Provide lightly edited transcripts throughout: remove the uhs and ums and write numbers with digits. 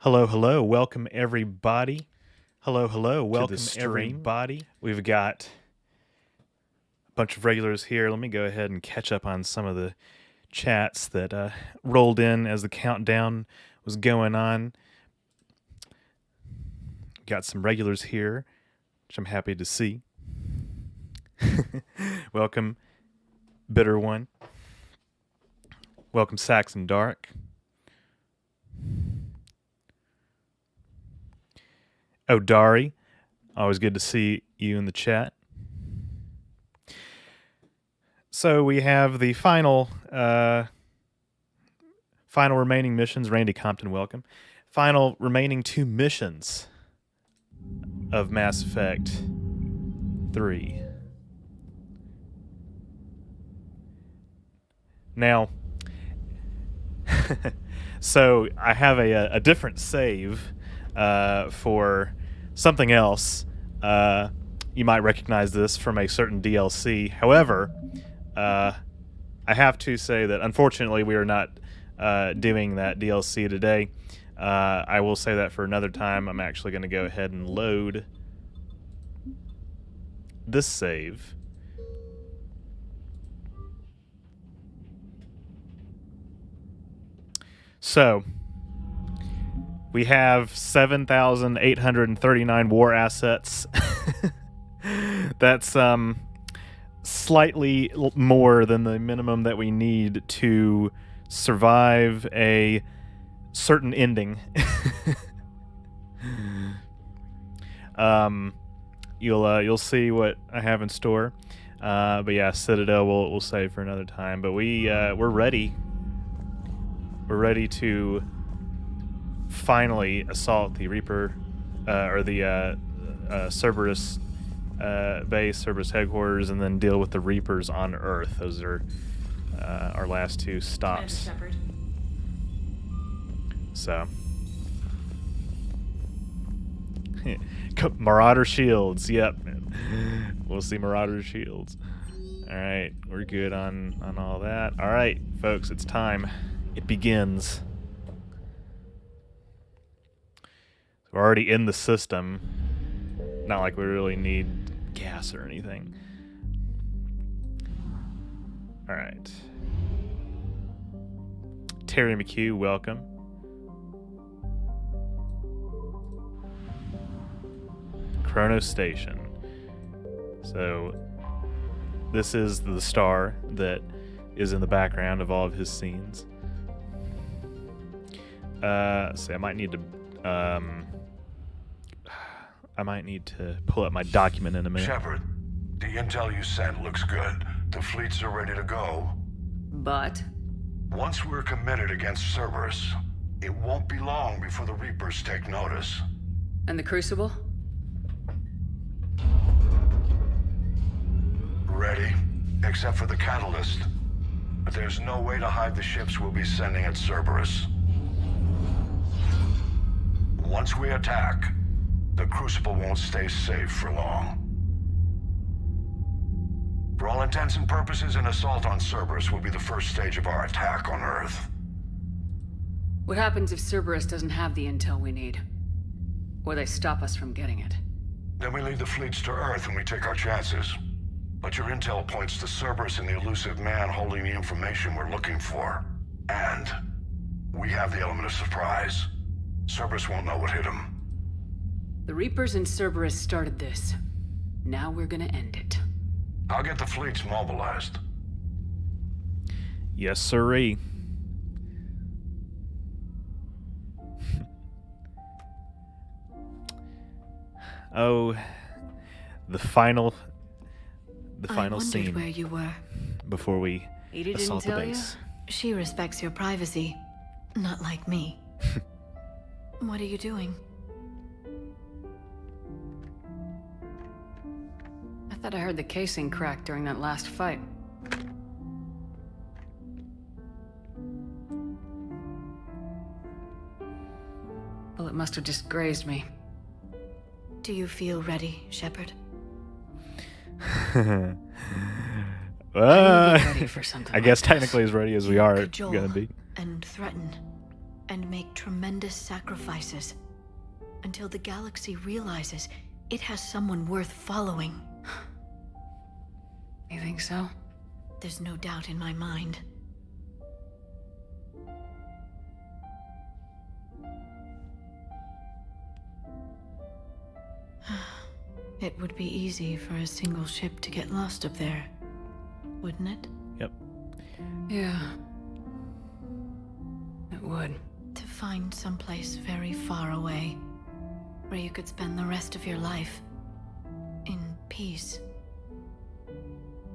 Hello, hello. Welcome, everybody. Hello, hello. Welcome, the stream. everybody. We've got a bunch of regulars here. Let me go ahead and catch up on some of the chats that rolled in as the countdown was going on. Got some regulars here, which I'm happy to see. Welcome, Bitter One. Welcome, Saxon Dark. Oh, Dari, always good to see you in the chat. So we have the final remaining missions. Randy Compton, welcome. Final remaining 2 missions of Mass Effect 3. Now, so I have a different save for something else. You might recognize this from a certain DLC. However, I have to say that unfortunately we are not doing that DLC today. I will say that for another time. I'm actually going to go ahead and load this save. So we have 7,839 war assets. That's slightly more than the minimum that we need to survive a certain ending. You'll see what I have in store. But yeah, Citadel we'll save for another time. But we're ready. We're ready to finally assault the Reaper, or the Cerberus base, Cerberus headquarters, and then deal with the Reapers on Earth. Those are our last 2 stops. So, Marauder shields. Yep, we'll see Marauder shields. All right, we're good on all that. All right, folks, it's time. It begins. We're already in the system. Not like we really need gas or anything. All right. Terry McHugh, welcome. Chrono Station. So this is the star that is in the background of all of his scenes. I might need to pull up my document in a minute. Shepard, the intel you sent looks good. The fleets are ready to go. But? Once we're committed against Cerberus, it won't be long before the Reapers take notice. And the Crucible? Ready, except for the catalyst. But there's no way to hide the ships we'll be sending at Cerberus. Once we attack, the Crucible won't stay safe for long. For all intents and purposes, an assault on Cerberus will be the first stage of our attack on Earth. What happens if Cerberus doesn't have the intel we need? Or they stop us from getting it? Then we lead the fleets to Earth and we take our chances. But your intel points to Cerberus and the elusive man holding the information we're looking for. And we have the element of surprise. Cerberus won't know what hit him. The Reapers and Cerberus started this. Now we're gonna end it. I'll get the fleets mobilized. Yes, sirree. Oh, the final scene where you were. before we Edie didn't assault the tell you? base. She respects your privacy. Not like me. What are you doing? I thought I heard the casing crack during that last fight. Well, it must have just grazed me. Do you feel ready, Shepard? Ready for something I like guess this. technically as ready as we are Cajole gonna be. and threaten. and make tremendous sacrifices until the galaxy realizes it has someone worth following. You think so? There's no doubt in my mind. It would be easy for a single ship to get lost up there, wouldn't it? Yep. Yeah. It would. To find someplace very far away, where you could spend the rest of your life in peace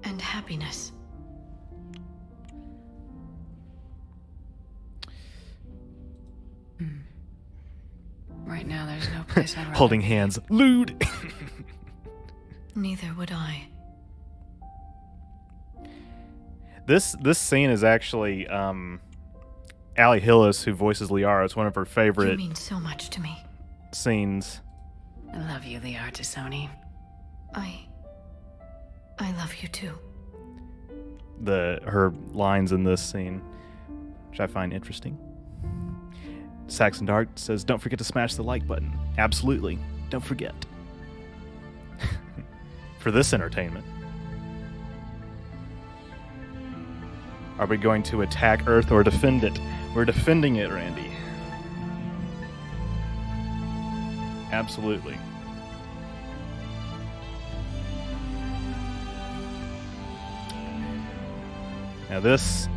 and happiness. Right now, there's no place I'd rather Holding be. hands. Lewd! Neither would I. This scene is actually Allie Hillis, who voices Liara. It's one of her You favorite mean so much to me. scenes. I love you, the Artisoni. I love you too. Her lines in this scene, which I find interesting. Saxon Dark says, "Don't forget to smash the like button." Absolutely, don't forget. For this entertainment. Are we going to attack Earth or defend it? We're defending it, Randy. Absolutely. Now this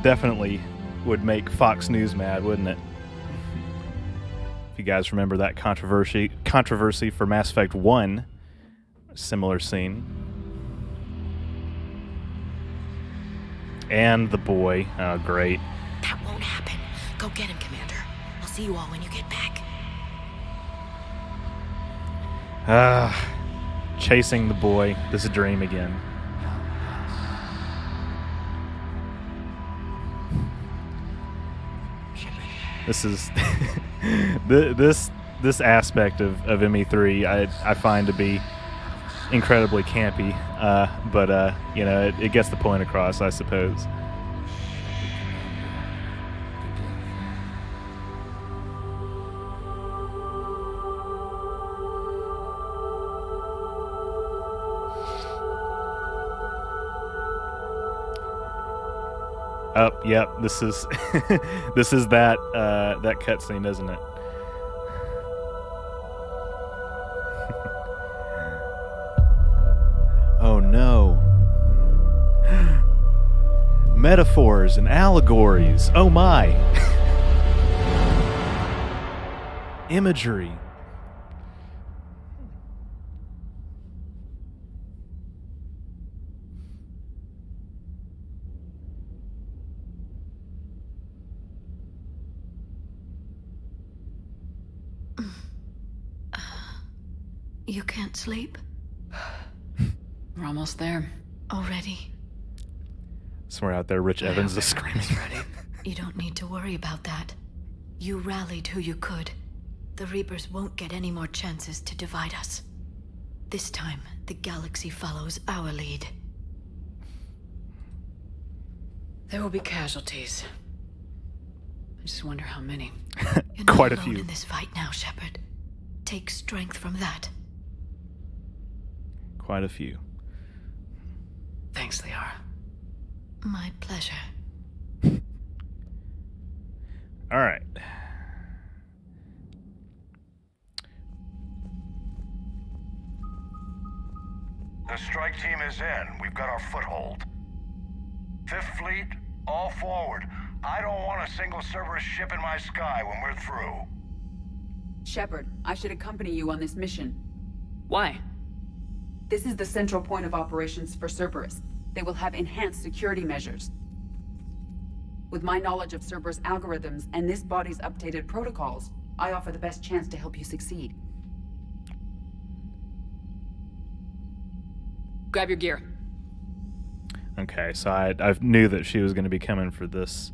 definitely would make Fox News mad, wouldn't it? If you guys remember that controversy for Mass Effect 1, similar scene. And the boy, oh great. That won't happen. Go get him, Commander. I'll see you all when you get back. Chasing the boy, this dream again. This is this aspect of ME3 I find to be incredibly campy, but you know, it gets the point across, I suppose. Oh, yep. This is this is that cutscene, isn't it? Oh no. Metaphors and allegories. Oh my. Imagery. You can't sleep? We're almost there. Already? Somewhere out there, Rich Evans is screaming. Ready. You don't need to worry about that. You rallied who you could. The Reapers won't get any more chances to divide us. This time, the galaxy follows our lead. There will be casualties. I just wonder how many. You're not Quite a alone few. in this fight now, Shepard. Take strength from that. Quite a few. Thanks, Liara. My pleasure. All right. The strike team is in. We've got our foothold. Fifth Fleet, all forward. I don't want a single Cerberus ship in my sky when we're through. Shepard, I should accompany you on this mission. Why? This is the central point of operations for Cerberus. They will have enhanced security measures. With my knowledge of Cerberus algorithms and this body's updated protocols, I offer the best chance to help you succeed. Grab your gear. Okay, so I knew that she was going to be coming for this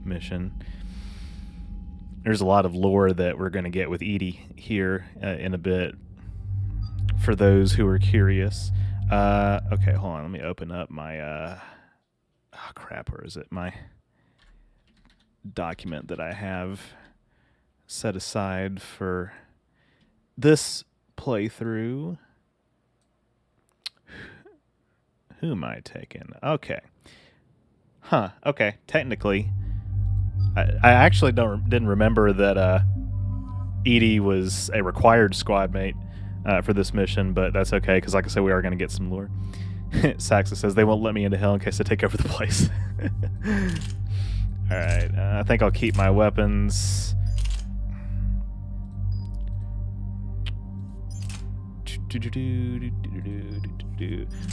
mission. There's a lot of lore that we're going to get with EDI here in a bit, for those who are curious. Okay, hold on. Let me open up my... oh, crap. Where is it? My document that I have set aside for this playthrough. Who am I taking? Okay. Huh. Okay. Technically, I actually didn't remember that Edie was a required squad mate for this mission, but that's okay because, like I said, we are going to get some lore. Saxa says they won't let me into hell in case I take over the place. All right. I think I'll keep my weapons.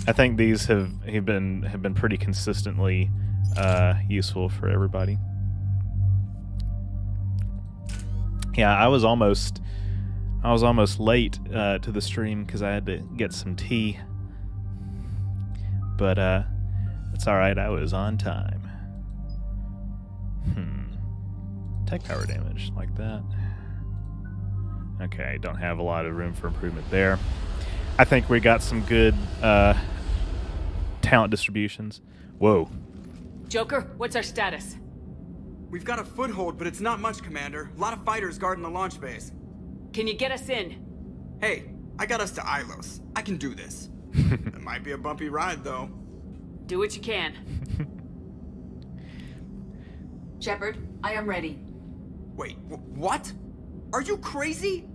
I think these have been pretty consistently useful for everybody. Yeah, I was almost late to the stream because I had to get some tea, but it's all right. I was on time. Tech power damage like that. Okay, don't have a lot of room for improvement there. I think we got some good talent distributions. Whoa. Joker, what's our status? We've got a foothold, but it's not much, Commander. A lot of fighters guarding the launch base. Can you get us in? Hey, I got us to Ilos. I can do this. It might be a bumpy ride, though. Do what you can. Shepard, I am ready. Wait, what? Are you crazy?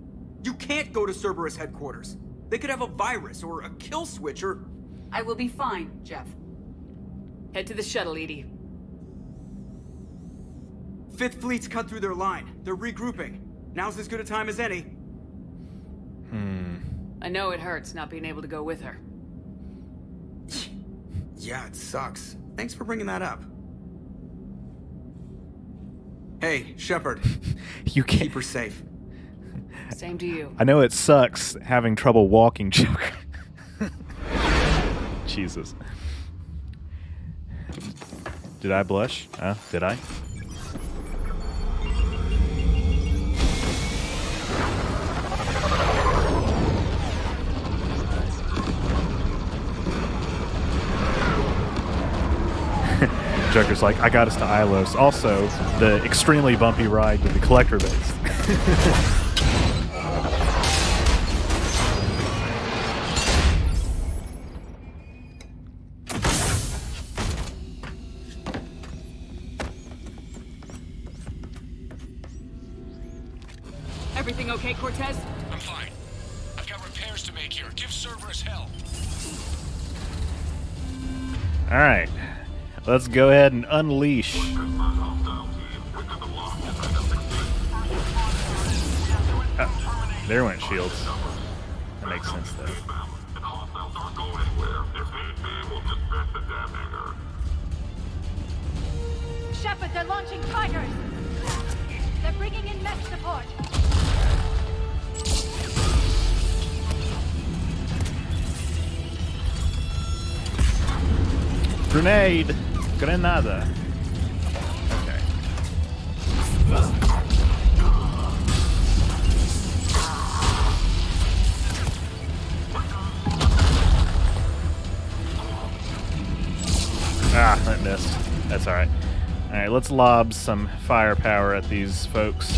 You can't go to Cerberus headquarters. They could have a virus or a kill switch or... I will be fine, Jeff. Head to the shuttle, Edie. Fifth Fleet's cut through their line. They're regrouping. Now's as good a time as any. I know it hurts not being able to go with her. Yeah, it sucks. Thanks for bringing that up. Hey, Shepard. You can't Keep her safe. Same to you. I know it sucks having trouble walking, Joker. Jesus. Did I blush? Did I? Joker's like, I got us to Ilos. Also, the extremely bumpy ride to the collector base. Everything okay, Cortez? I'm fine. I've got repairs to make here. Give Cerberus hell. All right. Let's go ahead and unleash. There went shields. That makes sense, though. Shepard, they're launching fighters! They're bringing in mech support! Grenade! Grenada. Okay. Ah, that missed. That's alright. Alright, let's lob some firepower at these folks.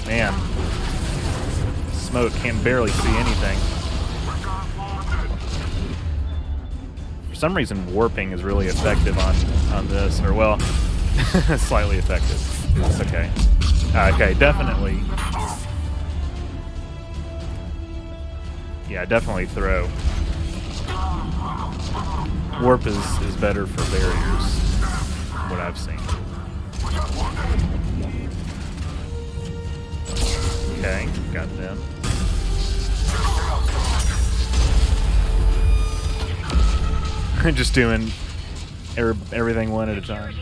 Man. Smoke can barely see anything. For some reason, warping is really effective on this, or well, slightly effective. It's okay. Okay, definitely. Yeah, definitely throw. Warp is better for barriers, from what I've seen. Okay, got them. Just doing everything one at a time.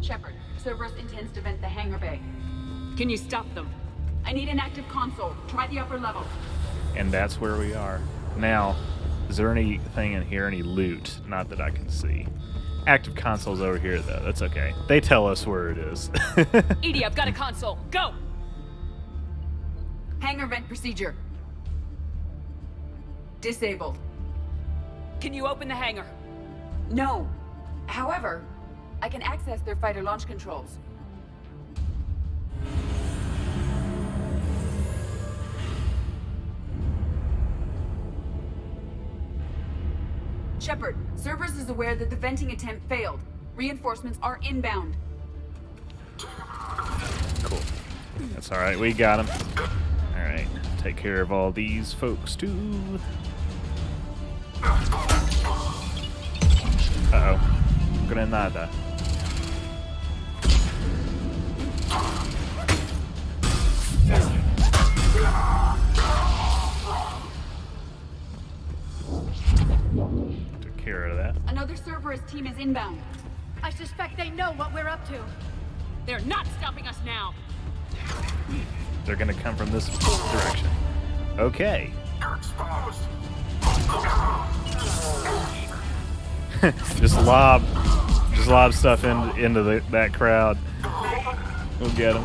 Shepard, Cerberus intends to vent the hangar bay. Can you stop them? I need an active console. Try the upper level. And that's where we are. Now, is there anything in here, any loot? Not that I can see. Active console's over here, though. That's okay. They tell us where it is. Edie, I've got a console. Go! Hangar vent procedure. Disabled. Can you open the hangar? No. However, I can access their fighter launch controls. Shepard, Cerberus is aware that the venting attempt failed. Reinforcements are inbound. Cool. That's alright, we got him. Alright, take care of all these folks too. Uh-oh. Granada. Took care of that. Another Cerberus team is inbound. I suspect they know what we're up to. They're not stopping us now. They're gonna come from this direction. Okay. just lob stuff into that crowd. We'll get them.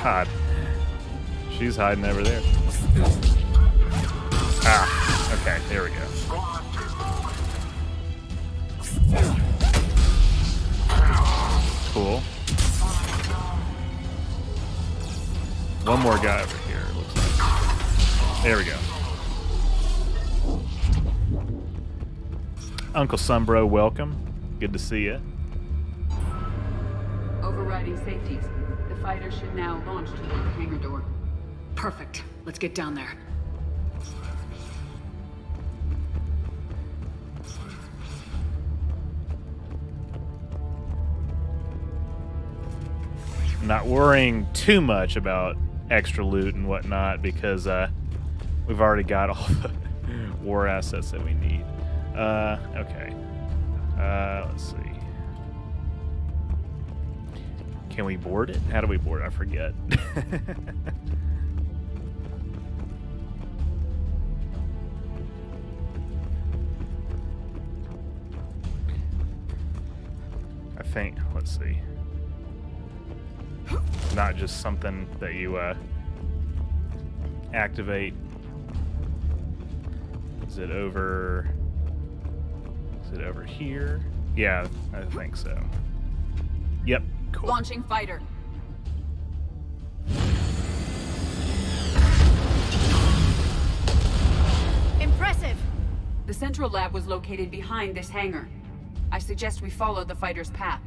God, she's hiding over there. Ah, okay, there we go. Cool. One more guy over here, it looks like. There we go. Uncle Sunbro, welcome. Good to see you. Overriding safeties. The fighter should now launch toward the hangar door. Perfect. Let's get down there. Not worrying too much about extra loot and whatnot because we've already got all the war assets that we need. Okay. Let's see. Can we board it? How do we board it? I forget. I think, let's see. Not just something that you activate. Is it over here? Yeah, I think so. Yep, cool. Launching fighter. Impressive. The central lab was located behind this hangar. I suggest we follow the fighter's path.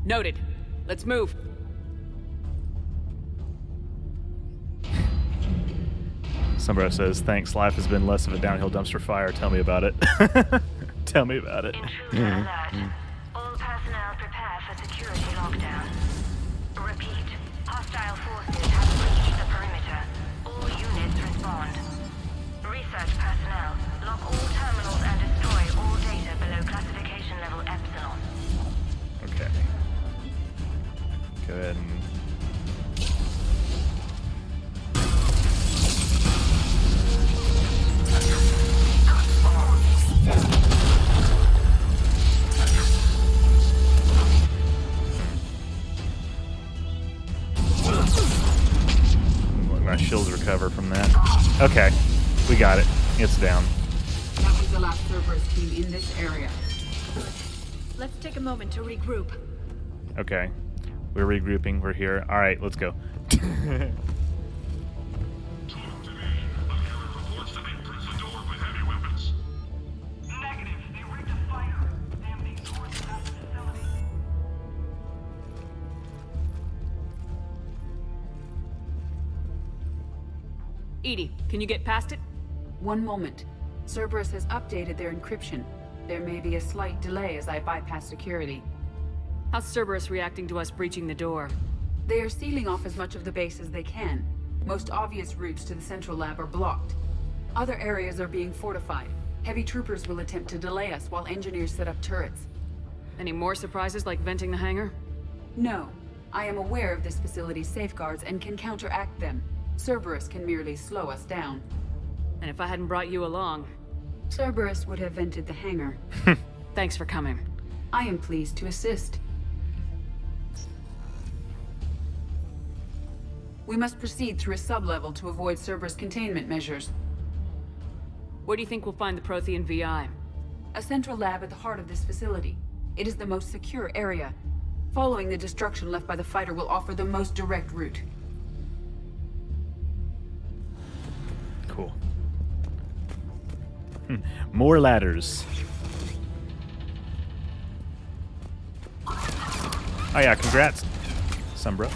Noted. Let's move. Somebody says, thanks, life has been less of a downhill dumpster fire. Tell me about it. Tell me about it. Intruder alert. All personnel prepare for security lockdown. Repeat. Hostile forces have breached the perimeter. All units respond. Research personnel, lock all terminals and destroy all data below classification level Epsilon. Okay. Go ahead and... My shields recover from that. Okay, we got it. It's down. That was the last Cerberus team in this area. Let's take a moment to regroup. Okay, we're regrouping. We're here. All right, let's go. Edie, can you get past it? One moment. Cerberus has updated their encryption. There may be a slight delay as I bypass security. How's Cerberus reacting to us breaching the door? They are sealing off as much of the base as they can. Most obvious routes to the central lab are blocked. Other areas are being fortified. Heavy troopers will attempt to delay us while engineers set up turrets. Any more surprises like venting the hangar? No. I am aware of this facility's safeguards and can counteract them. Cerberus can merely slow us down. And if I hadn't brought you along... Cerberus would have vented the hangar. Thanks for coming. I am pleased to assist. We must proceed through a sub-level to avoid Cerberus containment measures. Where do you think we'll find the Prothean VI? A central lab at the heart of this facility. It is the most secure area. Following the destruction left by the fighter will offer the most direct route. Cool. More ladders. Oh yeah, congrats, Sombra.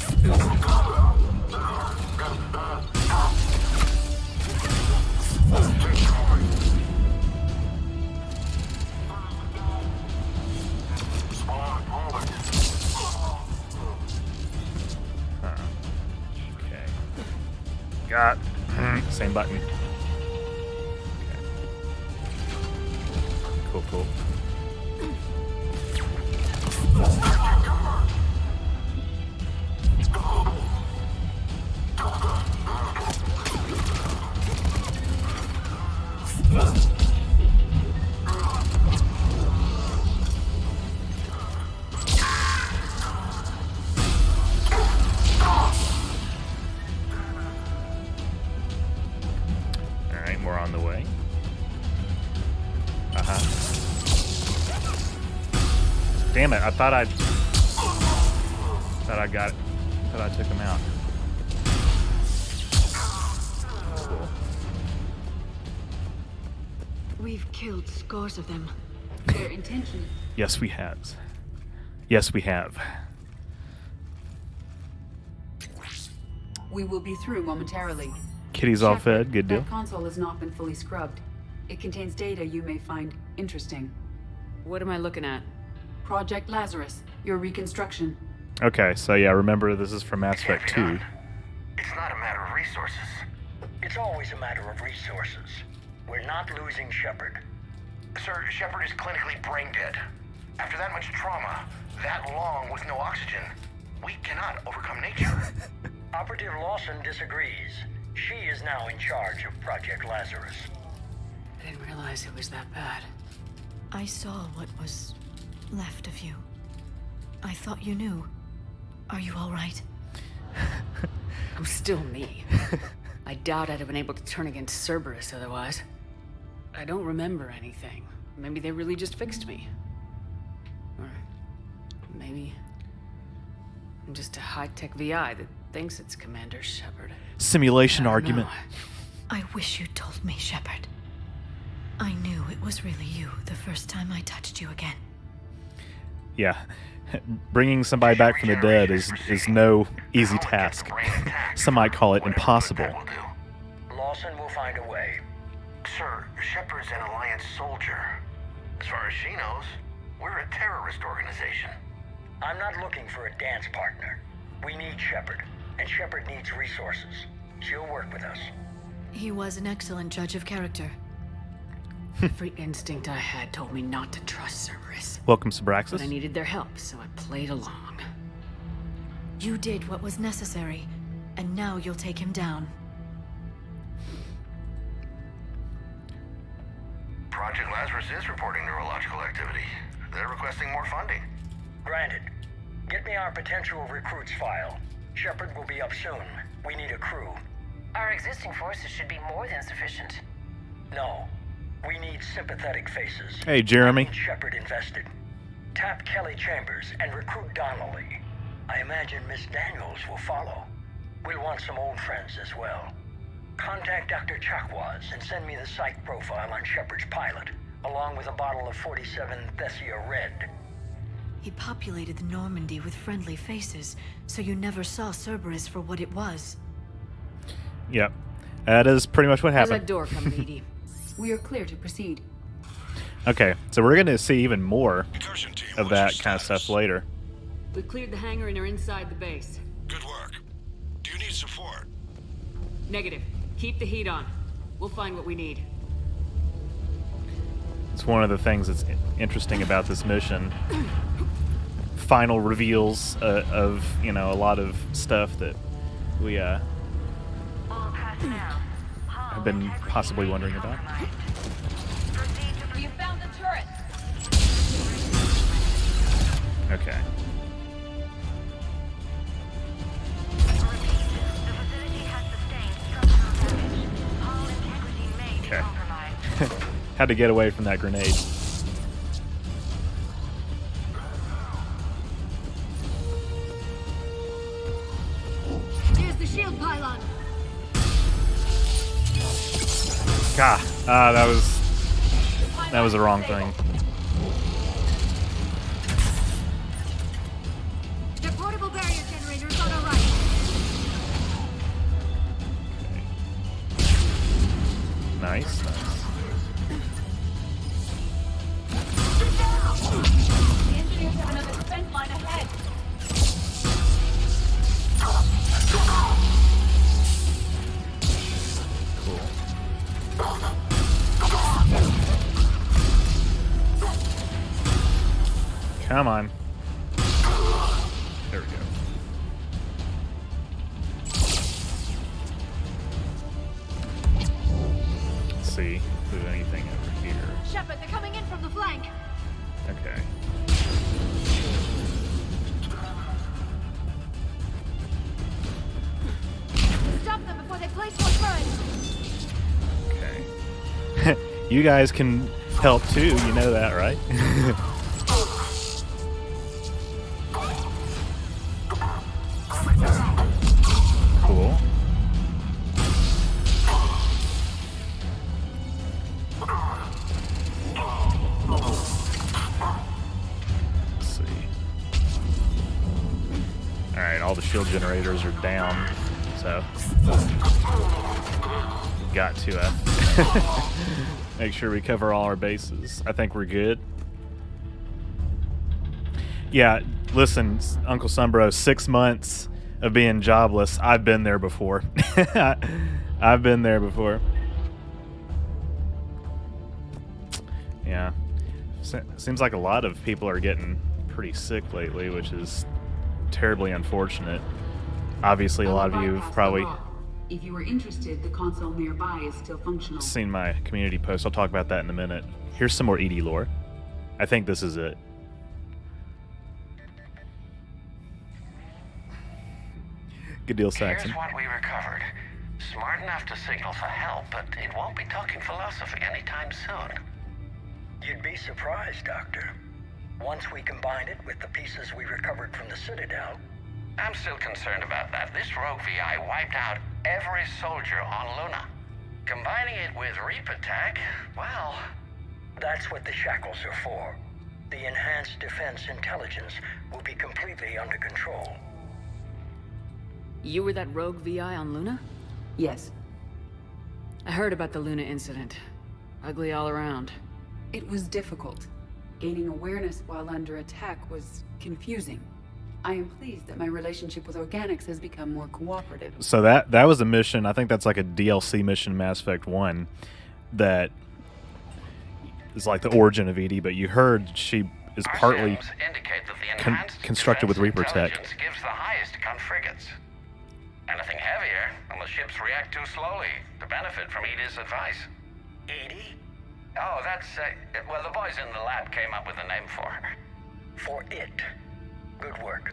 Okay. Got same button. Okay. Cool, cool. Alright, we're on the way. Damn it, I thought I got it. Thought I took him out. Cool. We've killed scores of them. Their intention. Yes, we have. Yes, we have. We will be through momentarily. Kitty's all Shepard, fed, good deal. That console has not been fully scrubbed. It contains data you may find interesting. What am I looking at? Project Lazarus, your reconstruction. Okay, so yeah, remember this is from Mass Effect 2. It's not a matter of resources. It's always a matter of resources. We're not losing Shepard. Sir, Shepard is clinically brain dead. After that much trauma, that long with no oxygen, we cannot overcome nature. Operative Lawson disagrees. She is now in charge of Project Lazarus. I didn't realize it was that bad. I saw what was left of you. I thought you knew. Are you all right? I'm still me. I doubt I'd have been able to turn against Cerberus otherwise. I don't remember anything. Maybe they really just fixed me. Or maybe I'm just a high-tech VI that thinks it's Commander Shepard. Simulation argument. I wish you told me, Shepard. I knew it was really you the first time I touched you again. Yeah. Bringing somebody back from the dead is no easy task. Some might call it impossible. Lawson will find a way. Sir, Shepard's an Alliance soldier. As far as she knows, we're a terrorist organization. I'm not looking for a dance partner. We need Shepard, and Shepard needs resources. She'll work with us. He was an excellent judge of character. Every instinct I had told me not to trust Cerberus. Welcome, But I Subraxis. needed their help, so I played along. You did what was necessary, and now you'll take him down. Project Lazarus is reporting neurological activity. They're requesting more funding. Granted. Get me our potential recruits file. Shepard will be up soon. We need a crew. Our existing forces should be more than sufficient. No. We need sympathetic faces. Hey, Jeremy. I need Shepard invested. Tap Kelly Chambers and recruit Donnelly. I imagine Miss Daniels will follow. We'll want some old friends as well. Contact Dr. Chakwas and send me the psych profile on Shepard's pilot, along with a bottle of 47 Thessia Red. He populated the Normandy with friendly faces, so you never saw Cerberus for what it was. Yep. That is pretty much what How's happened. that door coming, Edie? We are clear to proceed. Okay, so we're going to see even more Incursion team, of that kind of stuff later. We cleared the hangar and are inside the base. Good work. Do you need support? Negative. Keep the heat on. We'll find what we need. It's one of the things that's interesting about this mission. Final reveals of, you know, a lot of stuff that we All personnel. have been possibly wondering about. You found the turret! Okay. The Had to get away from that grenade. Here's the shield pylon. God, that was the wrong thing. The portable barrier generators on our right. Nice, nice. The engineers have another defense line ahead. Come on. There we go. Let's see if there's anything over here. Shepard, they're coming in from the flank. Okay. Stop them before they place more turrets. Okay. You guys can help too, you know that, right? Cool. Let's see. Alright, all the shield generators are down, so got to make sure we cover all our bases. I think we're good. Yeah, listen, Uncle Sunbro, 6 months of being jobless. I've been there before. I've been there before. Yeah. Seems like a lot of people are getting pretty sick lately, which is terribly unfortunate. Obviously, a lot of you have probably If you were interested, the console nearby is still functional. seen my community post. I'll talk about that in a minute. Here's some more ED lore. I think this is it. Good deal, Saxon. Here's what we recovered. Smart enough to signal for help, but it won't be talking philosophy anytime soon. You'd be surprised, Doctor. Once we combine it with the pieces we recovered from the Citadel, I'm still concerned about that. This rogue VI wiped out every soldier on Luna. Combining it with Reaper tech, well... that's what the shackles are for. The enhanced defense intelligence will be completely under control. You were that rogue VI on Luna? Yes. I heard about the Luna incident. Ugly all around. It was difficult. Gaining awareness while under attack was confusing. I am pleased that my relationship with Organics has become more cooperative. So that was a mission. I think that's like a DLC mission, Mass Effect 1, that is like the origin of EDI. But you heard she is partly indicate that the enhanced constructed with Reaper tech. intelligence gives the highest gun frigates. Anything heavier, and the ships react too slowly to benefit from EDI's advice. EDI? Oh, that's, well, the boys in the lab came up with a name for her. For it. Good work.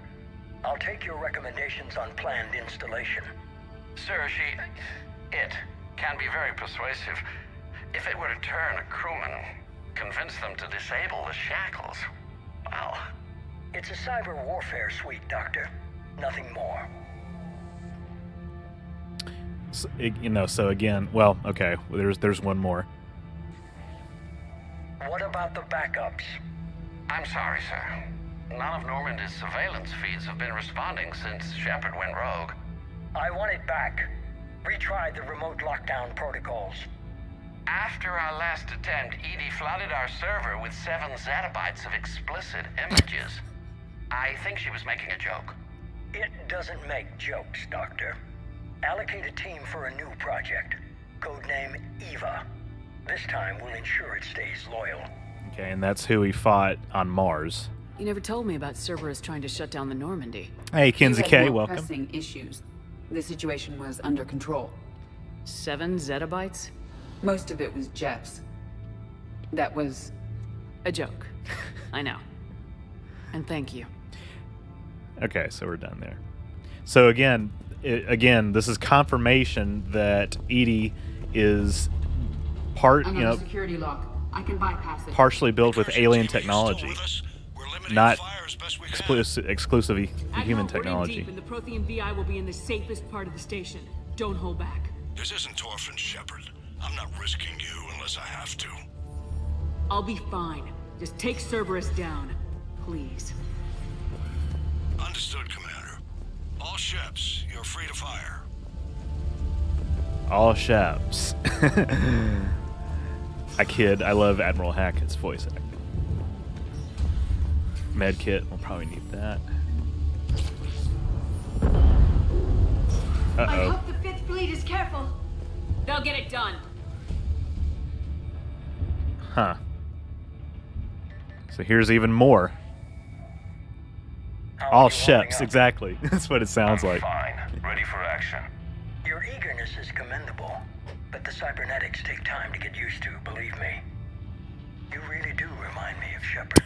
I'll take your recommendations on planned installation. Sir, it can be very persuasive. If it were to turn a crewman, convince them to disable the shackles, well... It's a cyber warfare suite, Doctor. Nothing more. So, so again, well, okay, there's one more. What about the backups? I'm sorry, sir. None of Normandy's surveillance feeds have been responding since Shepard went rogue. I want it back. Retry the remote lockdown protocols. After our last attempt, EDI flooded our server with 7 zettabytes of explicit images. I think she was making a joke. It doesn't make jokes, Doctor. Allocate a team for a new project. Codename Eva. This time we'll ensure it stays loyal. Okay, and that's who he fought on Mars. You never told me about Cerberus trying to shut down the Normandy. Hey, Kinsey We had K, more welcome. pressing issues. The situation was under control. 7 zettabytes? Most of it was Jeff's. That was A joke. I know. And thank you. Okay, so we're done there. So again, this is confirmation that EDI is part, another security lock. I can bypass it. partially built with alien technology, not exclusively Admiral, human we're in technology. deep, and the Prothean VI will be in the safest part of the station. Don't hold back. This isn't Torfin, Shepard. I'm not risking you unless I have to. I'll be fine. Just take Cerberus down, please. Understood, Commander. All ships, you're free to fire. All ships. I kid. I love Admiral Hackett's voice acting. Medkit. We'll probably need that. I Uh-oh. hope the Fifth Fleet is careful. They'll get it done. Huh. So here's even more. All ships, exactly. That's what it sounds like. Fine. Ready for action. Your eagerness is commendable, but the cybernetics take time to get used to, believe me. You really do remind me of Shepard.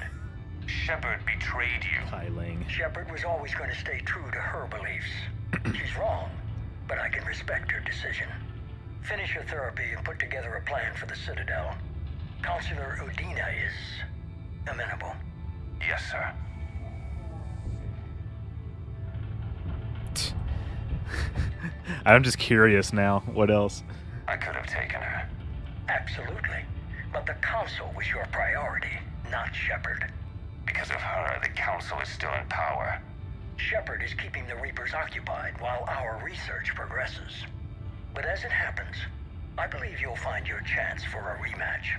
Shepard betrayed you. Piling. Shepard was always going to stay true to her beliefs. She's wrong, but I can respect her decision. Finish your therapy and put together a plan for the Citadel. Counselor Udina is amenable. Yes, sir. I'm just curious now. What else? I could have taken her. Absolutely. But the Council was your priority, not Shepard. Because of her, the Council is still in power. Shepard is keeping the Reapers occupied while our research progresses. But as it happens, I believe you'll find your chance for a rematch.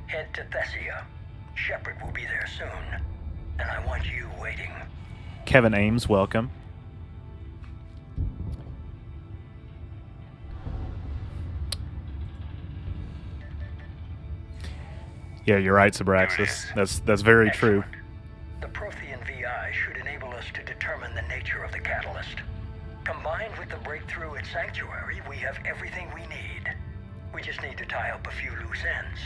Head to Thessia. Shepard will be there soon, and I want you waiting. Kevin Ames, welcome. Yeah, you're right, Sabraxis. That's very true. The Prothean VI should enable us to determine the nature of the catalyst. Combined with the breakthrough at Sanctuary, we have everything we need. We just need to tie up a few loose ends.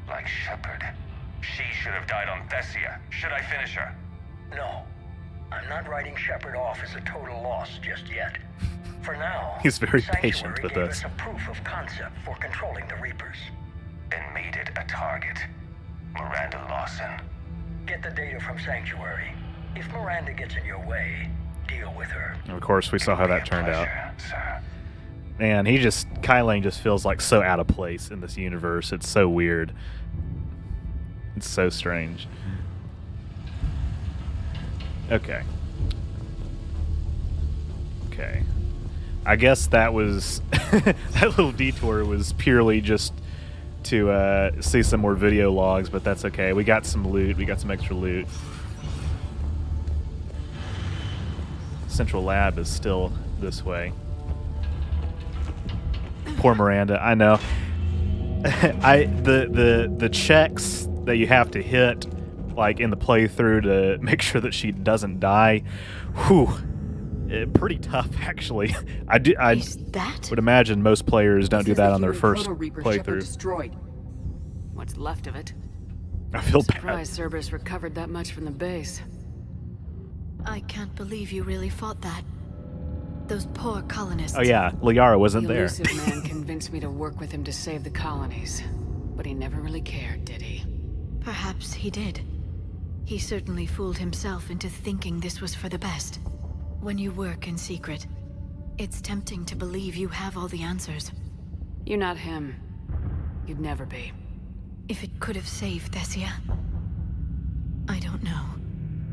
Like Shepard. She should have died on Thessia. Should I finish her? No. I'm not writing Shepard off as a total loss just yet. For now, He's very Sanctuary patient with gave us. us a proof of concept for controlling the Reapers. And made it a target. Miranda Lawson. Get the data from Sanctuary. If Miranda gets in your way, deal with her. Of course, we saw how that turned out. Sir. Man, Kai Lane just feels like so out of place in this universe. It's so weird. It's so strange. Okay. Okay. I guess that was that little detour was purely just to see some more video logs, but that's okay. We got some loot. We got some extra loot. Central Lab is still this way. Poor Miranda. I know. The checks that you have to hit, like in the playthrough, to make sure that she doesn't die. Whew. Pretty tough, actually. I would imagine most players don't do that on their first playthrough. Destroyed. What's left of it? I feel bad. Surprised Cerberus recovered that much from the base. I can't believe you really fought that. Those poor colonists. Oh yeah, Liara wasn't The there. elusive man convinced me to work with him to save the colonies. But he never really cared, did he? Perhaps he did. He certainly fooled himself into thinking this was for the best. When you work in secret, it's tempting to believe you have all the answers. You're not him. You'd never be. If it could have saved Thessia, I don't know.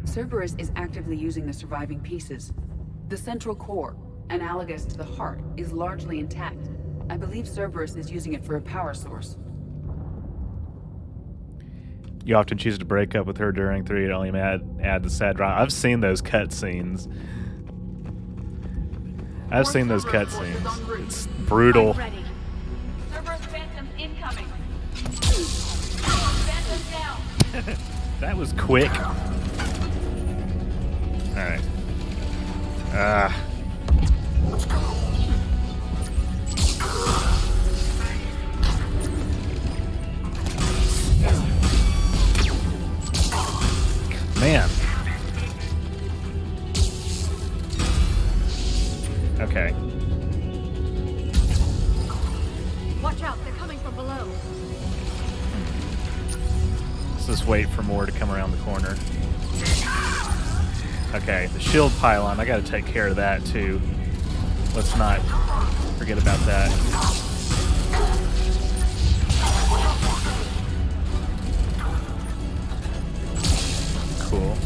Cerberus is actively using the surviving pieces. The central core, analogous to the heart, is largely intact. I believe Cerberus is using it for a power source. You often choose to break up with her during 3 to only add the sad drama. I've seen those cutscenes. I've seen those cutscenes. It's brutal. Ready. Cerberus Phantoms incoming. Phantoms down. That was quick. Alright. Man. Okay. Watch out, they're coming from below. Let's just wait for more to come around the corner. Okay, the shield pylon. I got to take care of that too. Let's not forget about that. Cool.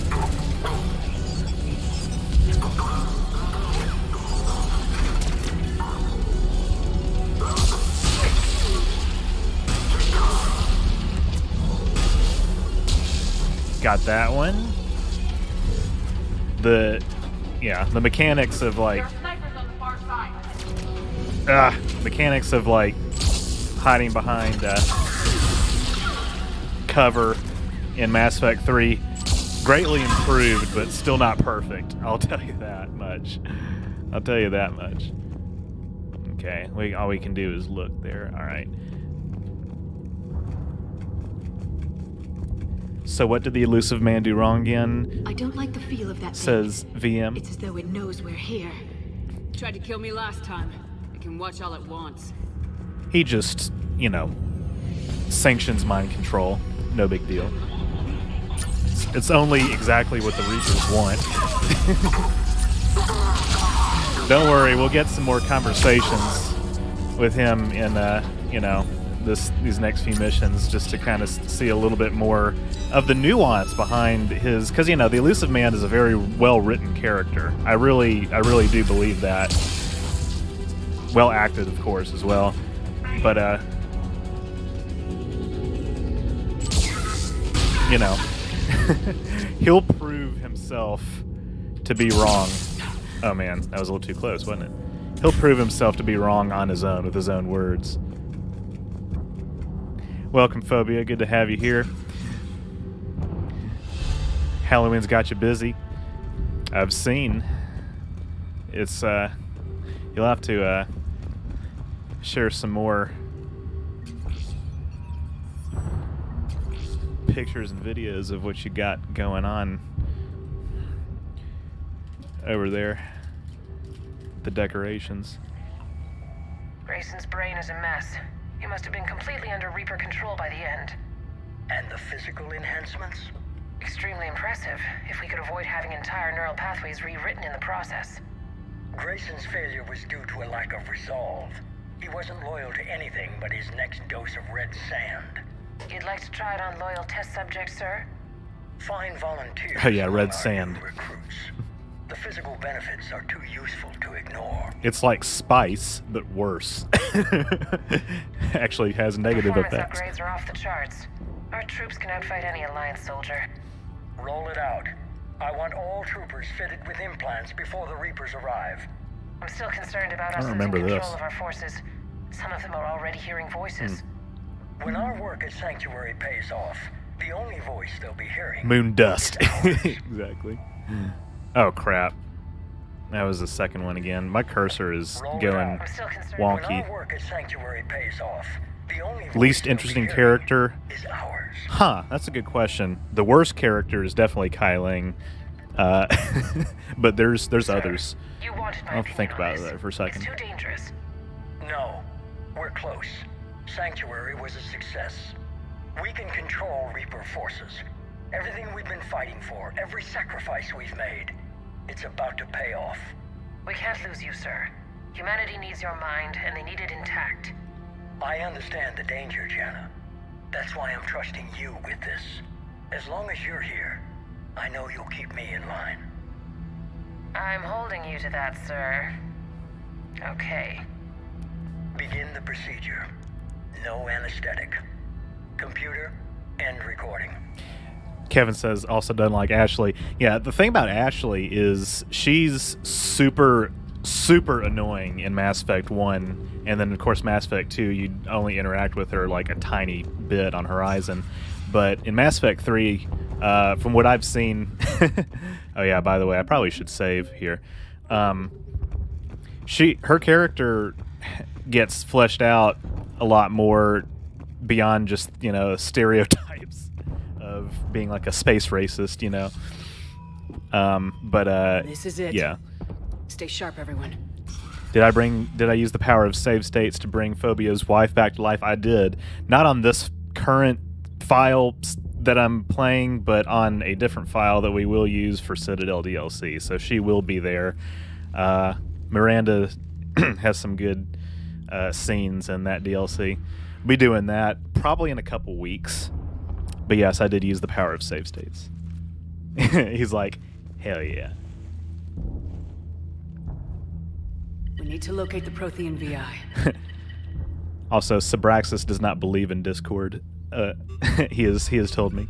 Got that one. The mechanics of like mechanics of like hiding behind cover in Mass Effect 3 greatly improved, but still not perfect. I'll tell you that much. Okay, all we can do is look there. All right. So what did the elusive man do wrong again? I don't like the feel of that Says thing. VM. It's as though it knows we're here. Tried to kill me last time. It can watch all it wants. He just, sanctions mind control. No big deal. It's only exactly what the Reapers want. Don't worry, we'll get some more conversations with him in, these next few missions, just to kind of see a little bit more of the nuance behind his, because the elusive man is a very well written character. I really do believe that. Well acted, of course, as well, but he'll prove himself to be wrong. Oh man, that was a little too close, wasn't it? He'll prove himself to be wrong on his own, with his own words. Welcome, Phobia. Good to have you here. Halloween's got you busy. I've seen. It's, you'll have to, share some more pictures and videos of what you got going on over there. The decorations. Grayson's brain is a mess. He must have been completely under Reaper control by the end. And the physical enhancements? Extremely impressive, if we could avoid having entire neural pathways rewritten in the process. Grayson's failure was due to a lack of resolve. He wasn't loyal to anything but his next dose of red sand. You'd like to try it on loyal test subjects, sir? Fine volunteers. Oh yeah, red among our sand. new recruits. The physical benefits are too useful to ignore. It's like Spice, but worse. Actually has negative Performance effects. upgrades are off the charts. Our troops can outfight any Alliance soldier. Roll it out. I want all troopers fitted with implants before the Reapers arrive. I'm still concerned about us I losing remember control this. of our forces. Some of them are already hearing voices. When our work at Sanctuary pays off, the only voice they'll be hearing... Moon dust. Exactly. Oh crap. That was the second one again. My cursor is going When wonky. our work at Sanctuary pays off, the only voice Least they'll be interesting hearing character? is ours. Huh, that's a good question. The worst character is definitely Kai Ling. But there's others. You wanted my I'll opinion think on about this. that for a second. It's too dangerous. No, we're close. Sanctuary was a success. We can control Reaper forces. Everything we've been fighting for, every sacrifice we've made, it's about to pay off. We can't lose you, sir. Humanity needs your mind, and they need it intact. I understand the danger, Jana. That's why I'm trusting you with this. As long as you're here, I know you'll keep me in line. I'm holding you to that, sir. Okay. Begin the procedure. No anesthetic. Computer, end recording. Kevin says also doesn't like Ashley. Yeah, the thing about Ashley is she's super annoying in Mass Effect 1, and then of course Mass Effect 2 you only interact with her like a tiny bit on Horizon. But in Mass Effect 3, from what I've seen... oh yeah, by the way, I probably should save here. Her character gets fleshed out a lot more beyond just, stereotypes of being like a space racist, This is it. Yeah. Stay sharp, everyone. Did I use the power of save states to bring Phobia's wife back to life? I did. Not on this current file, that I'm playing, but on a different file that we will use for Citadel DLC. So she will be there. Miranda has some good scenes in that DLC. We'll be doing that probably in a couple weeks. But yes, I did use the power of save states. He's like, hell yeah. We need to locate the Prothean VI. Also, Sabraxis does not believe in Discord. He has told me.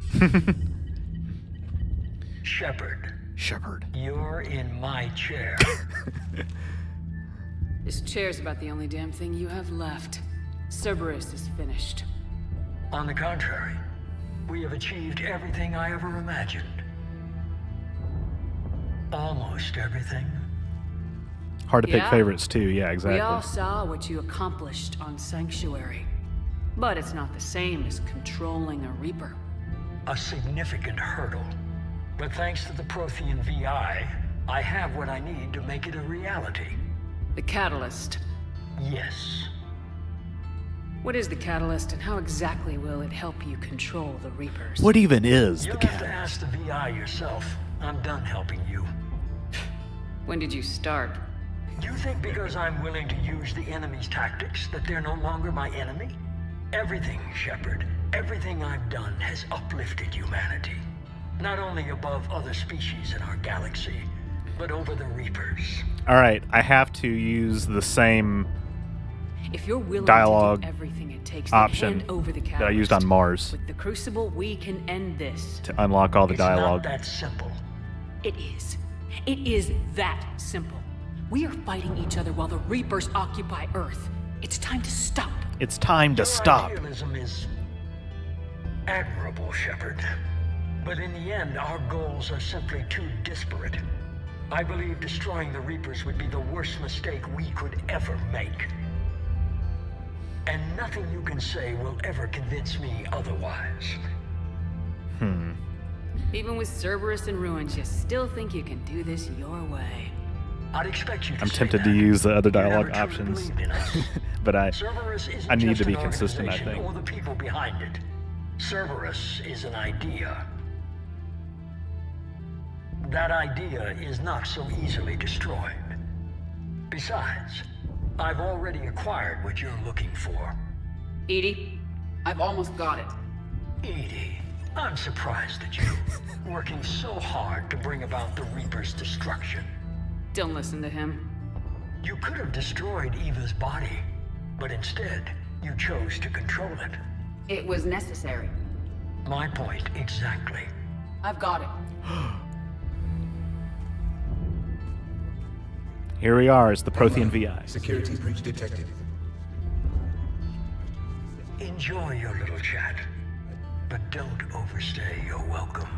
Shepard. Shepard. You're in my chair. This chair's about the only damn thing you have left. Cerberus is finished. On the contrary, we have achieved everything I ever imagined. Almost everything. Hard to pick favorites, too. Yeah, exactly. We all saw what you accomplished on Sanctuary. But it's not the same as controlling a Reaper. A significant hurdle. But thanks to the Prothean VI, I have what I need to make it a reality. The Catalyst. Yes. What is the Catalyst, and how exactly will it help you control the Reapers? What even is the You'll have to ask the VI yourself. I'm done helping you. When did you start? You think because I'm willing to use the enemy's tactics that they're no longer my enemy? Everything, Shepard, everything I've done has uplifted humanity. Not only above other species in our galaxy, but over the Reapers. Alright, I have to use the same if you're willing dialogue to do everything it takes option to hand over the that I used on Mars with the Crucible, we can end this. to unlock all the dialogue. It's not that simple. It is. It is that simple. We are fighting each other while the Reapers occupy Earth. It's time to stop. It's time to stop. Your idealism is admirable, Shepard. But in the end, our goals are simply too disparate. I believe destroying the Reapers would be the worst mistake we could ever make. And nothing you can say will ever convince me otherwise. Even with Cerberus in ruins, you still think you can do this your way. I'd expect you to I'm say tempted that. to use the other You never dialogue truly options, believed in us. but I Cerberus isn't need just to be an consistent, I organization think. or the people behind it. Cerberus is an idea. That idea is not so easily destroyed. Besides, I've already acquired what you're looking for. Edie? I've almost got it. Edie, I'm surprised at you, working so hard to bring about the Reaper's destruction. Don't listen to him. You could have destroyed Eva's body, but instead, you chose to control it. It was necessary. My point exactly. I've got it. Here we are, it's the Prothean VI. Security breach detected. Enjoy your little chat, but don't overstay your welcome.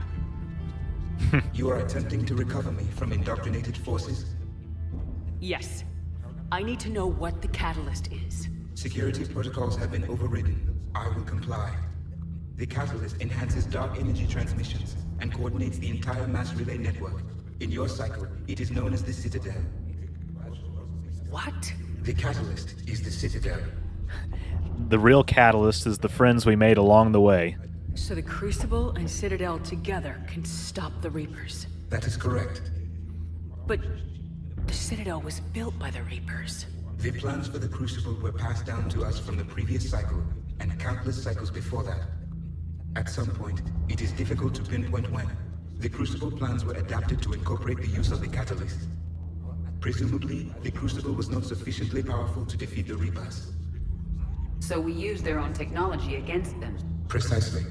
You are attempting to recover me from indoctrinated forces? Yes. I need to know what the Catalyst is. Security protocols have been overridden. I will comply. The Catalyst enhances dark energy transmissions and coordinates the entire mass relay network. In your cycle, it is known as the Citadel. What? The Catalyst is the Citadel. The real catalyst is the friends we made along the way. So the Crucible and Citadel together can stop the Reapers. That is correct. But the Citadel was built by the Reapers. The plans for the Crucible were passed down to us from the previous cycle, and countless cycles before that. At some point, it is difficult to pinpoint when, the Crucible plans were adapted to incorporate the use of the Catalyst. Presumably, the Crucible was not sufficiently powerful to defeat the Reapers. So we used their own technology against them. Precisely.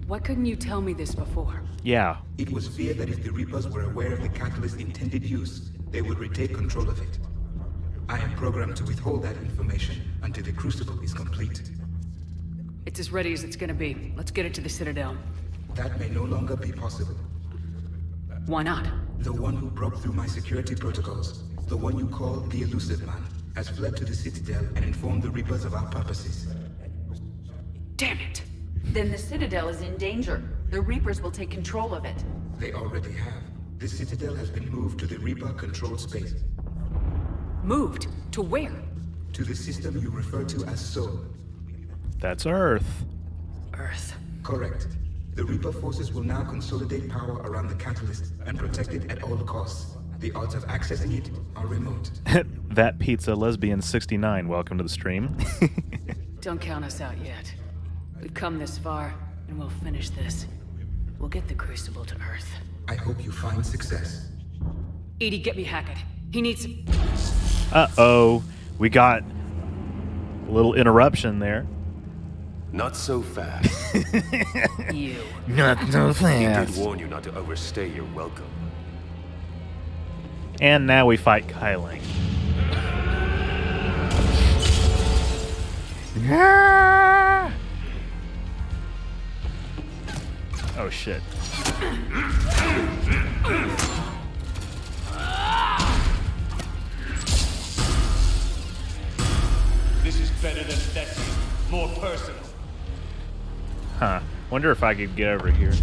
Why couldn't you tell me this before? Yeah. It was feared that if the Reapers were aware of the Catalyst's intended use, they would retake control of it. I am programmed to withhold that information until the Crucible is complete. It's as ready as it's gonna be. Let's get it to the Citadel. That may no longer be possible. Why not? The one who broke through my security protocols, the one you call the Elusive Man, has fled to the Citadel and informed the Reapers of our purposes. Damn it! Then the Citadel is in danger. The Reapers will take control of it. They already have. The Citadel has been moved to the Reaper-controlled space. Moved? To where? To the system you refer to as Soul. That's Earth. Earth. Correct. The Reaper forces will now consolidate power around the catalyst and protect it at all costs. The odds of accessing it are remote. That pizza lesbian 69, welcome to the stream. Don't count us out yet. We've come this far, and we'll finish this. We'll get the Crucible to Earth. I hope you find success. Edie, get me Hackett. He needs... Uh-oh. We got a little interruption there. Not so fast. You. Not so He did fast. warn you not to overstay your welcome. And now we fight Kyling. Oh shit. This is better than Thespian. More personal. Huh. Wonder if I could get over here. Let's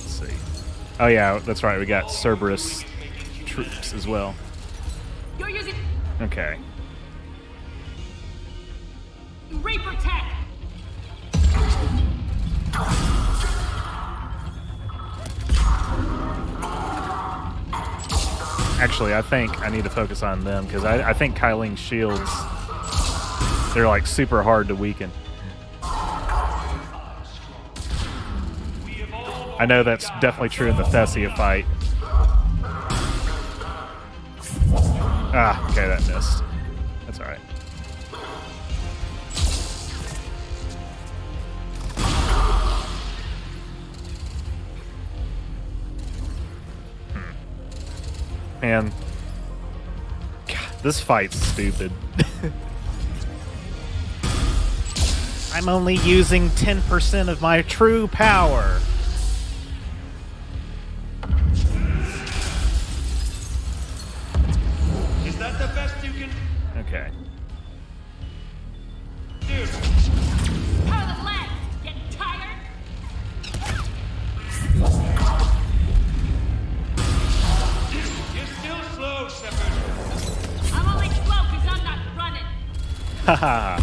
see. Oh yeah, that's right. We got Cerberus troops as well. You're using Okay. Reaper tech. Actually, I think I need to focus on them because I think Kyling's shields, they're like super hard to weaken. I know that's definitely true in the Thessia fight. Ah, okay, that missed. That's alright. Man. God, this fight's stupid. I'm only using 10% of my true power. Is that the best you can Okay. do? How are the legs? Getting tired? You're still slow, Shepard. I'm only slow because I'm not running. Haha.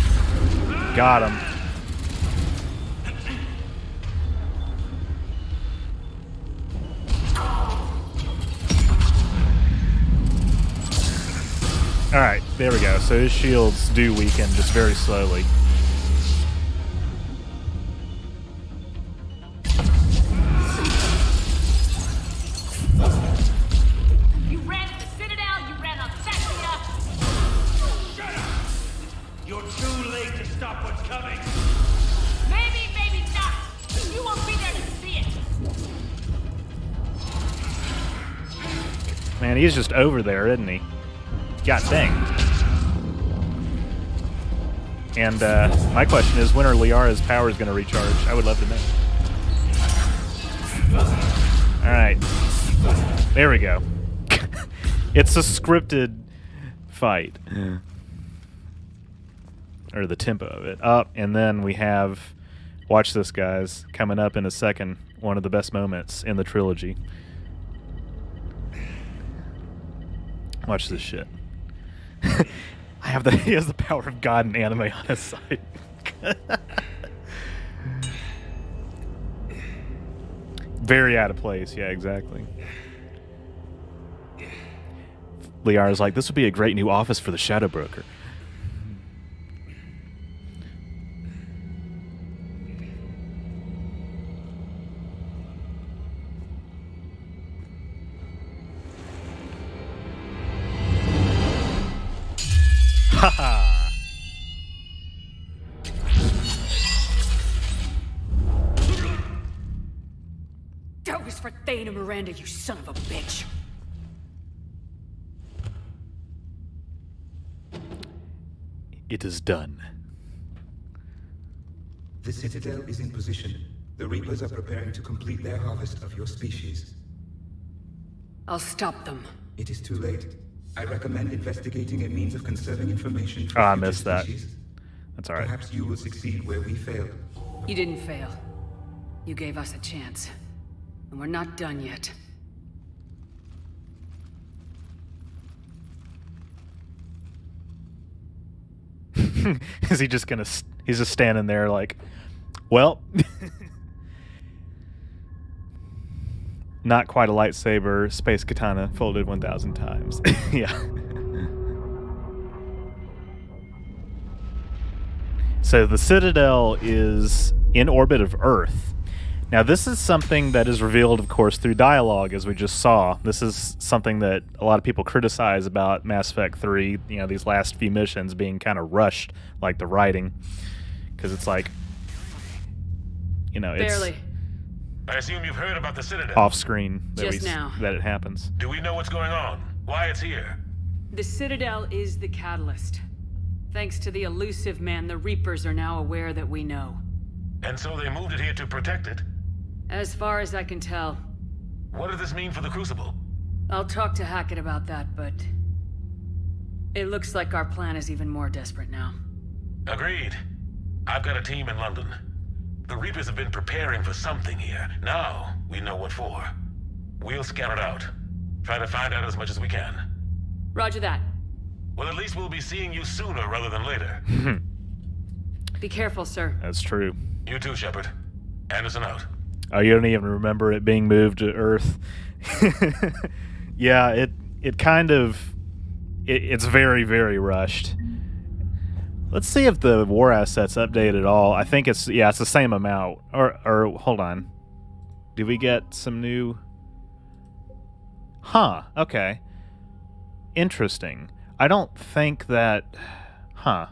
Got him. Alright, there we go. So his shields do weaken just very slowly. You ran at the Citadel, you ran on Thessia. Shut up! You're too late to stop what's coming. Maybe, maybe not. You won't be there to see it. Man, he's just over there, isn't he? God dang. And my question is, when are Liara's powers going to recharge? I would love to know. Alright. There we go. It's a scripted fight. Or the tempo of it. Up, and then we have, watch this guys, coming up in a second, one of the best moments in the trilogy. Watch this shit. He has the power of God and anime on his side. Very out of place, yeah, exactly. Liara's like, this would be a great new office for the Shadow Broker. Haha. That was for Thane and Miranda, you son of a bitch. It is done. The Citadel is in position. The Reapers are preparing to complete their harvest of your species. I'll stop them. It is too late. I recommend investigating a means of conserving information for I future missed that. species. That's alright. Perhaps you will succeed where we failed. You didn't fail. You gave us a chance. And we're not done yet. Is he just gonna He's just standing there like, well, not quite a lightsaber, space katana folded 1,000 times. Yeah. So the Citadel is in orbit of Earth. Now this is something that is revealed, of course, through dialogue, as we just saw. This is something that a lot of people criticize about Mass Effect 3, you know, these last few missions being kind of rushed, like the writing. Because it's like, you know, it's... Barely. I assume you've heard about the Citadel. Off-screen that, Just now. that it happens. Do we know what's going on? Why it's here? The Citadel is the catalyst. Thanks to the elusive man, the Reapers are now aware that we know. And so they moved it here to protect it? As far as I can tell. What does this mean for the Crucible? I'll talk to Hackett about that, but... it looks like our plan is even more desperate now. Agreed. I've got a team in London. The Reapers have been preparing for something here. Now, we know what for. We'll scout it out. Try to find out as much as we can. Roger that. Well, at least we'll be seeing you sooner rather than later. Be careful, sir. That's true. You too, Shepard. Anderson out. Oh, you don't even remember it being moved to Earth? Yeah, it kind of... It's very, very rushed. Let's see if the war assets update at all. I think it's... yeah, it's the same amount. Or hold on. Did we get some new... Huh, okay. Interesting. I don't think that... Huh.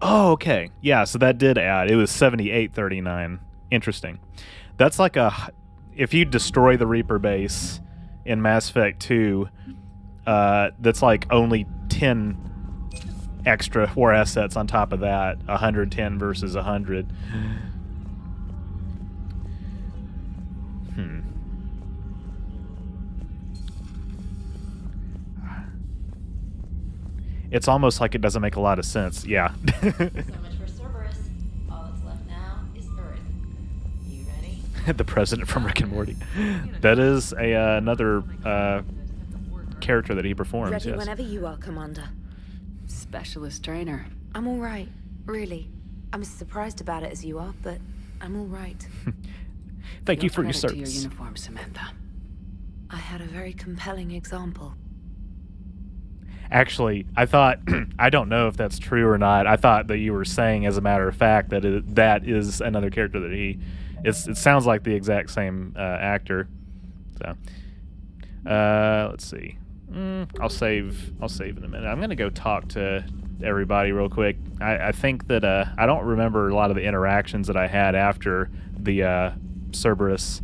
Oh, okay. Yeah, so that did add. It was 7839. Interesting. That's like a... if you destroy the Reaper base in Mass Effect 2, that's like only 10 extra war assets on top of that. 110 versus 100. It's almost like it doesn't make a lot of sense. Yeah. So much for Cerberus. All that's left now is Earth. You ready? The president from Rick and Morty. That is another character that he performs. Ready yes. whenever you are, Commander. Specialist trainer. I'm all right, really. I'm as surprised about it as you are, but I'm all right. Thank you for your To service. your uniform, Samantha. I had a very compelling example. Actually, I thought, I don't know if that's true or not. I thought that you were saying, as a matter of fact, that that is another character that he... it sounds like the exact same actor. So, let's see. I'll save in a minute. I'm going to go talk to everybody real quick. I think that I don't remember a lot of the interactions that I had after the Cerberus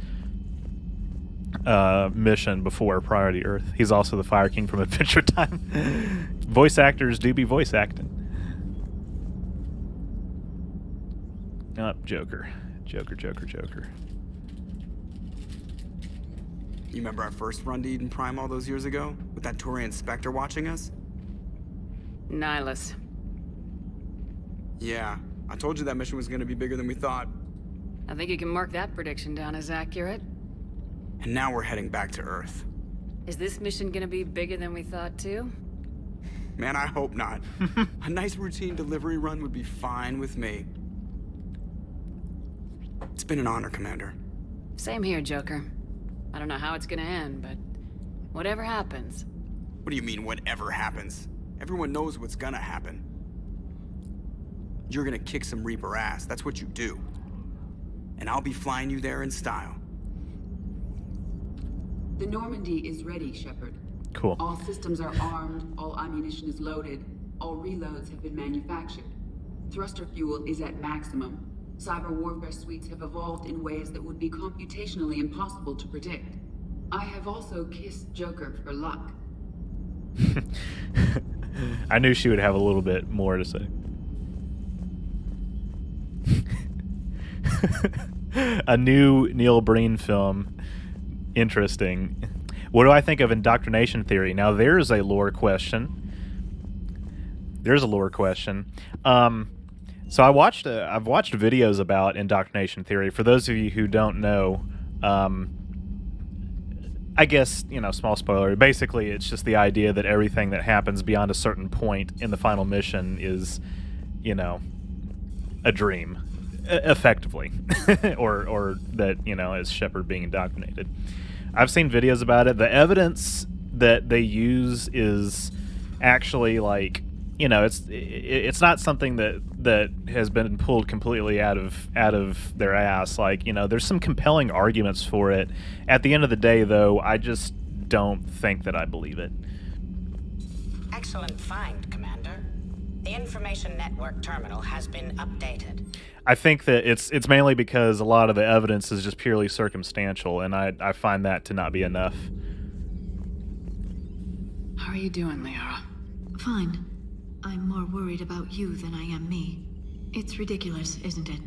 mission before Priority Earth. He's also the Fire King from Adventure Time. Voice actors do be voice acting. Joker. You remember our first run to Eden Prime all those years ago? With that Turian Spectre watching us? Nihilus. Yeah, I told you that mission was gonna be bigger than we thought. I think you can mark that prediction down as accurate. And now we're heading back to Earth. Is this mission gonna be bigger than we thought, too? Man, I hope not. A nice routine delivery run would be fine with me. It's been an honor, Commander. Same here, Joker. I don't know how it's gonna end, but whatever happens. What do you mean, whatever happens? Everyone knows what's gonna happen. You're gonna kick some Reaper ass, that's what you do. And I'll be flying you there in style. The Normandy is ready, Shepard. Cool. All systems are armed, all ammunition is loaded, all reloads have been manufactured. Thruster fuel is at maximum. Cyber warfare suites have evolved in ways that would be computationally impossible to predict. I have also kissed Joker for luck. I knew she would have a little bit more to say. A new Neil Breen film. Interesting. What do I think of indoctrination theory? Now, there's a lore question. So I've watched videos about indoctrination theory. For those of you who don't know, I guess, small spoiler. Basically, it's just the idea that everything that happens beyond a certain point in the final mission is, a dream, effectively, or that, is Shepard being indoctrinated. I've seen videos about it. The evidence that they use is actually like, it's not something that has been pulled completely out of their ass. Like, there's some compelling arguments for it. At the end of the day, though, I just don't think that I believe it. Excellent find, Commander. The information network terminal has been updated. I think that it's mainly because a lot of the evidence is just purely circumstantial, and I find that to not be enough. How are you doing, Liara? Fine. I'm more worried about you than I am me. It's ridiculous, isn't it?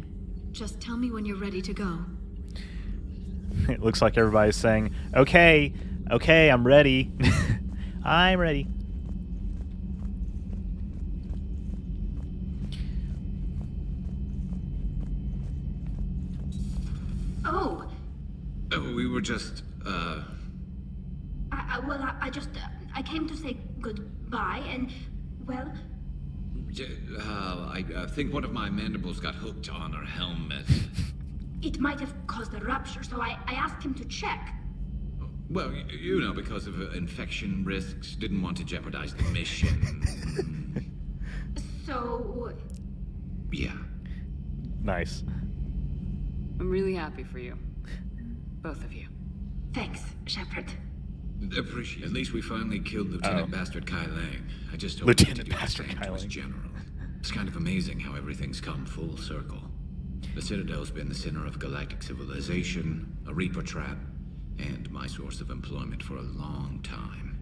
Just tell me when you're ready to go. It looks like everybody's saying, okay, I'm ready. I'm ready. Oh. We were just, I came to say goodbye, and, well... I think one of my mandibles got hooked on her helmet. It might have caused a rupture, so I asked him to check. Well, because of infection risks, didn't want to jeopardize the mission. So... Yeah. Nice. I'm really happy for you. Both of you. Thanks, Shepard. Appreciate. At least we finally killed Lieutenant Bastard Kai Lang. I just hope Lieutenant Bastard Kai Lang. General. It's kind of amazing how everything's come full circle. The Citadel's been the center of galactic civilization, a Reaper trap, and my source of employment for a long time.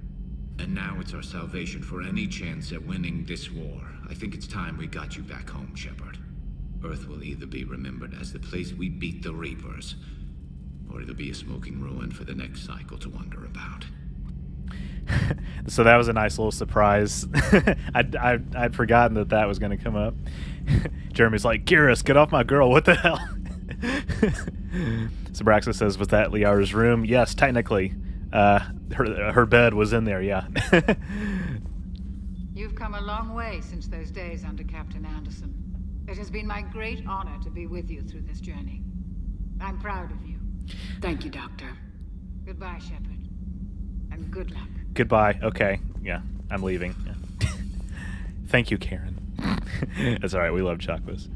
And now it's our salvation for any chance at winning this war. I think it's time we got you back home, Shepard. Earth will either be remembered as the place we beat the Reapers, or it'll be a smoking ruin for the next cycle to wonder about. So that was a nice little surprise. I'd forgotten that was going to come up. Jeremy's like, Garrus, get off my girl, what the hell? Sabraxa says, was that Liara's room? Yes, technically. Her bed was in there, yeah. You've come a long way since those days under Captain Anderson. It has been my great honor to be with you through this journey. I'm proud of you. Thank you, Doctor. Goodbye, Shepard. And good luck. Goodbye. Okay. Yeah, I'm leaving. Yeah. Thank you, Karen. That's all right. We love chocolates.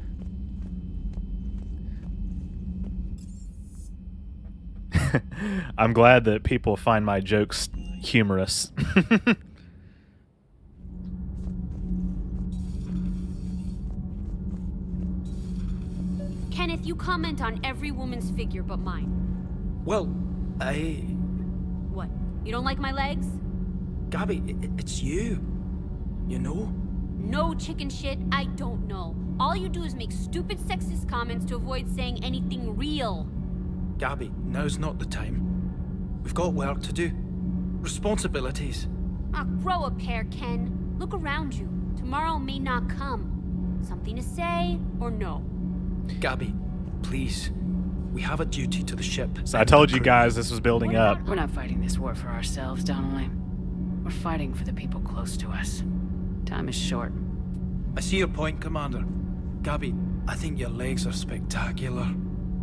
I'm glad that people find my jokes humorous. Kenneth, you comment on every woman's figure but mine. Well, What? You don't like my legs? Gabby, it's you. You know? No chicken shit, I don't know. All you do is make stupid sexist comments to avoid saying anything real. Gabby, now's not the time. We've got work to do. Responsibilities. Ah, grow a pair, Ken. Look around you. Tomorrow may not come. Something to say or no? Gabby, please. We have a duty to the ship. So I told you guys this was building up. We're not fighting this war for ourselves, Donnelly. We're fighting for the people close to us. Time is short. I see your point, Commander. Gabby, I think your legs are spectacular.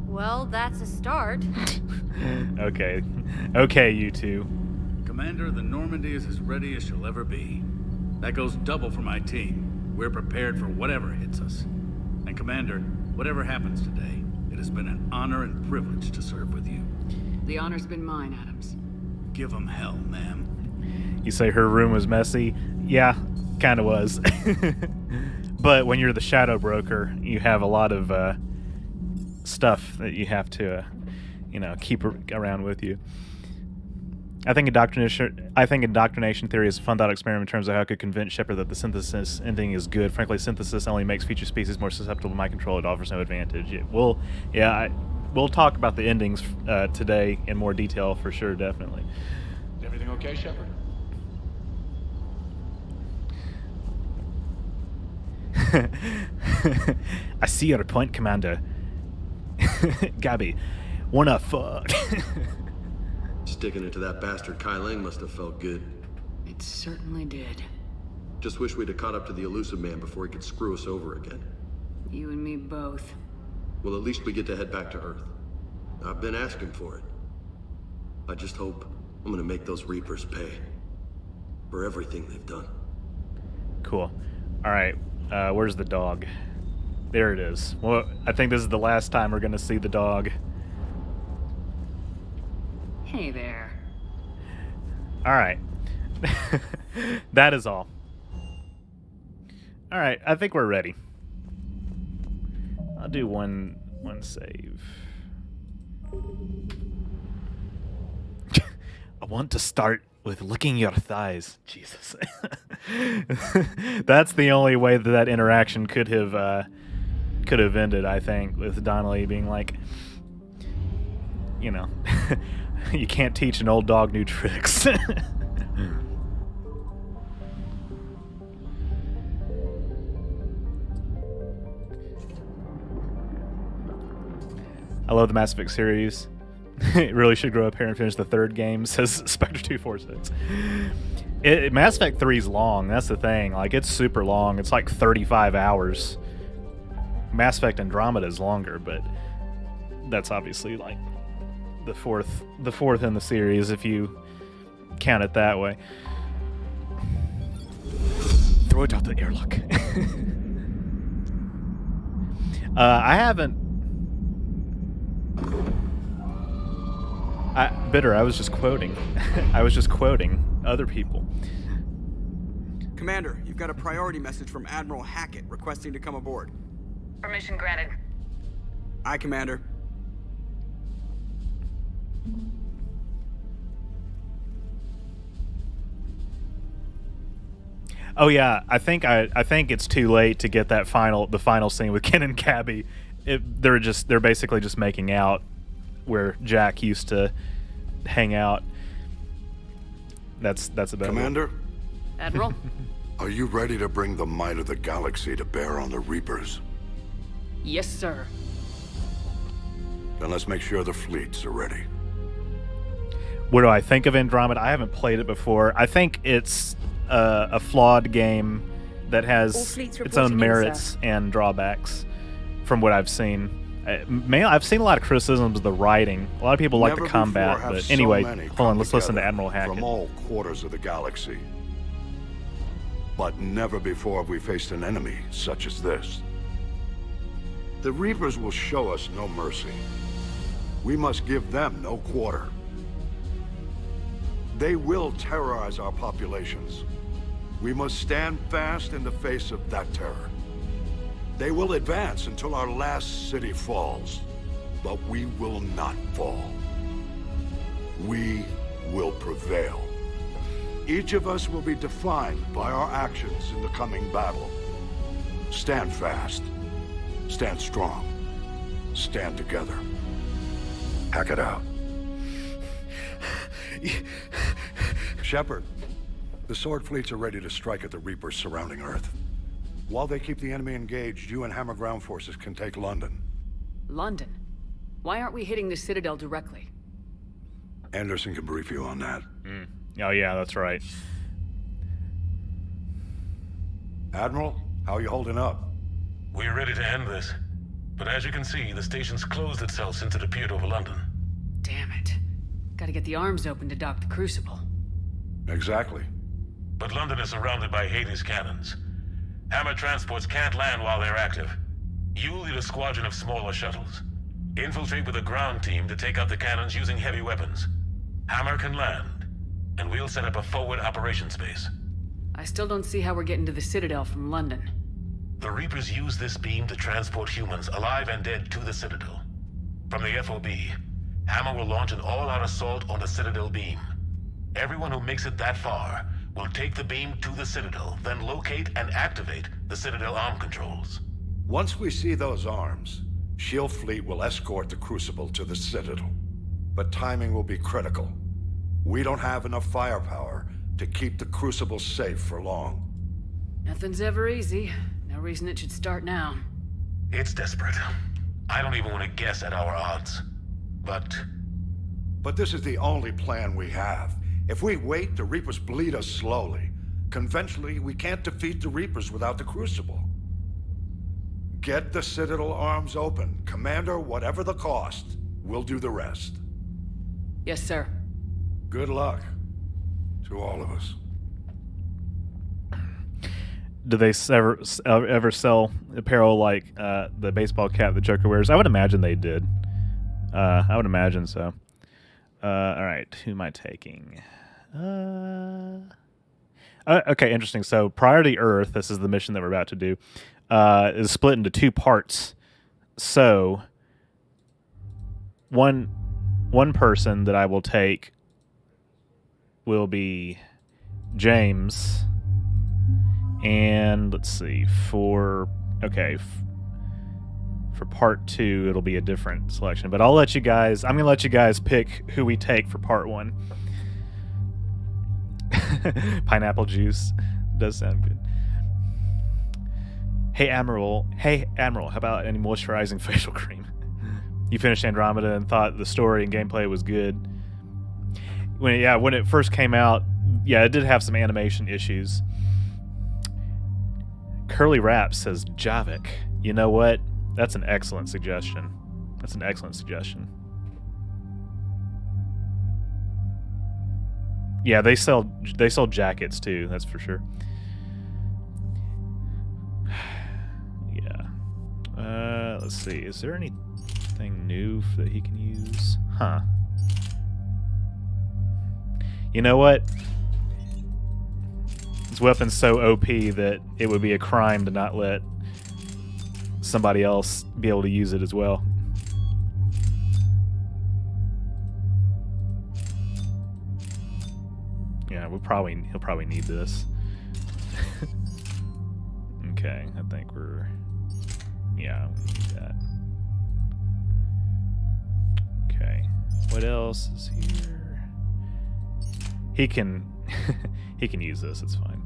Well, that's a start. Okay. Okay, you two. Commander, the Normandy is as ready as she'll ever be. That goes double for my team. We're prepared for whatever hits us. And Commander, whatever happens today, it has been an honor and privilege to serve with you. The honor's been mine, Adams. Give 'em hell, ma'am. You say her room was messy? Yeah, kind of was. But when you're the shadow broker, you have a lot of stuff that you have to, keep around with you. I think indoctrination theory is a fun thought experiment in terms of how it could convince Shepard that the synthesis ending is good. Frankly, synthesis only makes future species more susceptible to my control. It offers no advantage. We'll talk about the endings today in more detail for sure, definitely. Is everything okay, Shepard? I see your point, Commander. Gabby, wanna fuck? Sticking it to that bastard Kai Lang must have felt good. It certainly did. Just wish we'd have caught up to the elusive man before he could screw us over again. You and me both. Well, at least we get to head back to Earth. I've been asking for it. I just hope I'm gonna make those Reapers pay. For everything they've done. Cool. Alright, where's the dog? There it is. Well, I think this is the last time we're gonna see the dog. Hey there. Alright. That is all. Alright, I think we're ready. I'll do one save. I want to start with licking your thighs. Jesus. That's the only way that interaction could have ended, I think, with Donnelly being like, you know, you can't teach an old dog new tricks. I love the Mass Effect series. It really should grow up here and finish the third game, says Spectre246. Mass Effect 3 is long, that's the thing. Like, it's super long. It's like 35 hours. Mass Effect Andromeda is longer, but that's obviously like the fourth in the series if you count it that way. Throw it out the airlock. I haven't. Bitter, I was just quoting. I was just quoting other people. Commander, you've got a priority message from Admiral Hackett requesting to come aboard. Permission granted. Aye, Commander. Oh yeah, I think it's too late to get the final scene with Ken and Cabby. They're basically just making out where Jack used to hang out. That's about Commander? Admiral? Are you ready to bring the might of the galaxy to bear on the Reapers? Yes, sir. Then let's make sure the fleets are ready. What do I think of Andromeda? I haven't played it before. I think it's a flawed game that has its own merits and drawbacks from what I've seen. I've seen a lot of criticisms of the writing. A lot of people like the combat, but anyway, hold on, let's listen to Admiral Hackett. From all quarters of the galaxy. But never before have we faced an enemy such as this. The Reapers will show us no mercy. We must give them no quarter. They will terrorize our populations. We must stand fast in the face of that terror. They will advance until our last city falls, but we will not fall. We will prevail. Each of us will be defined by our actions in the coming battle. Stand fast. Stand strong. Stand together. Hack it out. Shepard, the Sword fleets are ready to strike at the Reapers surrounding Earth. While they keep the enemy engaged, you and Hammer ground forces can take London. London? Why aren't we hitting the Citadel directly? Anderson can brief you on that. Oh yeah, that's right. Admiral, how are you holding up? We're ready to end this. But as you can see, the station's closed itself since it appeared over London. Damn it. Gotta get the arms open to dock the Crucible. Exactly. But London is surrounded by Hades cannons. Hammer transports can't land while they're active. You lead a squadron of smaller shuttles. Infiltrate with a ground team to take out the cannons using heavy weapons. Hammer can land, and we'll set up a forward operations base. I still don't see how we're getting to the Citadel from London. The Reapers use this beam to transport humans, alive and dead, to the Citadel. From the FOB, Hammer will launch an all-out assault on the Citadel beam. Everyone who makes it that far will take the beam to the Citadel, then locate and activate the Citadel arm controls. Once we see those arms, SHIELD fleet will escort the Crucible to the Citadel. But timing will be critical. We don't have enough firepower to keep the Crucible safe for long. Nothing's ever easy. No reason it should start now. It's desperate. I don't even want to guess at our odds. But But this is the only plan we have. If we wait, the Reapers bleed us slowly. Conventionally, we can't defeat the Reapers without the Crucible. Get the Citadel arms open. Commander, whatever the cost, we'll do the rest. Yes, sir. Good luck to all of us. Do they ever sell apparel like the baseball cap the Joker wears? I would imagine they did. I would imagine so. All right, who am I taking? Okay, interesting. So Priority Earth, this is the mission that we're about to do, is split into 2 parts. So one person that I will take will be James. And let's see, for part 2, it'll be a different selection. But I'm going to let you guys pick who we take for part 1. Pineapple juice does sound good. Hey Admiral, how about any moisturizing facial cream? You finished Andromeda and thought the story and gameplay was good. When it first came out, it did have some animation issues. Curly Rap says Javik. You know what? That's an excellent suggestion. Yeah, they sell jackets too, that's for sure. Yeah. Let's see. Is there anything new that he can use? Huh. You know what? His weapon's so OP that it would be a crime to not let somebody else be able to use it as well. Yeah, he'll probably need this. Okay, I think we'll need that. Okay, what else is here? He can use this, it's fine.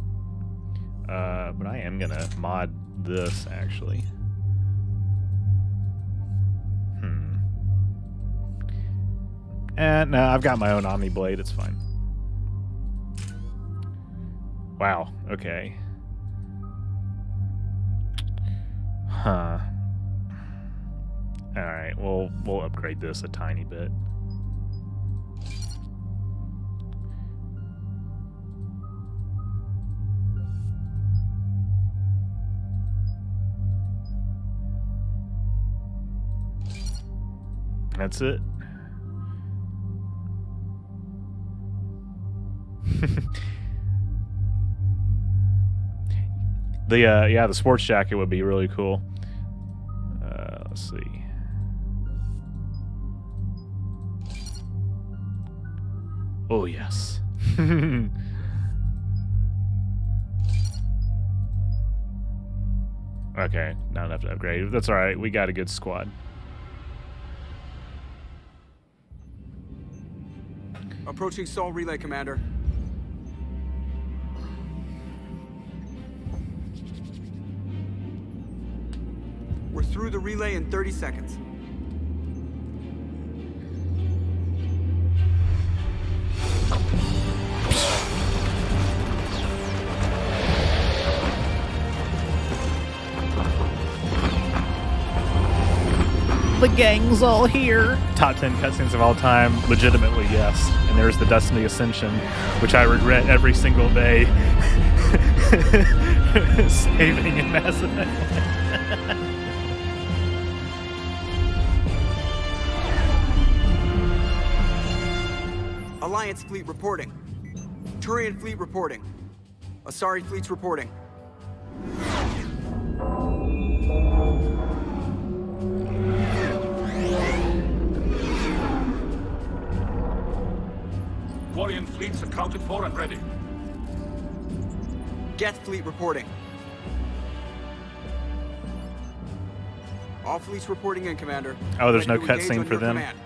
But I am gonna mod this actually. No, I've got my own Omni Blade, it's fine. Wow, okay. Huh. Alright, we'll upgrade this a tiny bit. That's it. The sports jacket would be really cool. Let's see. Oh yes. Okay, not enough to upgrade. That's all right. We got a good squad. Approaching Sol Relay, Commander. We're through the relay in 30 seconds. The gang's all here. Top 10 cutscenes of all time, legitimately, yes. And there's the Destiny Ascension, which I regret every single day saving in Mass Effect. Alliance fleet reporting. Turian fleet reporting. Asari fleet's reporting. Quarian fleets accounted for and ready. Geth fleet reporting. All fleets reporting in, Commander. Oh, there's no cutscene for them. Command.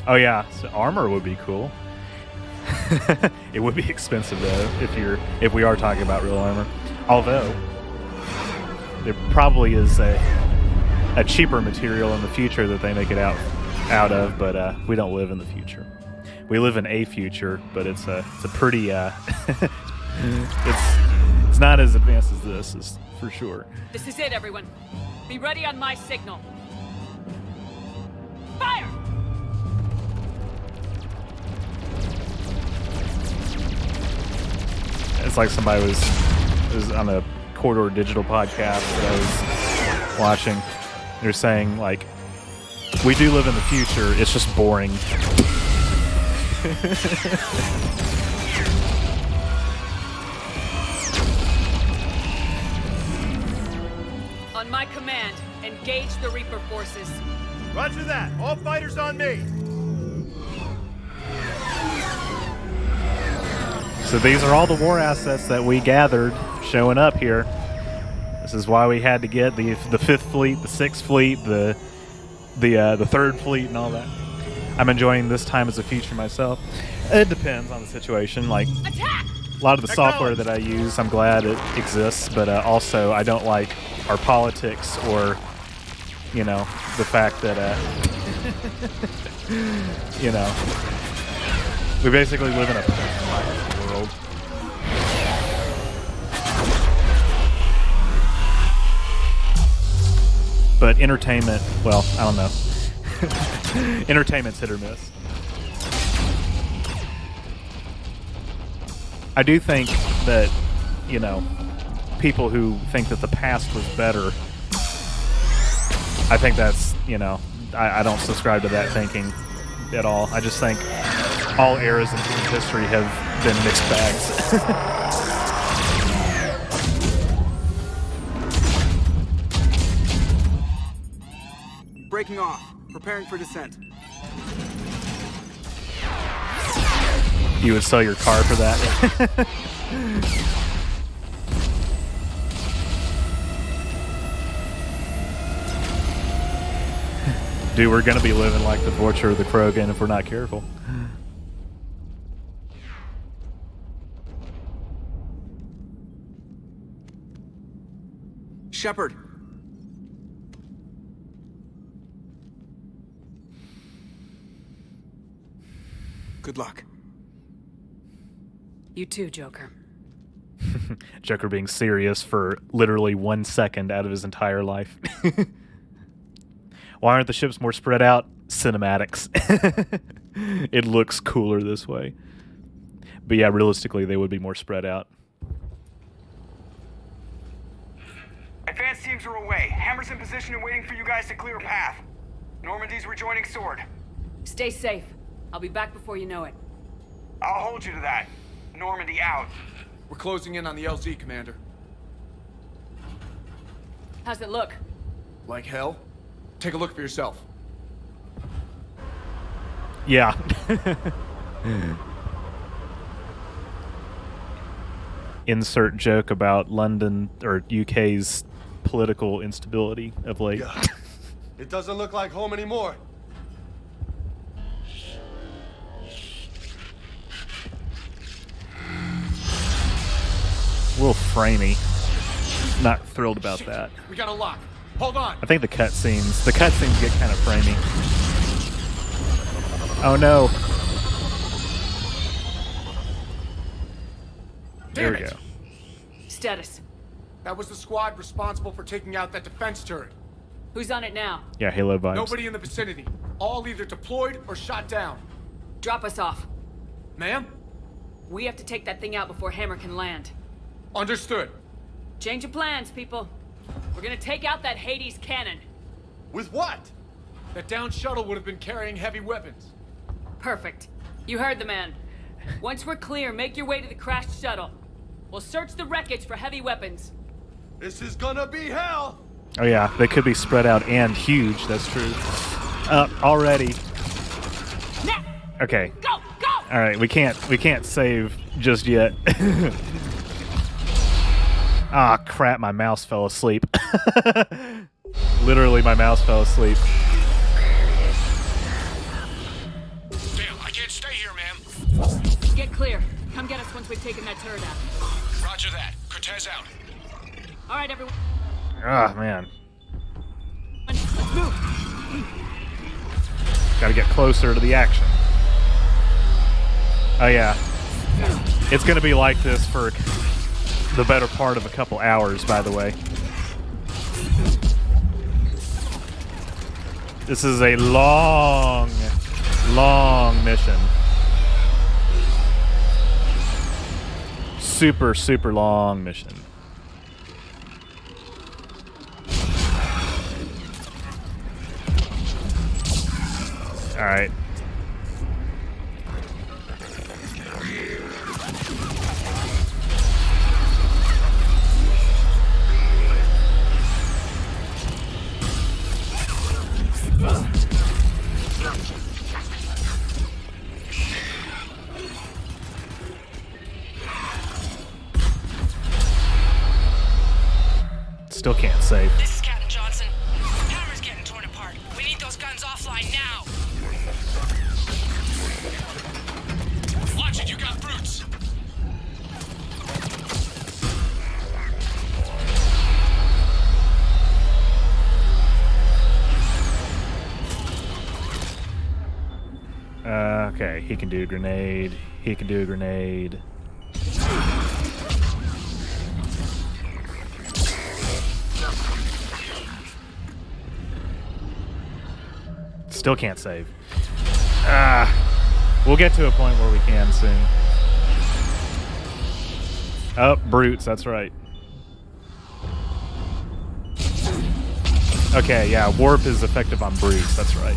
Oh yeah, so armor would be cool. It would be expensive though, if we are talking about real armor. Although there probably is a cheaper material in the future that they make it out out of, but we don't live in the future. We live in a future, but it's a pretty it's not as advanced as this, is for sure. This is it, everyone. Be ready on my signal. Fire! It's like somebody was on a Corridor Digital podcast that I was watching. They're saying, like, we do live in the future, it's just boring. On my command, engage the Reaper forces. Roger that. All fighters on me. So these are all the war assets that we gathered showing up here. This is why we had to get the 5th Fleet, the 6th Fleet, the 3rd Fleet, and all that. I'm enjoying this time as a future myself. It depends on the situation. Like, attack! A lot of the software that I use, I'm glad it exists, but also I don't like our politics or, you know, the fact that, you know, we basically live in a post-violence world. But entertainment, well, I don't know. Entertainment's hit or miss. I do think that, you know, people who think that the past was better, I think that's, you know, I don't subscribe to that thinking at all. I just think all eras in human history have been mixed bags. Breaking off. Preparing for descent. You would sell your car for that? Dude, we're gonna be living like the Butcher or the Krogan if we're not careful. Shepard. Good luck. You too, Joker. Joker being serious for literally 1 second out of his entire life. Why aren't the ships more spread out? Cinematics. It looks cooler this way. But yeah, realistically, they would be more spread out. Advanced teams are away. Hammer's in position and waiting for you guys to clear a path. Normandy's rejoining Sword. Stay safe. I'll be back before you know it. I'll hold you to that. Normandy out. We're closing in on the LZ, Commander. How's it look? Like hell? Take a look for yourself. Yeah. Insert joke about London or UK's political instability of late. Yeah. It doesn't look like home anymore. A little framey. Not thrilled about that. We got a lock. Hold on. I think the cutscenes get kind of framey. Oh no. There we go. Status. That was the squad responsible for taking out that defense turret. Who's on it now? Yeah, Halo vibes. Nobody in the vicinity. All either deployed or shot down. Drop us off. Ma'am? We have to take that thing out before Hammer can land. Understood. Change of plans, people. We're gonna take out that Hades cannon. With what? That downed shuttle would have been carrying heavy weapons. Perfect. You heard the man. Once we're clear, make your way to the crashed shuttle. We'll search the wreckage for heavy weapons. This is gonna be hell! Oh yeah, they could be spread out and huge, that's true. Already. Now! Okay. Go! Go! Alright, we can't save just yet. Ah, crap, my mouse fell asleep. Literally, my mouse fell asleep. Damn, I can't stay here, ma'am. Get clear. Come get us once we've taken that turret out. Roger that. Cortez out. All right, everyone. Ah, man. Let's move. Gotta get closer to the action. Oh yeah. It's gonna be like this for the better part of a couple hours, by the way. This is a long, long mission. Super, super long mission. All right. Still can't save. This is Captain Johnson. Hammer's getting torn apart. We need those guns offline now. Watch it, you got brutes. Okay, he can do a grenade. He can do a grenade. Still can't save. We'll get to a point where we can soon. Oh, brutes, that's right. Okay, yeah, warp is effective on brutes, that's right.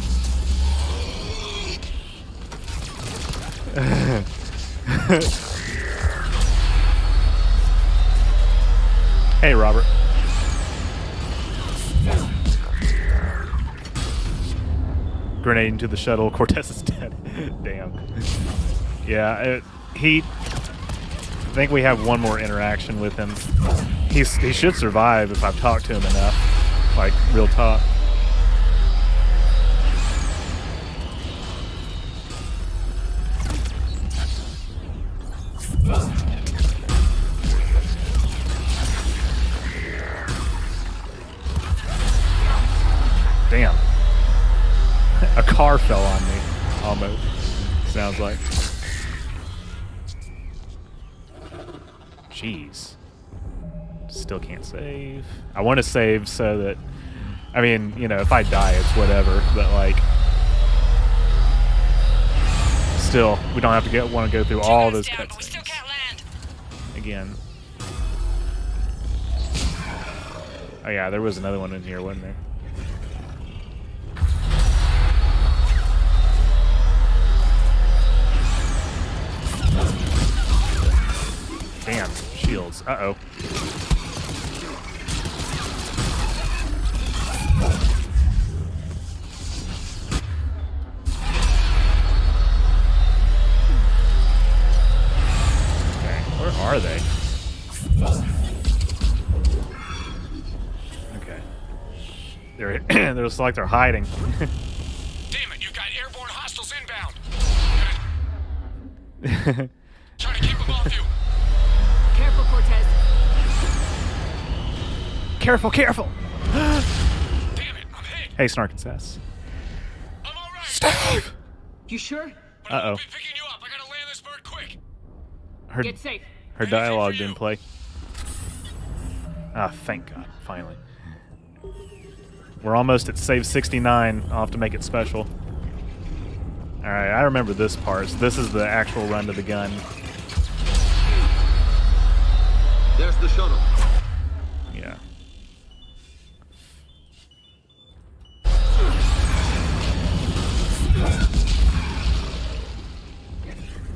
Hey, Robert. Grenade into the shuttle. Cortez is dead. Damn. Yeah, I think we have one more interaction with him. He should survive if I've talked to him enough. Like, real talk. Damn. A car fell on me, almost. Sounds like. Jeez. Still can't save. I want to save so that, I mean, you know, if I die, it's whatever. But like, still, we don't have to want to go through all those cutscenes again. Oh yeah, there was another one in here, wasn't there? Damn, shields. Uh-oh. Okay, where are they? Okay. They're just like they're hiding. Damn it, you got airborne hostiles inbound. Trying to keep them off you. Careful, Cortez. Careful, careful. Damn it, I'm hit. Hey, Snark and Sass. I'm all right. Steve! You sure? Uh-oh. Be picking you up. I gotta land this bird quick. Get safe. Her dialogue didn't play. Ah, thank God, finally. We're almost at save 69. I'll have to make it special. Alright, I remember this part. So this is the actual run to the gun. There's the shuttle. Yeah.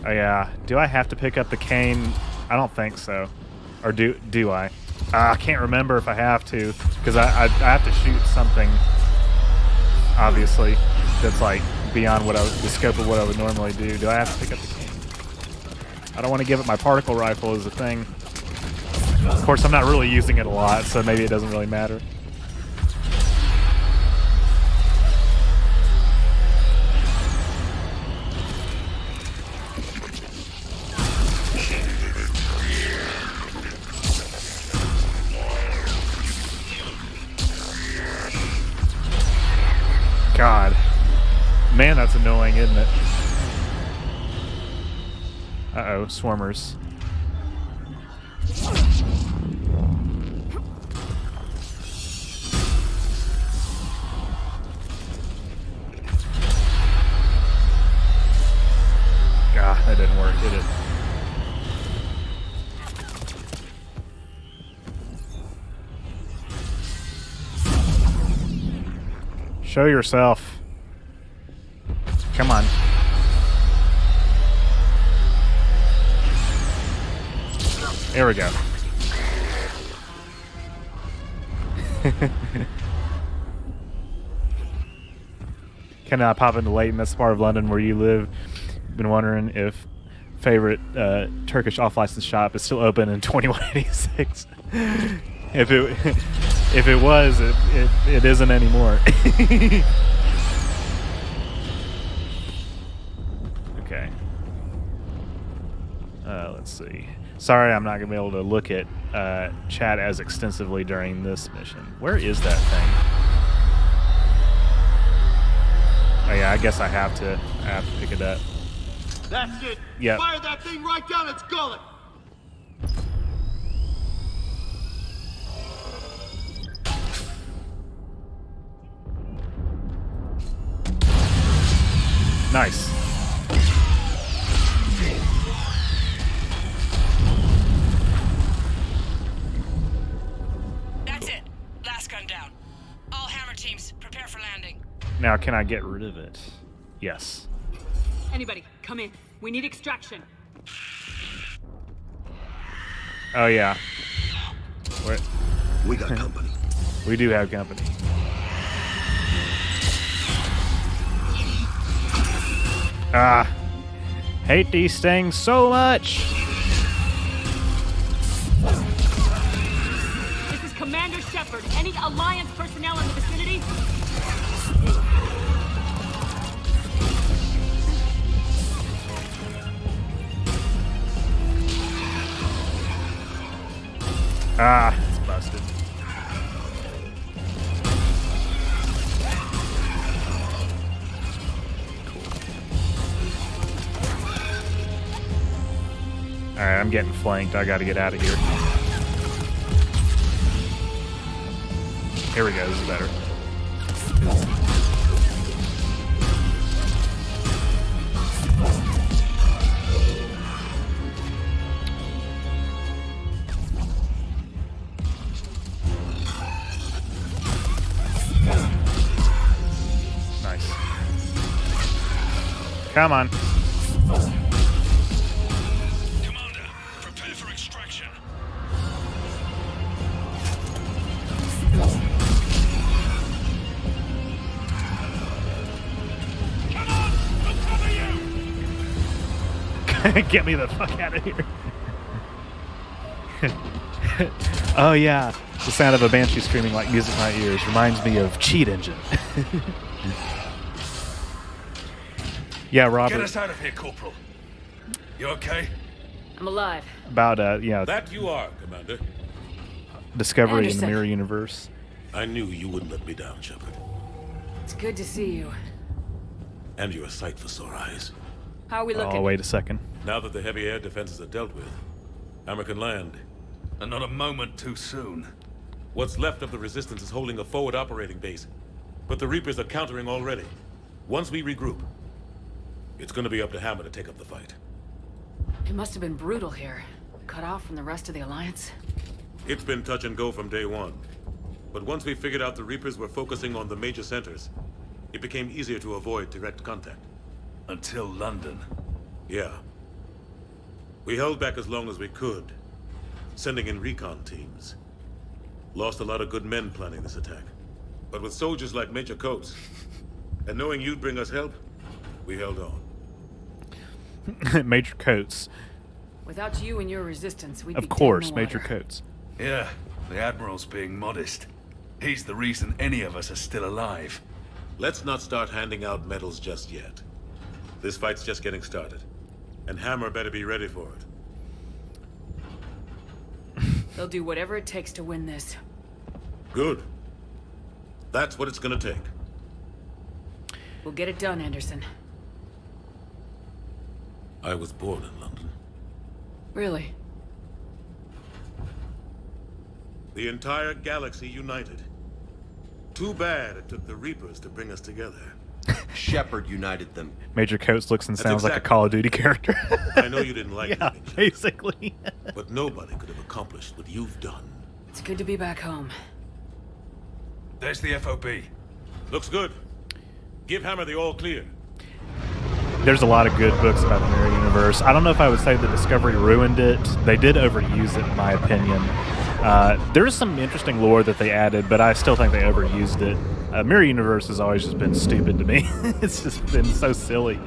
Oh yeah. Do I have to pick up the cane? I don't think so. Or do I? I can't remember if I have to, because I have to shoot something, obviously, that's like beyond what the scope of what I would normally do. Do I have to pick up the cane? I don't want to give it my particle rifle as a thing. Of course, I'm not really using it a lot, so maybe it doesn't really matter. God. Man, that's annoying, isn't it? Uh-oh, swarmers. Ah, that didn't work, did it? Show yourself. Come on. There we go. Can I pop into Leighton? That's the part of London where you live. Been wondering if favorite Turkish off-license shop is still open in 2186. If it was, it isn't anymore. Okay. Let's see. Sorry, I'm not gonna be able to look at chat as extensively during this mission. Where is that thing? Oh yeah, I guess I have to pick it up. That's it. Yep. Fire that thing right down its gullet. Nice. That's it. Last gun down. All hammer teams, prepare for landing. Now, can I get rid of it? Yes. Anybody, come in. We need extraction. Oh yeah. We got company. We do have company. Ah, hate these things so much. This is Commander Shepard. Any Alliance personnel in the vicinity? Ah, it's busted. Alright, I'm getting flanked. I gotta get out of here. Here we go. This is better. Nice. Come on. Get me the fuck out of here. Oh yeah, the sound of a banshee screaming like music in my ears reminds me of Cheat Engine. Yeah, Robert. Get us out of here, Corporal. You okay? I'm alive. About yeah. That you are, Commander. Discovery Anderson. in the mirror universe. I knew you wouldn't let me down, Shepard. It's good to see you. And you're a sight for sore eyes. How are we looking? Oh, wait a second. Now that the heavy air defenses are dealt with, Hammer can land. And not a moment too soon. What's left of the Resistance is holding a forward operating base, but the Reapers are countering already. Once we regroup, it's gonna be up to Hammer to take up the fight. It must have been brutal here. Cut off from the rest of the Alliance. It's been touch and go from day one. But once we figured out the Reapers were focusing on the major centers, it became easier to avoid direct contact. Until London. Yeah. We held back as long as we could, sending in recon teams. Lost a lot of good men planning this attack. But with soldiers like Major Coates, and knowing you'd bring us help, we held on. Major Coates. Without you and your resistance, we'd Of be course, dead in the Major water. Coates. Yeah, the Admiral's being modest. He's the reason any of us are still alive. Let's not start handing out medals just yet. This fight's just getting started. And Hammer better be ready for it. They'll do whatever it takes to win this. Good. That's what it's gonna take. We'll get it done, Anderson. I was born in London. Really? The entire galaxy united. Too bad it took the Reapers to bring us together. Shepard united them. Major Coates looks and That's sounds like a exactly. Call of Duty character. I know you didn't like yeah, leaving, Shepard, basically. but nobody could have accomplished what you've done. It's good to be back home. There's the FOB. Looks good. Give Hammer the all clear. There's a lot of good books about the Mirror Universe. I don't know if I would say the Discovery ruined it. They did overuse it, in my opinion. There is some interesting lore that they added, but I still think they overused it. Mirror Universe has always just been stupid to me. It's just been so silly.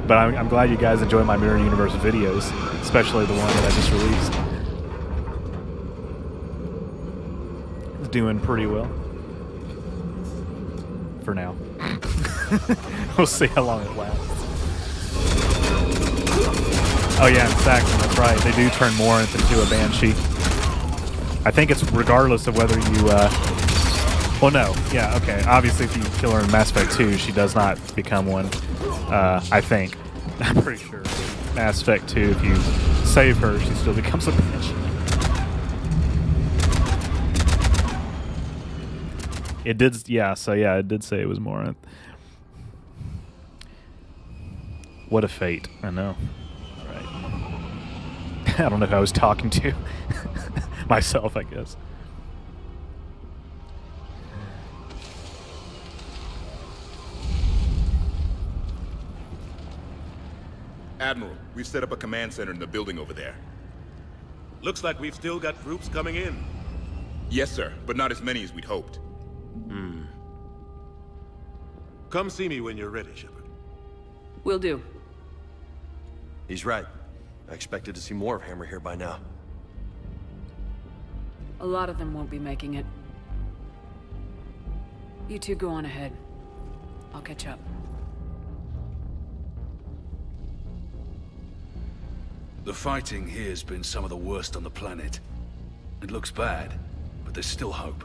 But I'm glad you guys enjoy my Mirror Universe videos, especially the one that I just released. It's doing pretty well. For now. We'll see how long it lasts. Oh yeah, in Saxon, that's right. They do turn Morinth into a Banshee. I think it's regardless of whether you, well no, yeah, okay. Obviously if you kill her in Mass Effect 2, she does not become one. I think. I'm pretty sure. Mass Effect 2, if you save her, she still becomes a Banshee. It did, yeah, so yeah, it did say it was Morinth. What a fate, I know. Alright. I don't know if I was talking to myself, I guess. Admiral, we've set up a command center in the building over there. Looks like we've still got troops coming in. Yes, sir, but not as many as we'd hoped. Come see me when you're ready, Shepard. Will do. He's right. I expected to see more of Hammer here by now. A lot of them won't be making it. You two go on ahead. I'll catch up. The fighting here's been some of the worst on the planet. It looks bad, but there's still hope.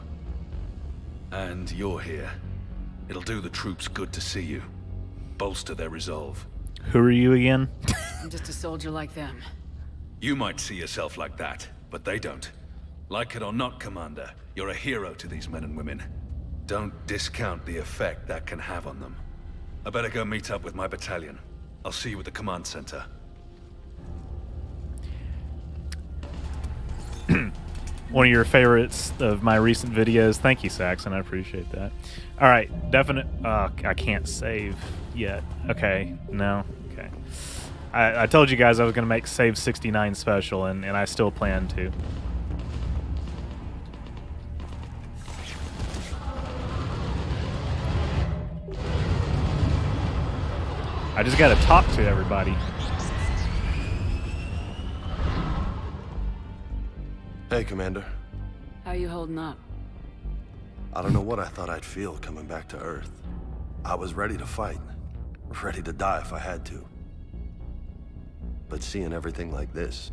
And you're here. It'll do the troops good to see you. Bolster their resolve. Who are you again? I'm just a soldier like them. You might see yourself like that, but they don't. Like it or not, Commander, you're a hero to these men and women. Don't discount the effect that can have on them. I better go meet up with my battalion. I'll see you at the command center. One of your favorites of my recent videos. Thank you, Saxon. I appreciate that. All right, definite. I can't save yet. Okay, no. Okay. I told you guys I was going to make Save 69 special, and I still plan to. I just got to talk to everybody. Hey, Commander. How you holding up? I don't know what I thought I'd feel coming back to Earth. I was ready to fight. Ready to die if I had to. But seeing everything like this...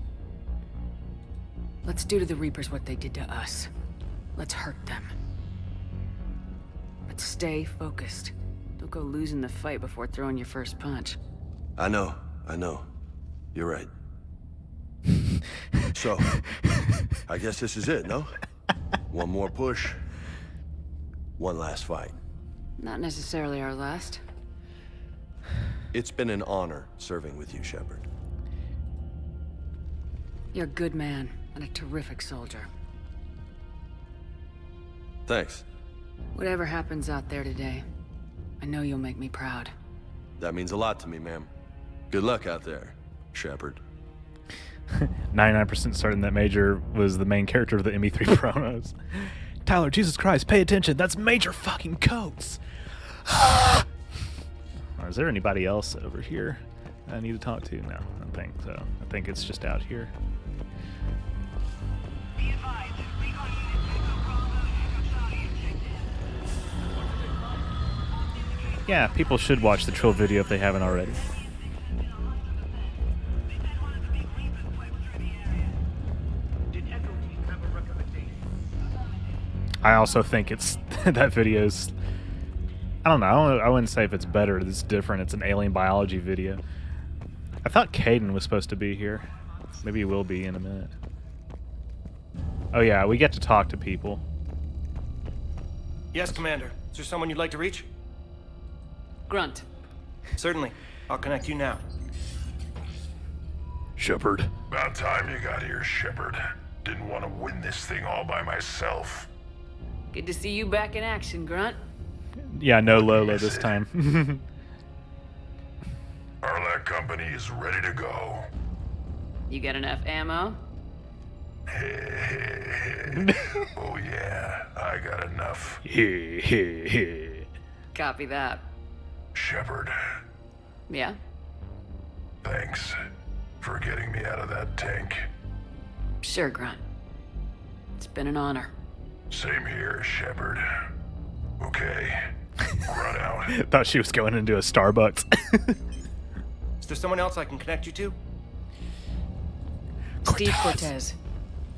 Let's do to the Reapers what they did to us. Let's hurt them. But stay focused. Don't go losing the fight before throwing your first punch. I know. You're right. So, I guess this is it, no? One more push. One last fight. Not necessarily our last. It's been an honor serving with you, Shepard. You're a good man and a terrific soldier. Thanks. Whatever happens out there today, I know you'll make me proud. That means a lot to me, ma'am. Good luck out there, Shepard. 99% certain that Major was the main character of the ME3 promos. Tyler, Jesus Christ, pay attention. That's Major fucking Coates. Or is there anybody else over here I need to talk to? No, I don't think so. I think it's just out here. Yeah, people should watch the Trill video if they haven't already. I also think it's that video's, I don't know. I wouldn't say if it's better. It's different. It's an alien biology video. I thought Caden was supposed to be here. Maybe he will be in a minute. Oh yeah, we get to talk to people. Yes, Commander. Is there someone you'd like to reach? Grunt. Certainly. I'll connect you now. Shepard. About time you got here, Shepard. Didn't want to win this thing all by myself. Good to see you back in action, Grunt. Yeah, no Lola this time. Our company is ready to go. You got enough ammo? Oh yeah, I got enough. Copy that. Shepard. Yeah? Thanks for getting me out of that tank. Sure, Grunt. It's been an honor. Same here, Shepard. Okay, run out. Thought she was going into a Starbucks. Is there someone else I can connect you to? Steve Cortez.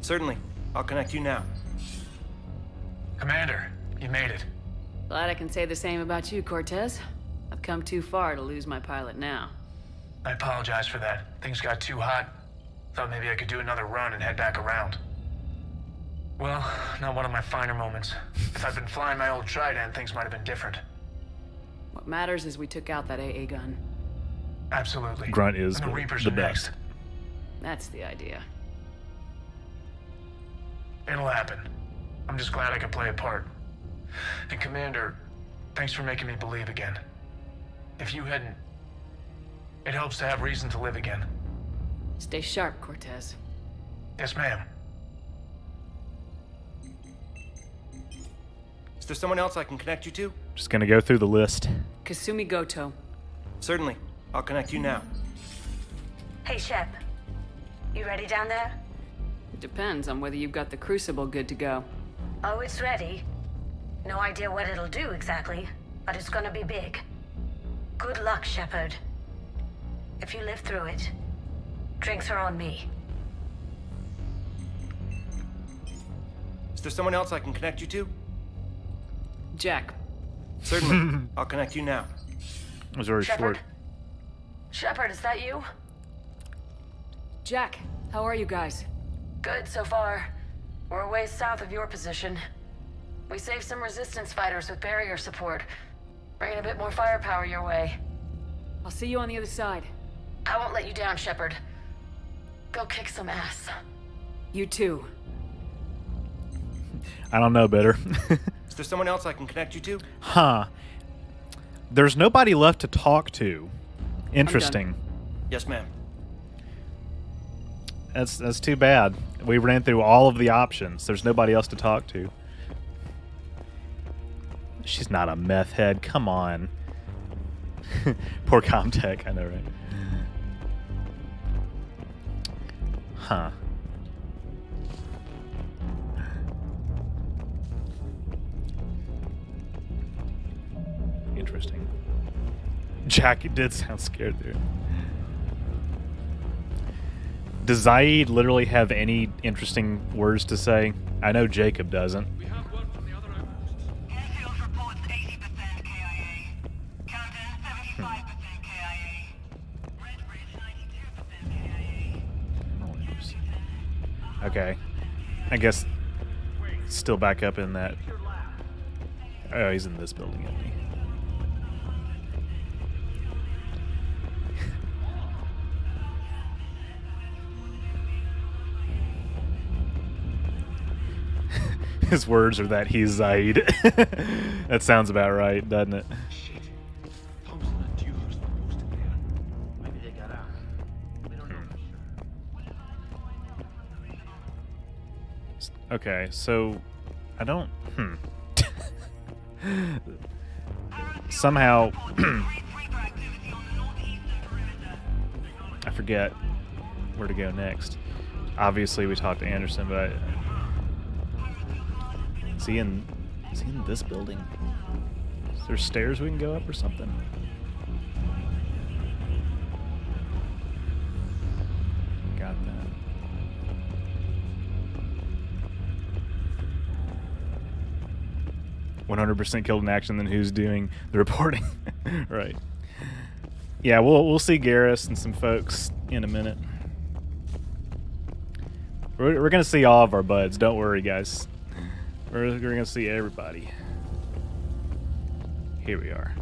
Certainly. I'll connect you now. Commander, you made it. Glad I can say the same about you, Cortez. I've come too far to lose my pilot now. I apologize for that. Things got too hot. Thought maybe I could do another run and head back around. Well, not one of my finer moments. If I'd been flying my old Trident, things might have been different. What matters is we took out that AA gun. Absolutely. Grunt is and the Reapers the are best. next. That's the idea. It'll happen. I'm just glad I could play a part. And Commander, thanks for making me believe again. If you hadn't, it helps to have reason to live again. Stay sharp, Cortez. Yes, ma'am. Is there someone else I can connect you to? Just gonna go through the list. Kasumi Goto. Certainly. I'll connect you now. Hey, Shep. You ready down there? It depends on whether you've got the Crucible good to go. Oh, it's ready. No idea what it'll do exactly, but it's gonna be big. Good luck, Shepard. If you live through it, drinks are on me. Is there someone else I can connect you to? Jack. Certainly. I'll connect you now. It was very short. Shepard, is that you? Jack, how are you guys? Good so far. We're a ways south of your position. We saved some resistance fighters with barrier support. Bringing a bit more firepower your way. I'll see you on the other side. I won't let you down, Shepard. Go kick some ass. You too. I don't know better. Is there someone else I can connect you to? Huh. There's nobody left to talk to. Interesting. Yes, ma'am. That's too bad. We ran through all of the options. There's nobody else to talk to. She's not a meth head. Come on. Poor Comtech. I know, right? Huh. Interesting. Jack did sound scared there. Does Zaid literally have any interesting words to say? I know Jacob doesn't. Okay. I guess still back up in that. Oh, he's in this building, isn't he? His words are that he's Zaid. That sounds about right, doesn't it? Okay, so I don't. Somehow, I forget where to go next. Obviously, we talked to Anderson, but is he in this building? Is there stairs we can go up or something? Got that. 100% killed in action, then who's doing the reporting? Right. Yeah, we'll see Garrus and some folks in a minute. We're gonna see all of our buds. Don't worry, guys. We're gonna see everybody. Here we are.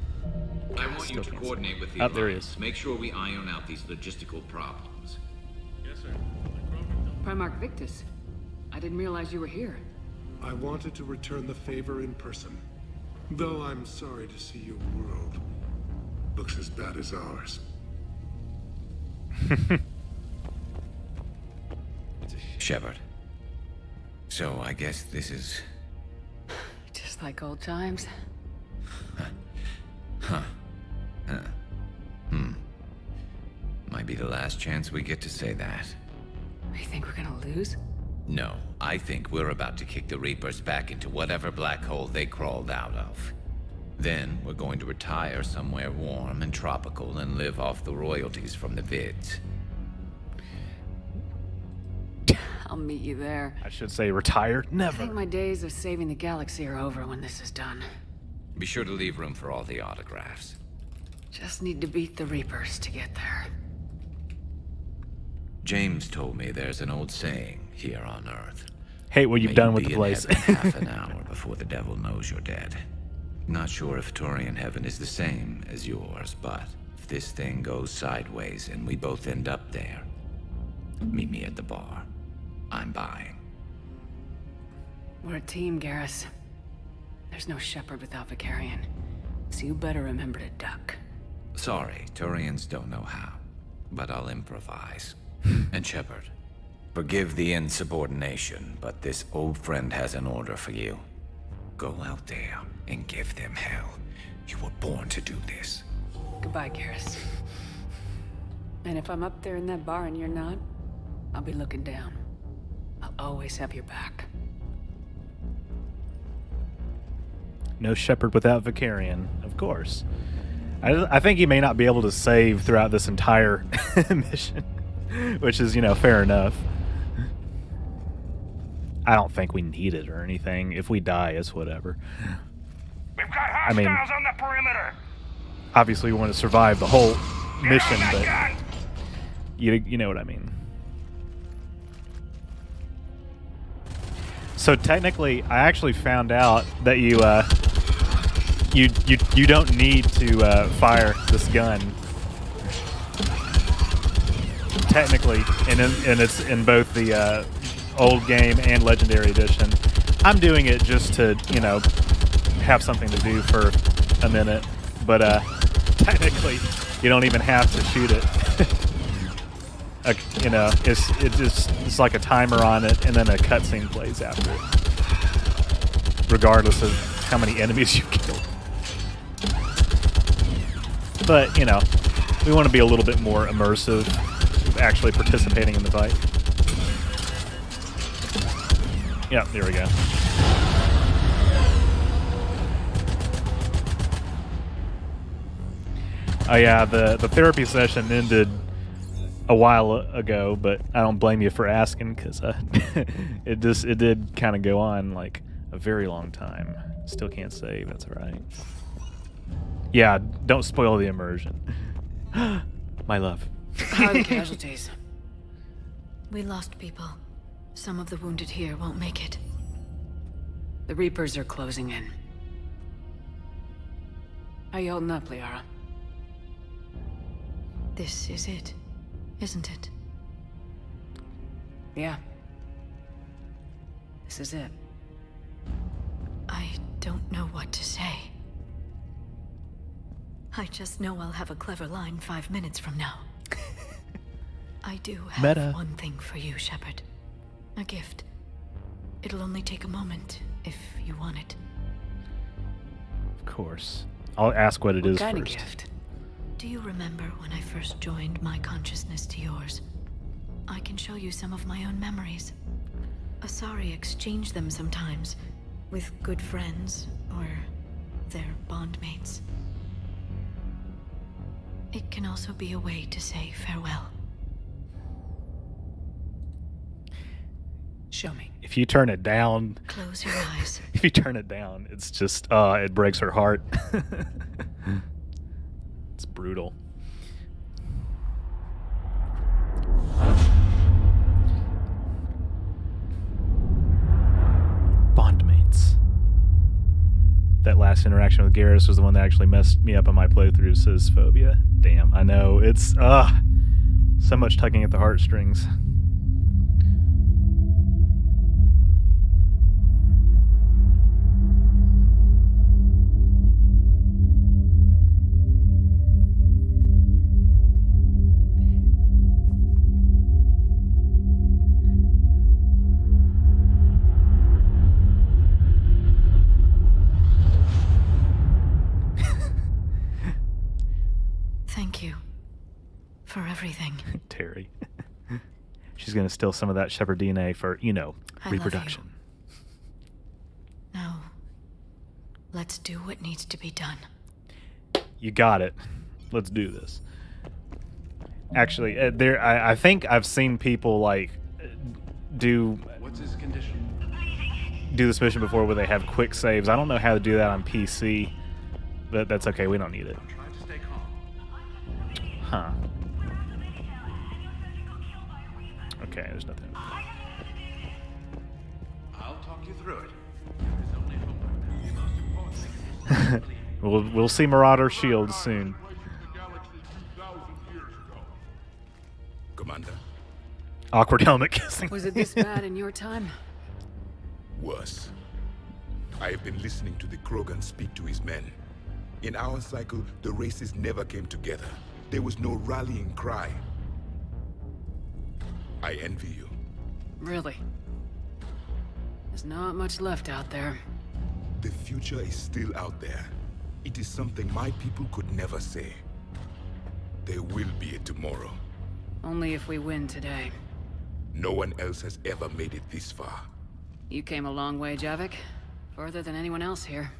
I want you to coordinate with the There he Alliance. is. Make sure we iron out these logistical problems. Yes, sir. Primarch Victus, I didn't realize you were here. I wanted to return the favor in person. Though I'm sorry to see your world looks as bad as ours. Shepard. So I guess this is... Just like old times. Huh. Might be the last chance we get to say that. You think we're gonna lose? No, I think we're about to kick the Reapers back into whatever black hole they crawled out of. Then we're going to retire somewhere warm and tropical and live off the royalties from the vids. I'll meet you there. I should say retire. I Never. think my days of saving the galaxy are over when this is done. Be sure to leave room for all the autographs. Just need to beat the Reapers to get there. James told me there's an old saying here on Earth. Hate what you've May done you with be the in place. heaven half an hour before the devil knows you're dead. Not sure if Turian heaven is the same as yours, but if this thing goes sideways and we both end up there, meet me at the bar. I'm buying. We're a team, Garrus. There's no Shepard without Vicarian, so you better remember to duck. Sorry, Turians don't know how, but I'll improvise. And Shepard, forgive the insubordination, but this old friend has an order for you. Go out there and give them hell. You were born to do this. Goodbye, Garrus. And if I'm up there in that bar and you're not, I'll be looking down. I'll always have your back. No Shepard without Vicarian, of course. I think he may not be able to save throughout this entire mission, which is, fair enough. I don't think we need it or anything. If we die, it's whatever. We've got hostiles on the perimeter. Obviously we want to survive the whole mission, but you know what I mean. So technically, I actually found out that you don't need to fire this gun. Technically, and it's in both the old game and Legendary Edition. I'm doing it just to have something to do for a minute, but technically, you don't even have to shoot it. It's like a timer on it, and then a cutscene plays after it, regardless of how many enemies you've killed. But we want to be a little bit more immersive, actually participating in the fight. Yeah, there we go. Oh yeah, the therapy session ended a while ago, but I don't blame you for asking, because it did kind of go on like a very long time. Still can't save. That's all right. Yeah, don't spoil the immersion. My love. How are the casualties? We lost people. Some of the wounded here won't make it. The Reapers are closing in. How you holding up, Liara? This is it, isn't it? Yeah. This is it. I don't know what to say. I just know I'll have a clever line 5 minutes from now. I do have one thing for you, Shepard. A gift. It'll only take a moment, if you want it. Of course. I'll ask what it is kind first. Of gift? Do you remember when I first joined my consciousness to yours? I can show you some of my own memories. Asari exchange them sometimes, with good friends, or their bondmates. It can also be a way to say farewell. Show me. If you turn it down, Close your eyes. if you turn it down, it's just it breaks her heart. It's brutal. Bondmates. That last interaction with Garrus was the one that actually messed me up on my playthrough, says Phobia. Damn, I know. It's so much tugging at the heartstrings. Thank you for everything. Terry. She's gonna steal some of that Shepherd DNA for, you know, I reproduction. Now, let's do what needs to be done. You got it. Let's do this. Actually, I think I've seen people like do What's his condition? do this mission before where they have quick saves. I don't know how to do that on PC, but that's okay. We don't need it. Try to stay calm. Huh. Okay, there's nothing. I'll talk you through it. There's only hope. The most important thing is We'll see Marauder shields soon. Commander. Awkward helmet kissing. Was it this bad in your time? Worse. I have been listening to the Krogan speak to his men. In our cycle, the races never came together. There was no rallying cry. I envy you. Really? There's not much left out there. The future is still out there. It is something my people could never say. There will be a tomorrow. Only if we win today. No one else has ever made it this far. You came a long way, Javik. Further than anyone else here.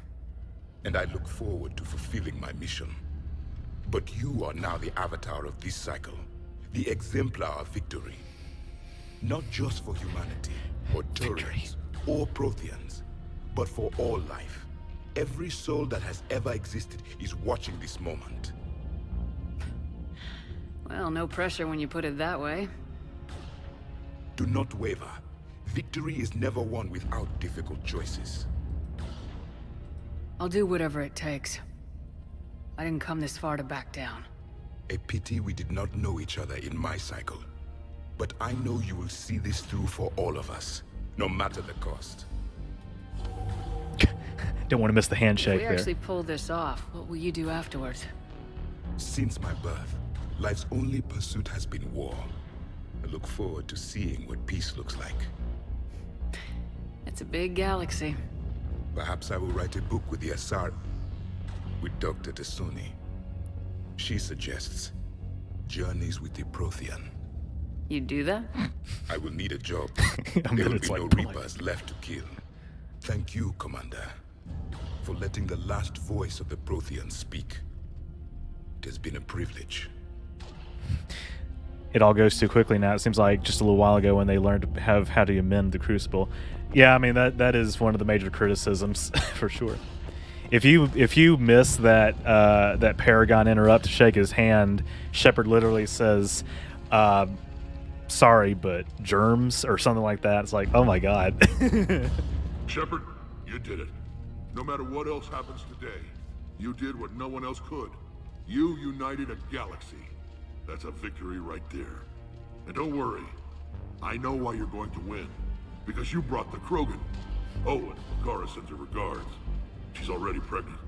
And I look forward to fulfilling my mission. But you are now the avatar of this cycle. The exemplar of victory. Not just for humanity, or Turians, or Protheans, but for all life. Every soul that has ever existed is watching this moment. Well, no pressure when you put it that way. Do not waver. Victory is never won without difficult choices. I'll do whatever it takes. I didn't come this far to back down. A pity we did not know each other in my cycle. But I know you will see this through for all of us, no matter the cost. Don't want to miss the handshake If we there. actually pull this off, what will you do afterwards? Since my birth, life's only pursuit has been war. I look forward to seeing what peace looks like. It's a big galaxy. Perhaps I will write a book with the Asar... with Dr. Tasoni. She suggests Journeys with the Prothean. You do that? I will need a job. I mean, There will it's be like no polite. Reapers left to kill. Thank you, Commander, for letting the last voice of the Prothean speak. It has been a privilege. It all goes too quickly now. It seems like just a little while ago when they learned to have how to amend the Crucible. Yeah, I mean that is one of the major criticisms for sure. If you miss that that Paragon interrupt to shake his hand, Shepard literally says, "Sorry, but germs" or something like that. It's like, oh my god. Shepard, you did it. No matter what else happens today, you did what no one else could. You united a galaxy. That's a victory right there. And don't worry, I know why you're going to win. Because you brought the Krogan. Oh, and Makara sends her regards. She's already pregnant.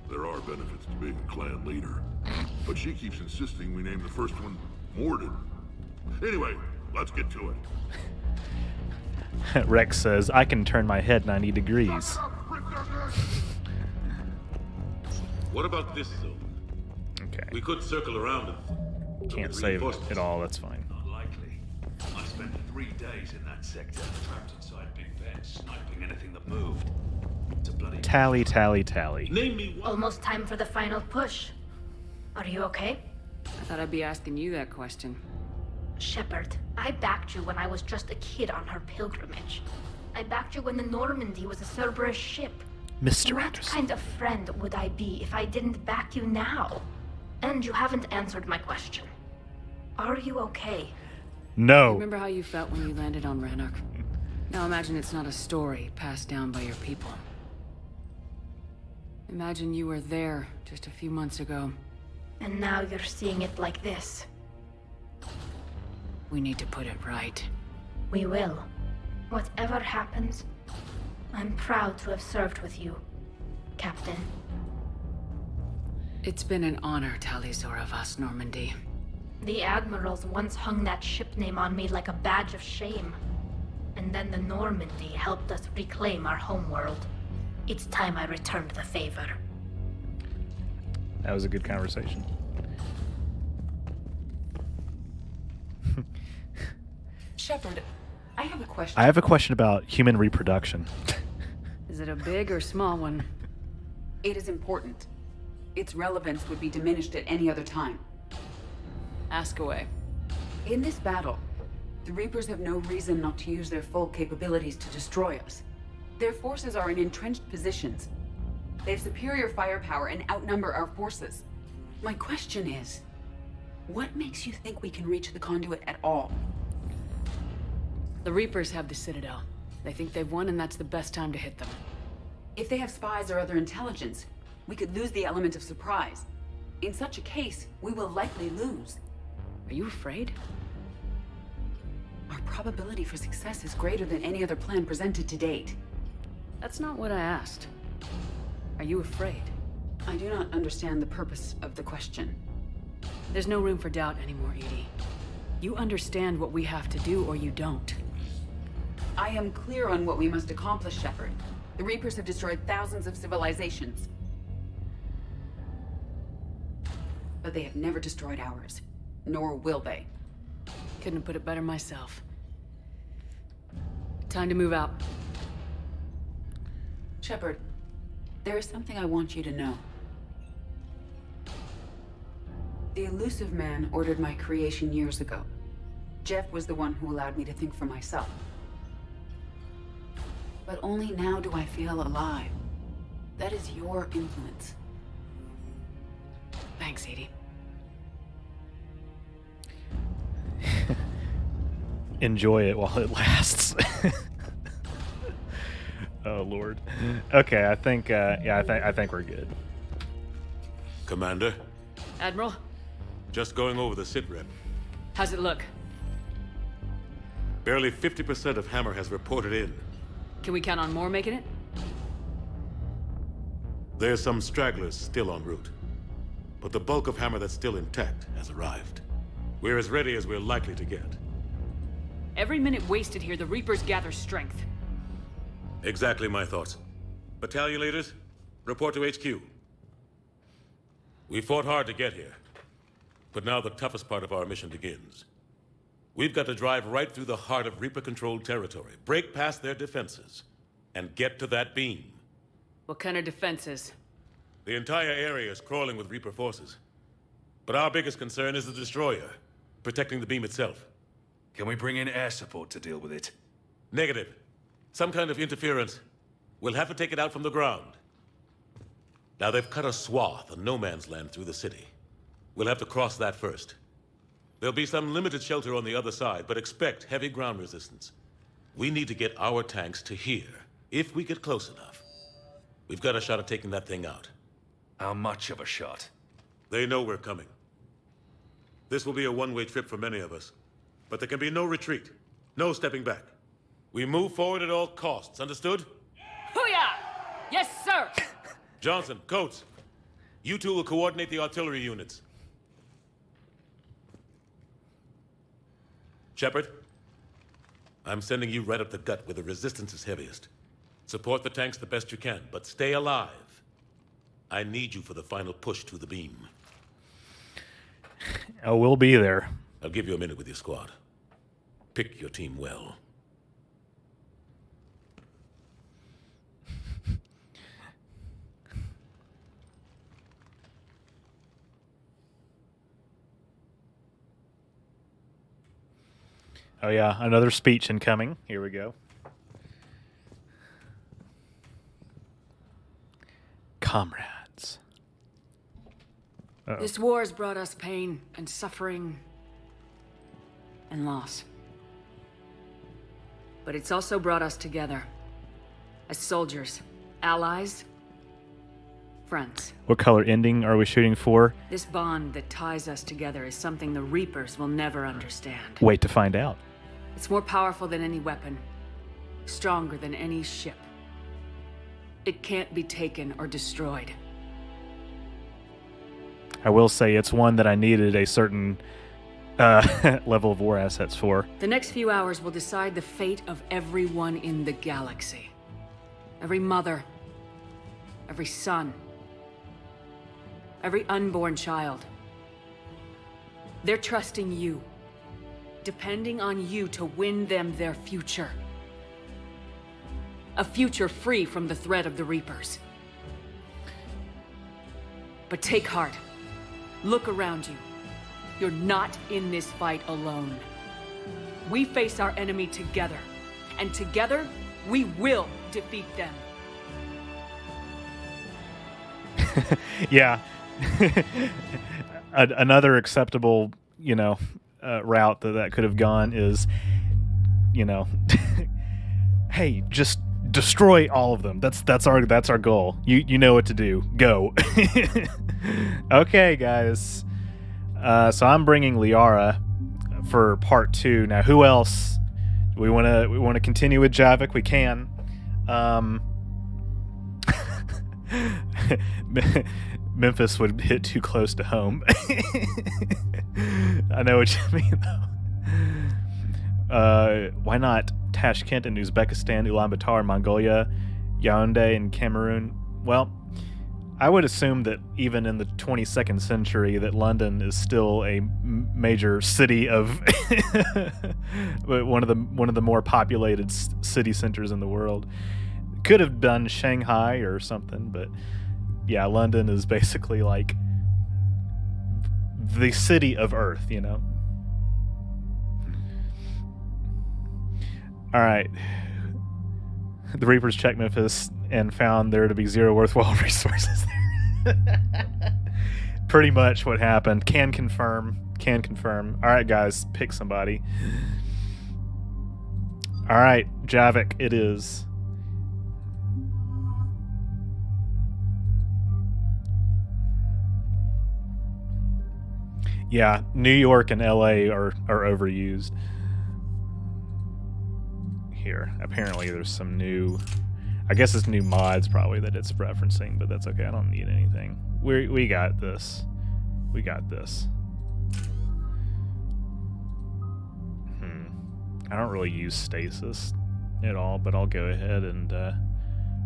There are benefits to being a clan leader. But she keeps insisting we name the first one Mordin. Anyway, let's get to it. Rex says, "I can turn my head 90 degrees." What about this zone? Okay. We could circle around and Can't save it all. That's fine. Unlikely. I spent 3 days in that sector, trapped inside Big Ben, sniping anything that moved. It's a bloody... Tally, tally, tally. Name me one. Almost time for the final push. Are you okay? I thought I'd be asking you that question. Shepard, I backed you when I was just a kid on her pilgrimage. I backed you when the Normandy was a Cerberus ship. Mr. What Anderson. kind of friend would I be if I didn't back you now? And you haven't answered my question. Are you okay? No. Remember how you felt when you landed on Rannoch? Now imagine it's not a story passed down by your people. Imagine you were there just a few months ago. And now you're seeing it like this. We need to put it right. We will. Whatever happens, I'm proud to have served with you, Captain. It's been an honor, Tali'Zorah Vast Normandy. The admirals once hung that ship name on me like a badge of shame. And then the Normandy helped us reclaim our homeworld. It's time I returned the favor. That was a good conversation. Shepard, I have a question. I have a question about human reproduction. Is it a big or small one? It is important. Its relevance would be diminished at any other time. Ask away. In this battle, the Reapers have no reason not to use their full capabilities to destroy us. Their forces are in entrenched positions. They have superior firepower and outnumber our forces. My question is, what makes you think we can reach the conduit at all? The Reapers have the Citadel. They think they've won, and that's the best time to hit them. If they have spies or other intelligence, we could lose the element of surprise. In such a case, we will likely lose. Are you afraid? Our probability for success is greater than any other plan presented to date. That's not what I asked. Are you afraid? I do not understand the purpose of the question. There's no room for doubt anymore, Edie. You understand what we have to do, or you don't. I am clear on what we must accomplish, Shepard. The Reapers have destroyed thousands of civilizations. But they have never destroyed ours. Nor will they. Couldn't have put it better myself. Time to move out. Shepard, there is something I want you to know. The Elusive Man ordered my creation years ago. Jeff was the one who allowed me to think for myself. But only now do I feel alive. That is your influence. Thanks, Edie. Enjoy it while it lasts. Oh Lord. Okay, I think I think we're good. Commander, Admiral, just going over the sitrep. how's it look? Barely 50% of Hammer has reported in. Can we count on more making it? There's some stragglers still en route. But the bulk of Hammer that's still intact has arrived. We're as ready as we're likely to get. Every minute wasted here, the Reapers gather strength. Exactly my thoughts. Battalion leaders, report to HQ. We fought hard to get here. But now the toughest part of our mission begins. We've got to drive right through the heart of Reaper-controlled territory, break past their defenses, and get to that beam. What kind of defenses? The entire area is crawling with Reaper forces. But our biggest concern is the destroyer, protecting the beam itself. Can we bring in air support to deal with it? Negative. Some kind of interference. We'll have to take it out from the ground. Now they've cut a swath of no man's land through the city. We'll have to cross that first. There'll be some limited shelter on the other side, but expect heavy ground resistance. We need to get our tanks to here, if we get close enough. We've got a shot at taking that thing out. How much of a shot? They know we're coming. This will be a one-way trip for many of us. But there can be no retreat, no stepping back. We move forward at all costs, understood? Hoo-yah! Yes, sir! Johnson, Coates, you two will coordinate the artillery units. Shepard, I'm sending you right up the gut where the resistance is heaviest. Support the tanks the best you can, but stay alive. I need you for the final push to the beam. Oh, we'll be there. I'll give you a minute with your squad. Pick your team well. Oh yeah, another speech incoming. Here we go. Comrades. Uh-oh. This war has brought us pain and suffering and loss. But it's also brought us together as soldiers, allies, friends. What color ending are we shooting for? This bond that ties us together is something the Reapers will never understand. Wait to find out. It's more powerful than any weapon, stronger than any ship. It can't be taken or destroyed. I will say it's one that I needed a certain level of war assets for. The next few hours will decide the fate of everyone in the galaxy. Every mother, every son, every unborn child. They're trusting you, depending on you to win them their future. A future free from the threat of the Reapers. But take heart. Look around you. You're not in this fight alone. We face our enemy together, and together, we will defeat them. Yeah. Another acceptable, route that could have gone is, hey, just destroy all of them. That's our goal. You know what to do. Go. Okay, guys. So I'm bringing Liara for part 2. Now, who else? We want to continue with Javik. We can. Memphis would hit too close to home. I know what you mean, though. Why not Tashkent in Uzbekistan, Ulaanbaatar, Mongolia, Yaoundé, and Cameroon? Well, I would assume that even in the 22nd century that London is still a major city of one of the more populated city centers in the world. Could have done Shanghai or something, but yeah, London is basically like the city of Earth, All right. The Reapers checked Memphis and found there to be 0 worthwhile resources there. Pretty much what happened. Can confirm. All right, guys, pick somebody. All right, Javik, it is. Yeah, New York and LA are overused. Here, apparently there's some new, I guess it's new mods probably that it's referencing, but that's okay. I don't need anything. We got this. We got this. I don't really use stasis at all, but I'll go ahead and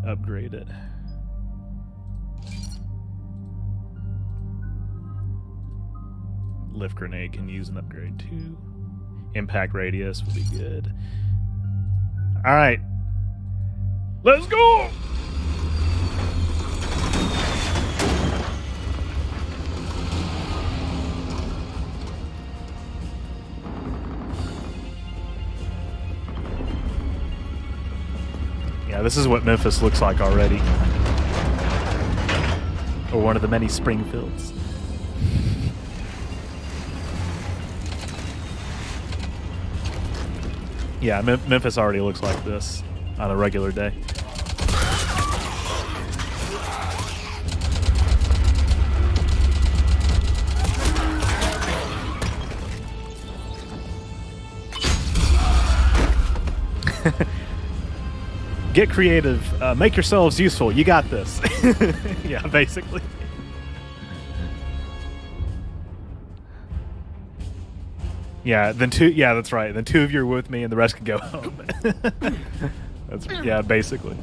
upgrade it. Lift grenade can use an upgrade too. Impact radius will be good. All right, let's go. Yeah, this is what Memphis looks like already. Or one of the many Springfields. Yeah, Memphis already looks like this on a regular day. Get creative. Make yourselves useful. You got this. Yeah, basically. Yeah, then two. Yeah, that's right. Then 2 of you are with me, and the rest can go home. That's yeah, basically.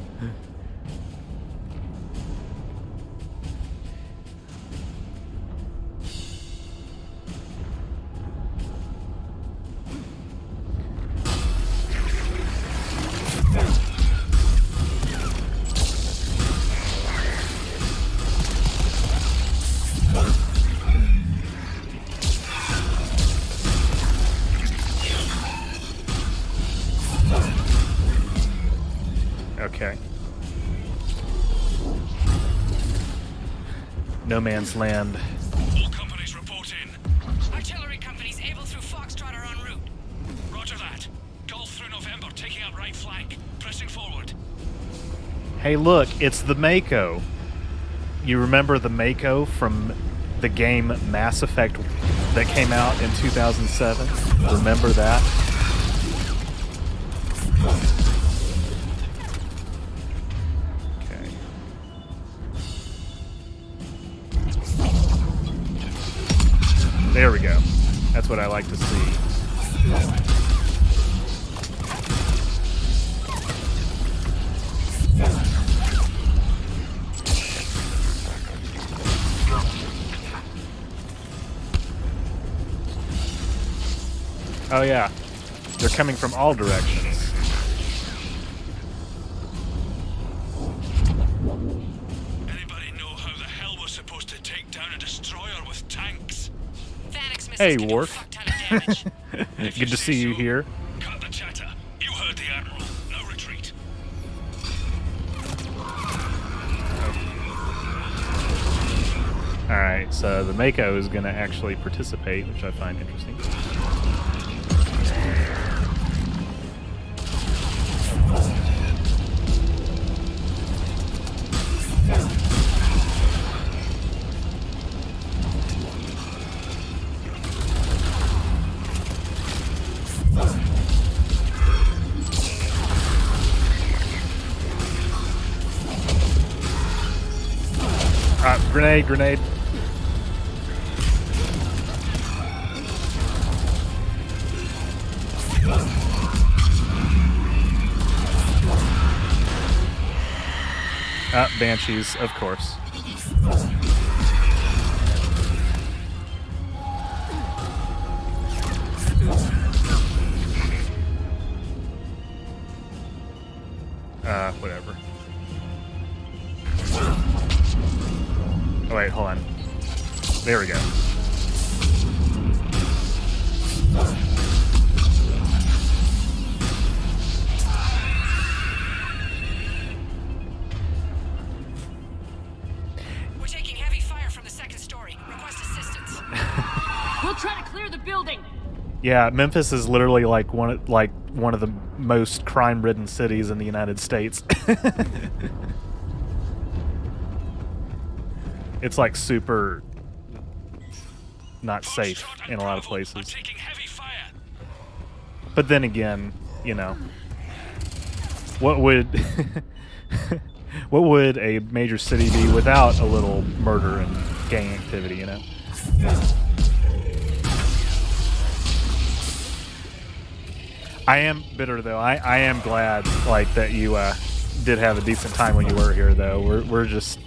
no man's land. All companies report in. Artillery companies able through Foxtrot are en route. Roger that. Golf through November, taking up right flank. Pressing forward. Hey, look, it's the Mako. You remember the Mako from the game Mass Effect that came out in 2007? Remember that? Okay. There we go. That's what I like to see. Oh yeah, they're coming from all directions. Anybody know how the hell we're supposed to take down a destroyer with tanks? Hey, Worf. Good to see you here. Cut the chatter. You heard the Admiral. No retreat. Alright, so the Mako is going to actually participate, which I find interesting. Grenade, grenade. Banshees, of course. Whatever. Oh, wait, hold on. There we go. We're taking heavy fire from the second story. Request assistance. We'll try to clear the building. Yeah, Memphis is literally like one of the most crime-ridden cities in the United States. It's like super not safe in a lot of places. But then again, you know, what would what would a major city be without a little murder and gang activity, you know? I am bitter though. I am glad like that you did have a decent time when you were here though. We're just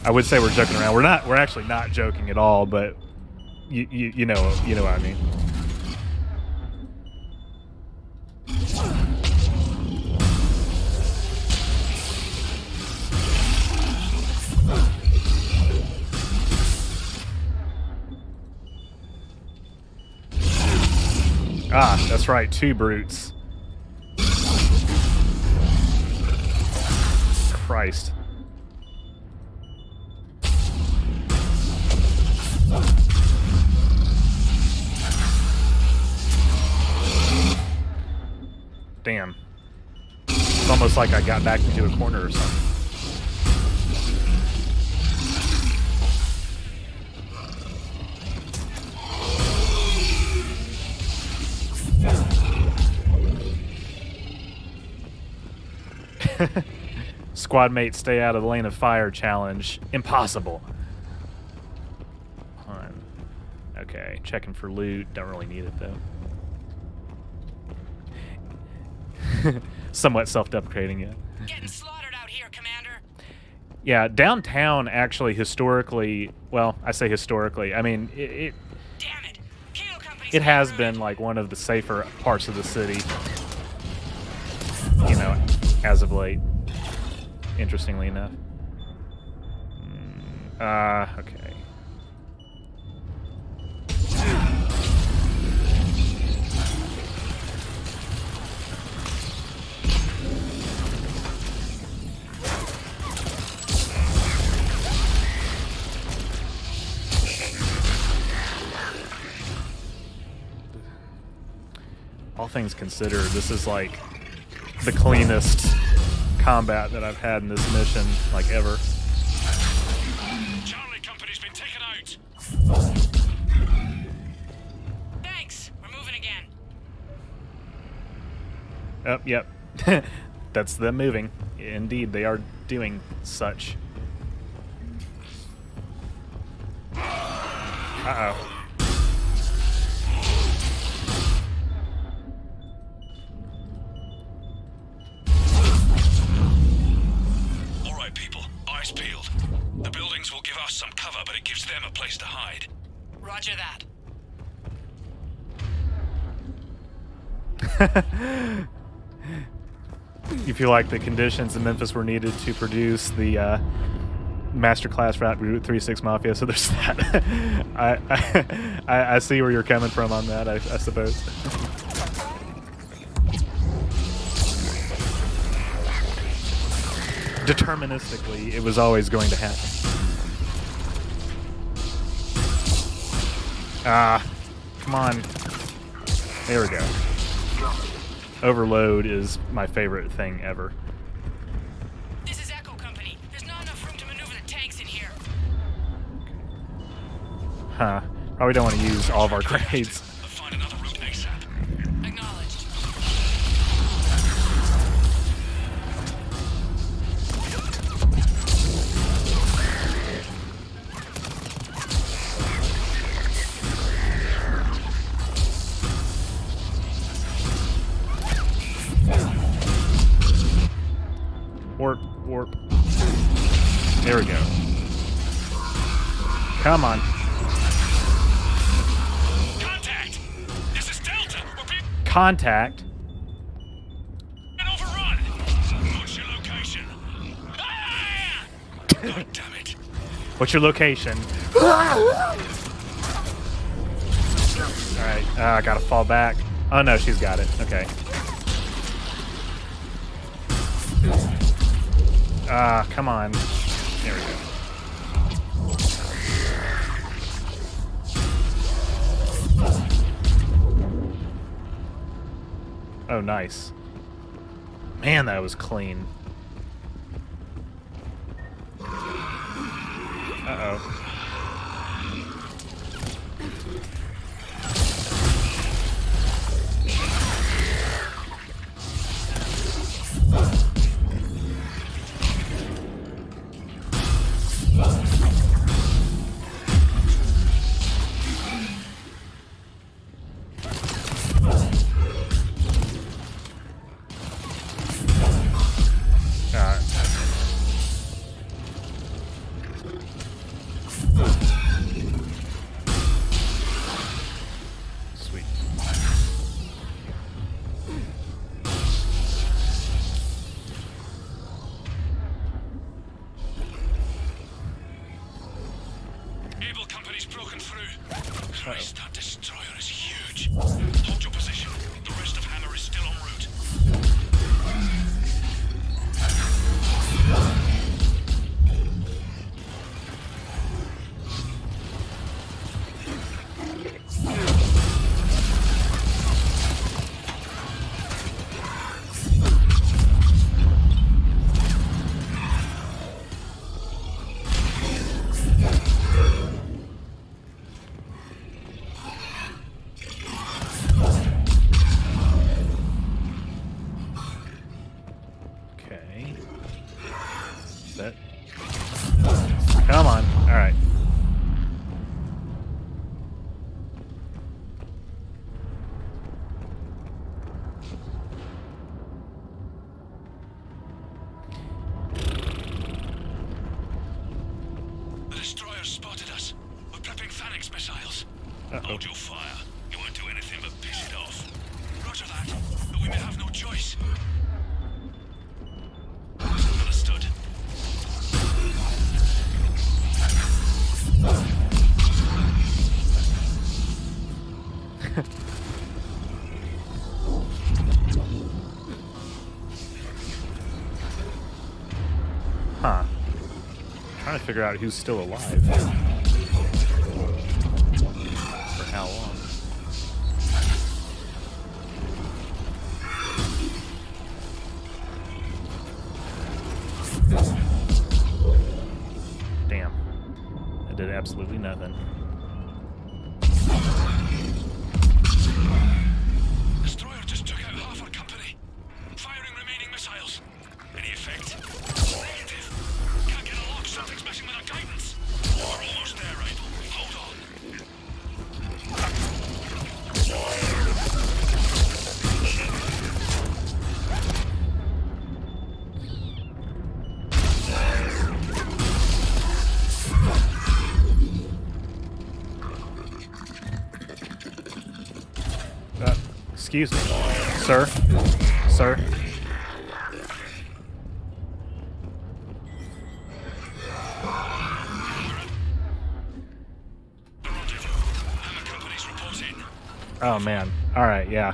I would say we're joking around. We're actually not joking at all, but you know what I mean. Ah, that's right, 2 brutes. Christ. Damn. It's almost like I got back into a corner or something. Squad mates stay out of the lane of fire challenge. Impossible. Hold on. Okay, checking for loot. Don't really need it though. Somewhat self-deprecating, yeah. Getting slaughtered out here, Commander. Yeah, downtown actually historically, well, I say historically, I mean, it has been like one of the safer parts of the city, you know, as of late, interestingly enough. Okay. things considered, this is like the cleanest combat that I've had in this mission, like, ever. Charlie Company's been taken out. Thanks. We're moving again. Oh, yep. That's them moving. Indeed, they are doing such. Uh-oh. All right, people. Eyes peeled. The buildings will give us some cover, but it gives them a place to hide. Roger that. You feel like the conditions in Memphis were needed to produce the masterclass Route 36 Mafia, so there's that. I see where you're coming from on that, I suppose. Deterministically, it was always going to happen. Come on. There we go. Overload is my favorite thing ever. This is Echo Company. There's not enough room to maneuver the tanks in here. Huh. Probably don't want to use all of our grenades. Find another route ASAP. Acknowledged. Warp, warp. There we go. Come on. Contact! This is Delta. We're being Contact? overrun. What's your location? God damn it. What's your location? Alright, I gotta fall back. Oh no, she's got it. Okay. Come on. There we go. Oh, nice. Man, that was clean. Uh-oh. Sweet. Able Company's broken through. Christ, that destroyer is huge. Hold your position. The rest of Hammer is still en route. Okay. That. Come on. All right. The destroyer spotted us. We're prepping Phalanx missiles. Uh-oh. Hold your fire. You won't do anything but piss it off. Roger that. But we may have no choice. Understood. Huh. Trying to figure out who's still alive. For how long? absolutely nothing. Destroyer just took out half our company. Firing remaining missiles. Any effect? Negative. Can't get a lock. Something's messing with our guidance. We're almost there, right? Hold on. Excuse me, sir. Sir. Oh man. Alright, yeah.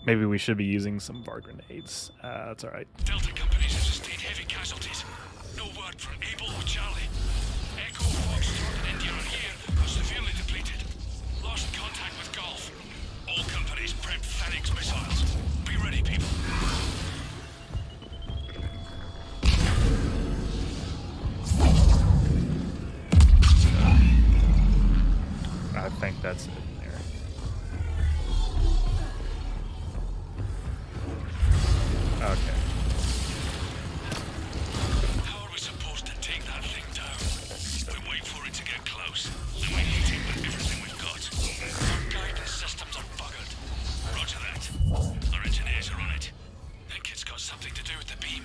Maybe we should be using some of our grenades. That's alright. Delta companies have sustained heavy casualties. No word from Able or Charlie. Echo, Foxtrot, and India are here, but severely depleted. Lost contact with Golf. All companies prep Phoenix missiles. Be ready, people. I think that's it there. Okay. How are we supposed to take that thing down? We wait for it to get close, then we hit it with everything we've got. Our guidance systems are buggered. Roger that. Our engineers are on it. Think it's got something to do with the beam.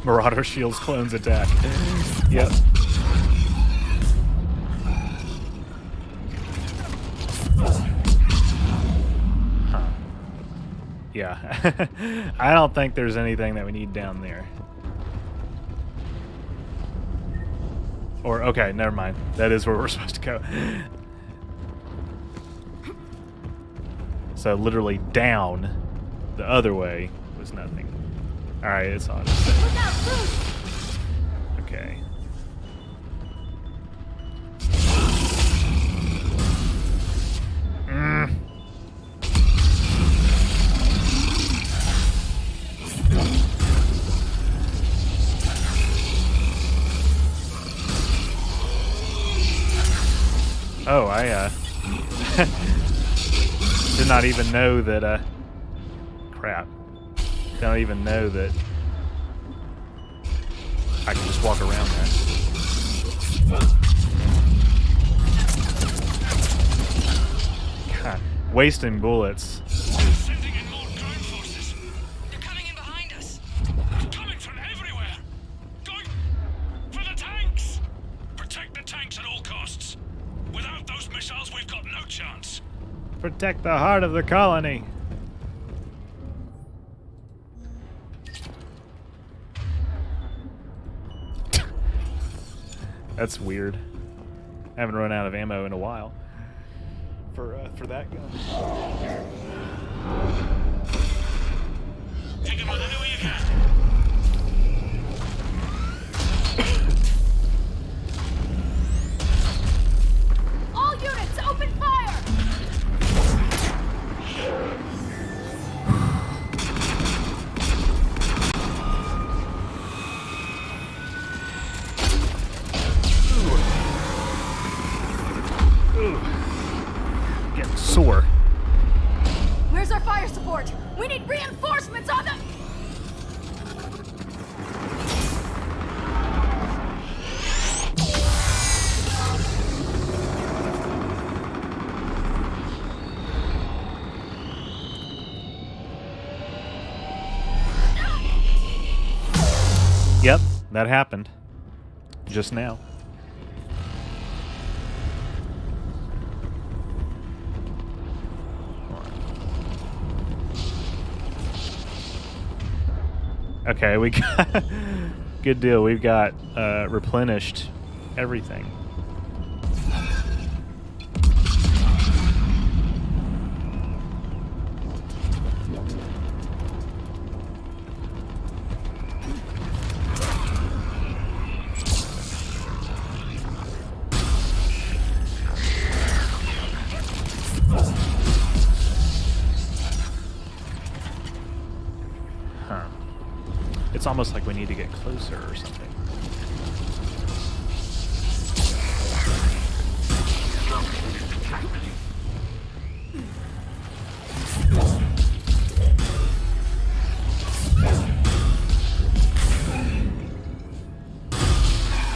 Marauder shields clones attack. Yep. Huh. Yeah. I don't think there's anything that we need down there. Or, okay, never mind. That is where we're supposed to go. So literally down the other way was nothing. Alright, it's on. Okay. Oh, I did not even know that crap. Don't even know that I can just walk around that. God, wasting bullets. Sending in more ground forces. They're coming in behind us. They're coming from everywhere. Going for the tanks. Protect the tanks at all costs. Without those missiles, we've got no chance. Protect the heart of the colony. That's weird. I haven't run out of ammo in a while for that gun. Take them on any way you can. All units, open fire! Getting sore. Where's our fire support? We need reinforcements on the... Yep, that happened. Just now. Okay, we got good deal. We've got replenished everything. It's almost like we need to get closer or something.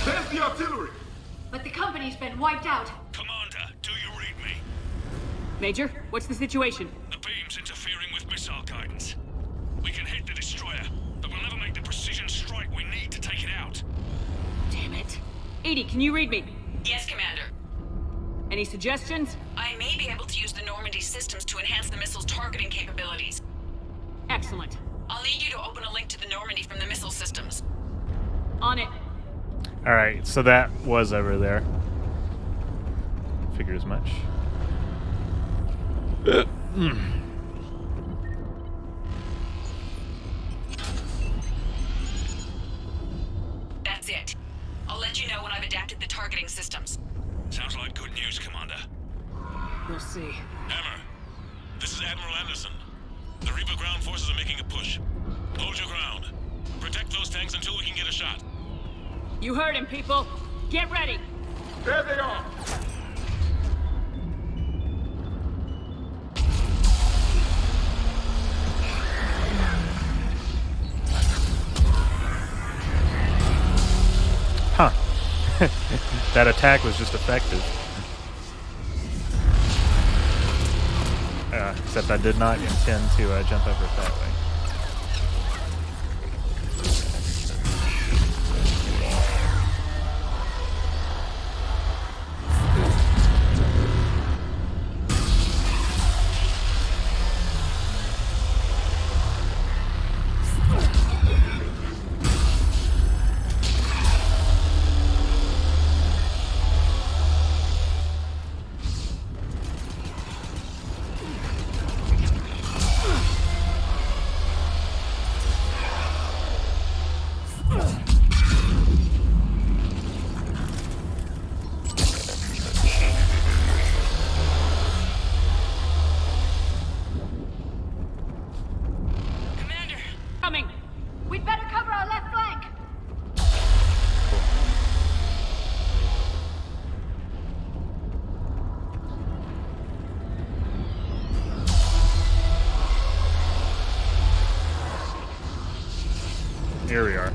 There's the artillery! But the company's been wiped out. Commander, do you read me? Major, what's the situation? The beam's interfering with missile guidance. We can hit the destroyer, but we'll never make the precision strike we need to take it out. Damn it. Edie, can you read me? Yes, Commander. Any suggestions? I may be able to use the Normandy systems to enhance the missile's targeting capabilities. Excellent. I'll need you to open a link to the Normandy from the missile systems. On it. Alright, so that was over there. Figured as much. That's it. I'll let you know when I've adapted the targeting systems. Sounds like good news, Commander. We'll see. Hammer, this is Admiral Anderson. The Reaper ground forces are making a push. Hold your ground. Protect those tanks until we can get a shot. You heard him, people. Get ready. There they are! Huh. That attack was just effective. Except I did not intend to jump over it that way. Coming! We'd better cover our left flank! Here we are.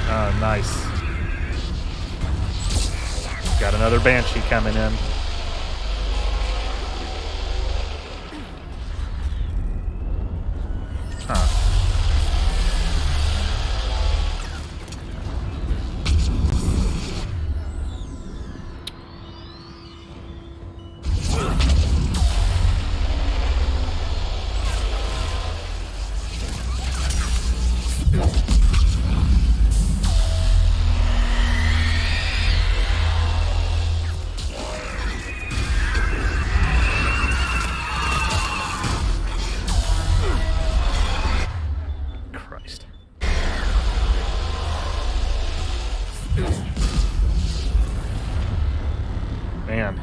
Oh, nice. Got another Banshee coming in. Huh. Christ. Man.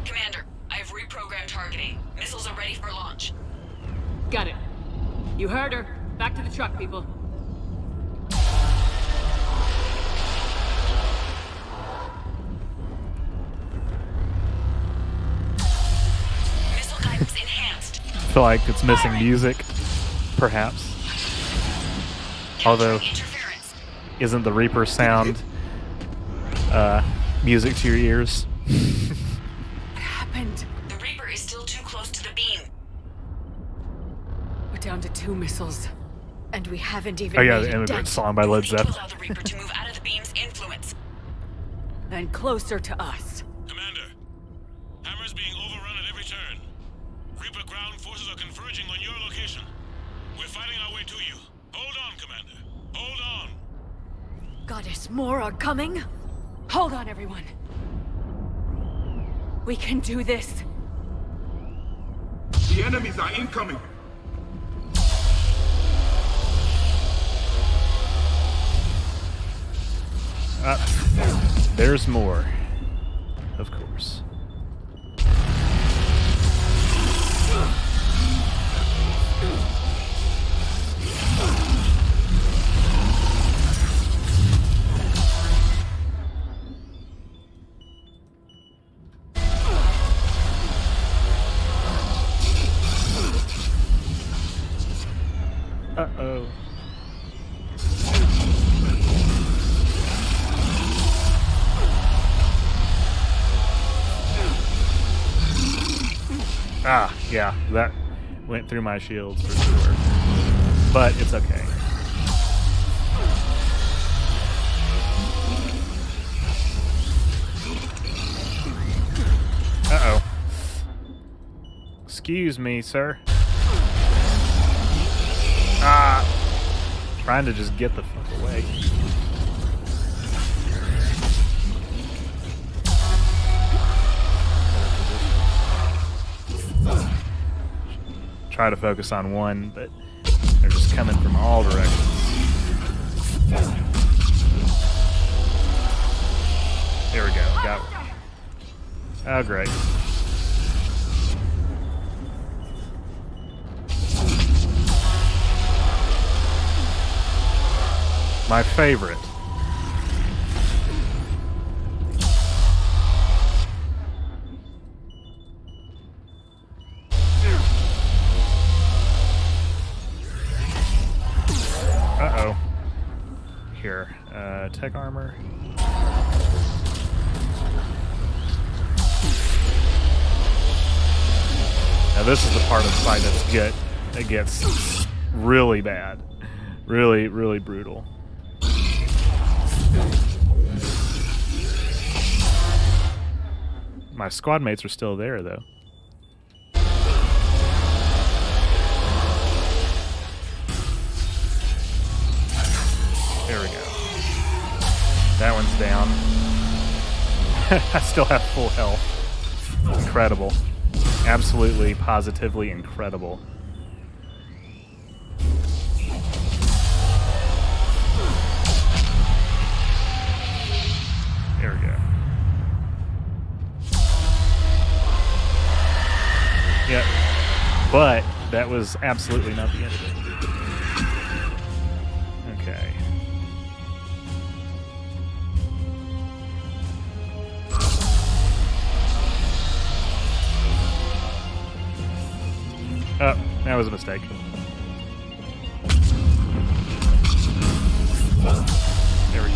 Commander, I've reprogrammed targeting. Missiles are ready for launch. Got it. You heard her. Back to the truck, people. Missile guidance enhanced. I feel like it's missing music, perhaps. Although, isn't the Reaper sound music to your ears. What happened? The Reaper is still too close to the beam. We're down to 2 missiles. And we haven't even Oh yeah, made the a immigrant dent. song by Led Zeppelin. Allow the Reaper to move out of the beam's influence. Then closer to us. Commander, Hammer's being overrun at every turn. Reaper ground forces are converging on your location. We're fighting our way to you. Hold on, Commander. Hold on. Goddess, more are coming? Hold on, everyone. We can do this. The enemies are incoming. There's more. Of course. Uh-oh. Ah, yeah, that went through my shields for sure. But it's okay. Uh-oh. Excuse me, sir. Ah! Trying to just get the fuck away. Try to focus on one, but they're just coming from all directions. There we go. Got one. Oh, great. My favorite. Uh-oh. Here, tech armor. Now this is the part of the fight that gets really bad. Really, really brutal. My squad mates are still there, though. There we go. That one's down. I still have full health. Incredible. Absolutely, positively incredible. There we go. Yep. But that was absolutely not the end of it. Okay. Oh, that was a mistake. There we go.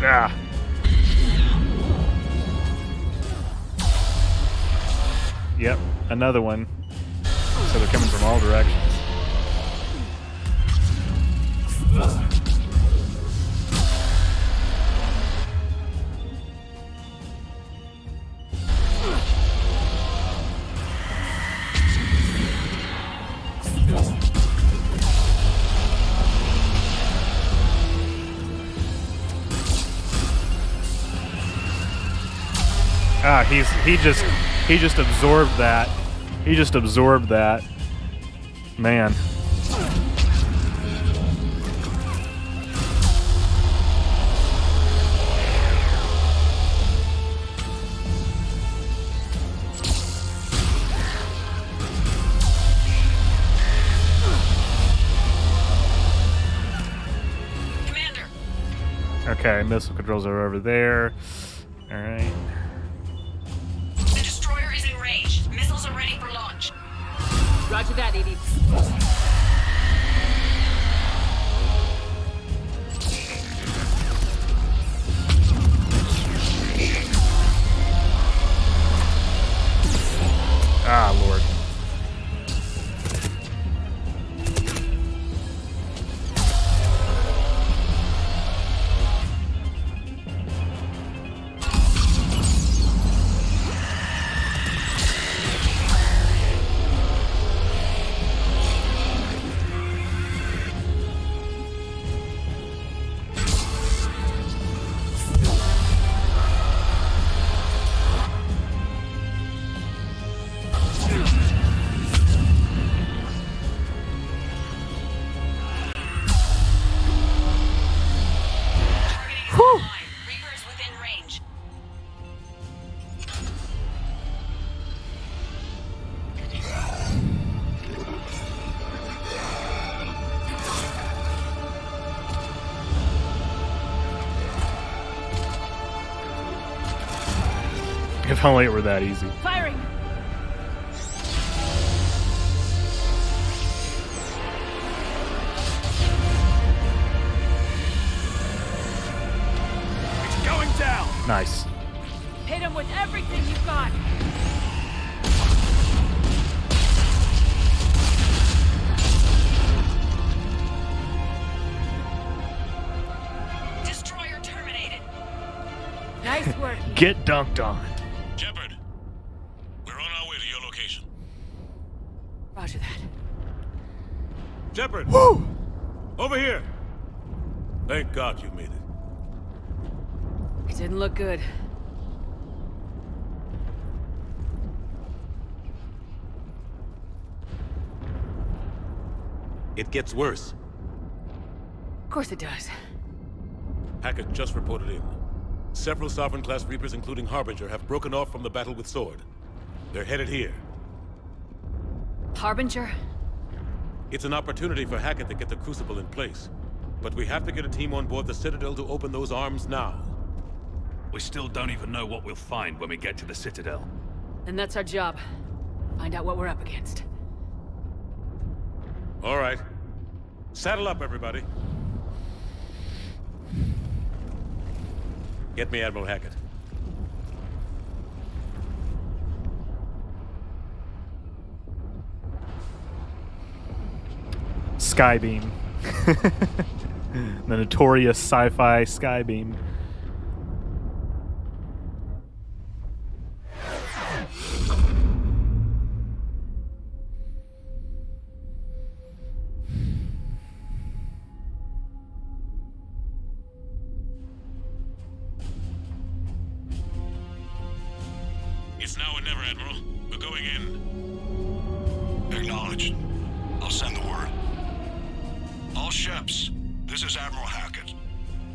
Ah. Yep, another one. So they're coming from all directions. Ah, he just absorbed that. He just absorbed that. Man. Okay, missile controls are over there. All right. The destroyer is in range. Missiles are ready for launch. Roger that, Edie. Ah, Lord. If only it were that easy. Firing! It's going down! Nice. Hit him with everything you've got! Destroyer terminated. Nice work. Get dunked on. Shepard, we're on our way to your location. Roger that. Shepard! Woo! Over here! Thank God you made it. It didn't look good. It gets worse. Of course it does. Hackett just reported in. Several Sovereign-class Reapers, including Harbinger, have broken off from the battle with Sword. They're headed here. Harbinger? It's an opportunity for Hackett to get the Crucible in place. But we have to get a team on board the Citadel to open those arms now. We still don't even know what we'll find when we get to the Citadel. And that's our job. Find out what we're up against. All right. Saddle up, everybody. Get me Admiral Hackett. Skybeam. The notorious sci-fi Skybeam. It's now or never, Admiral. We're going in. Acknowledged. I'll send the word. All ships, this is Admiral Hackett.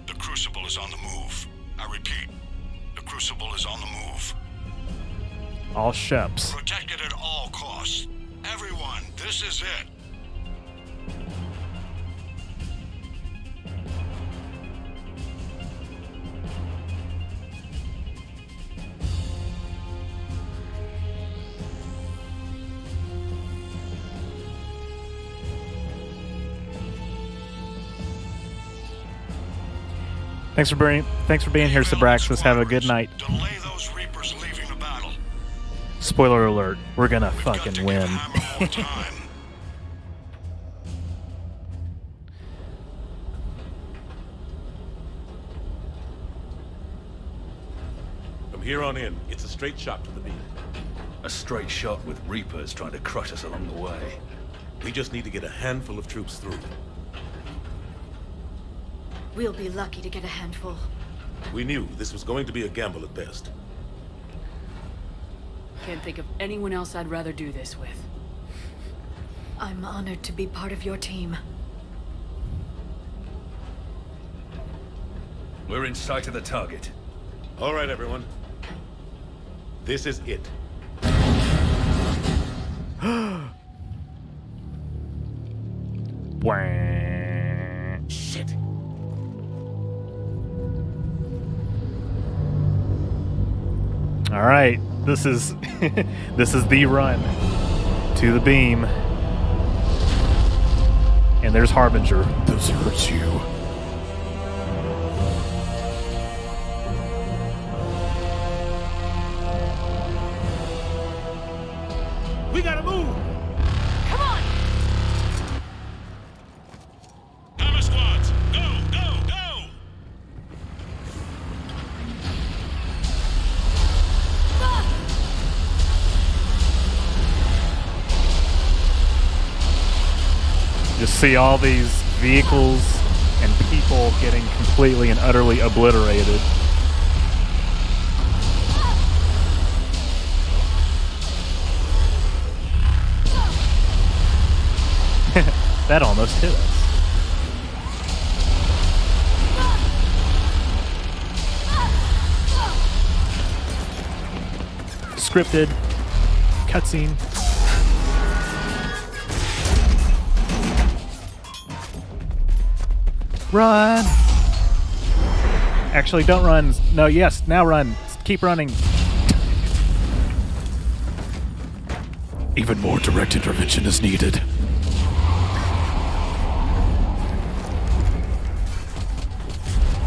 The Crucible is on the move. I repeat, the Crucible is on the move. All ships. Protect it at all costs. Everyone, this is it. Thanks for being here, Sabraxis. Have a good night. Delay those Reapers leaving the battle. Spoiler alert, we're gonna fucking win. From here on in, it's a straight shot to the beam. A straight shot with Reapers trying to crush us along the way. We just need to get a handful of troops through. We'll be lucky to get a handful. We knew this was going to be a gamble at best. Can't think of anyone else I'd rather do this with. I'm honored to be part of your team. We're in sight of the target. All right, everyone. This is it. Wah. Shit. All right, this is this is the run to the beam, and there's Harbinger. This hurts you. We gotta move! Come on! Hammer squads, go, go, go! Just see all these vehicles and people getting completely and utterly obliterated. That almost hit us. Scripted cutscene. Run! Actually, don't run. No, yes, now run. Keep running. Even more direct intervention is needed.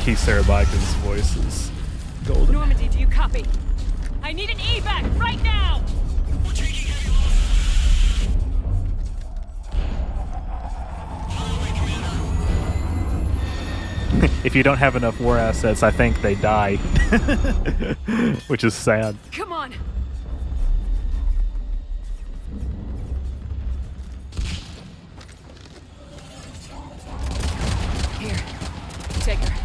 Keith Sarabica's voice is golden. Normandy, do you copy? I need an evac right now! We're taking heavy losses. If you don't have enough war assets, I think they die. Which is sad. Come on! Here, take her.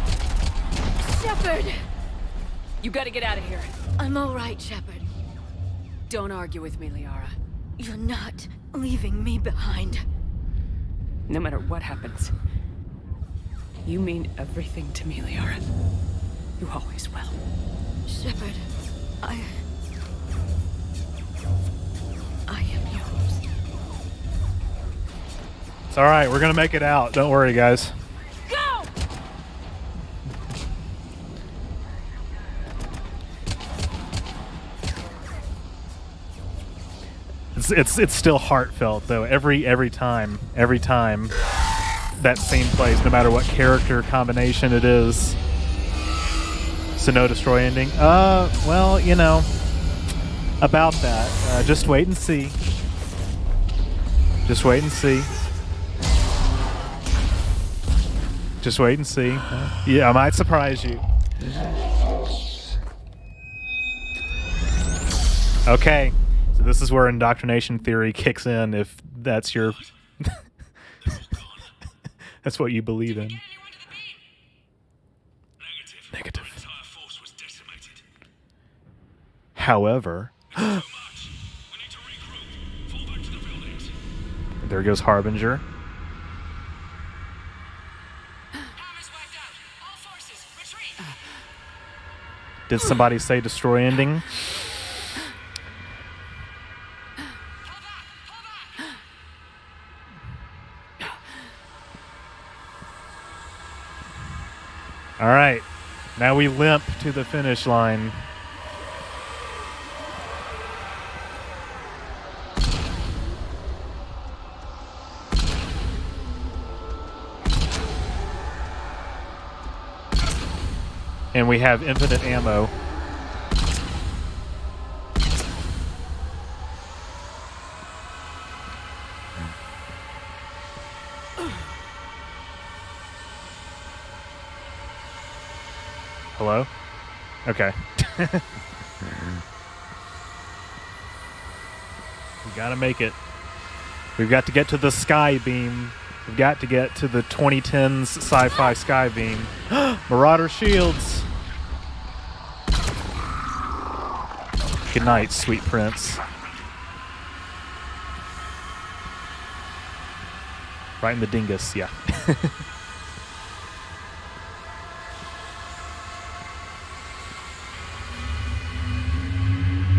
Shepard! You gotta get out of here. I'm all right, Shepard. Don't argue with me, Liara. You're not leaving me behind. No matter what happens. You mean everything to me, Liara. You always will. Shepard, I am yours. It's alright, we're gonna make it out. Don't worry, guys. Go! It's still heartfelt though. Every time that scene plays, no matter what character combination it is. So no destroy ending. Well, you know, about that. Just wait and see. Just wait and see. Just wait and see. Yeah, I might surprise you. Okay. So this is where indoctrination theory kicks in, if that's your... that's what you believe in. Negative. However... there goes Harbinger. Did somebody say destroy ending? All right, now we limp to the finish line. And we have infinite ammo. Hello? Okay. We gotta make it. We've got to get to the sky beam. We've got to get to the 2010s sci-fi sky beam. Marauder shields. Good night, sweet prince. Right in the dingus, yeah.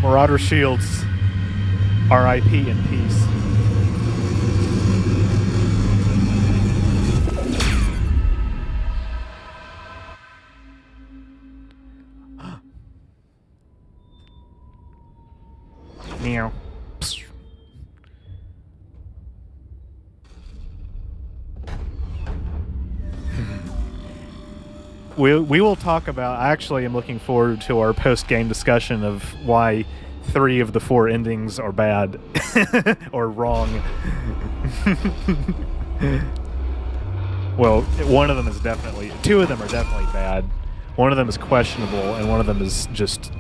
Marauder shields. R.I.P. in peace. We will talk about. I actually am looking forward to our post-game discussion of why 3 of the 4 endings are bad or wrong. Well, one of them is definitely. 2 of them are definitely bad. One of them is questionable, and one of them is just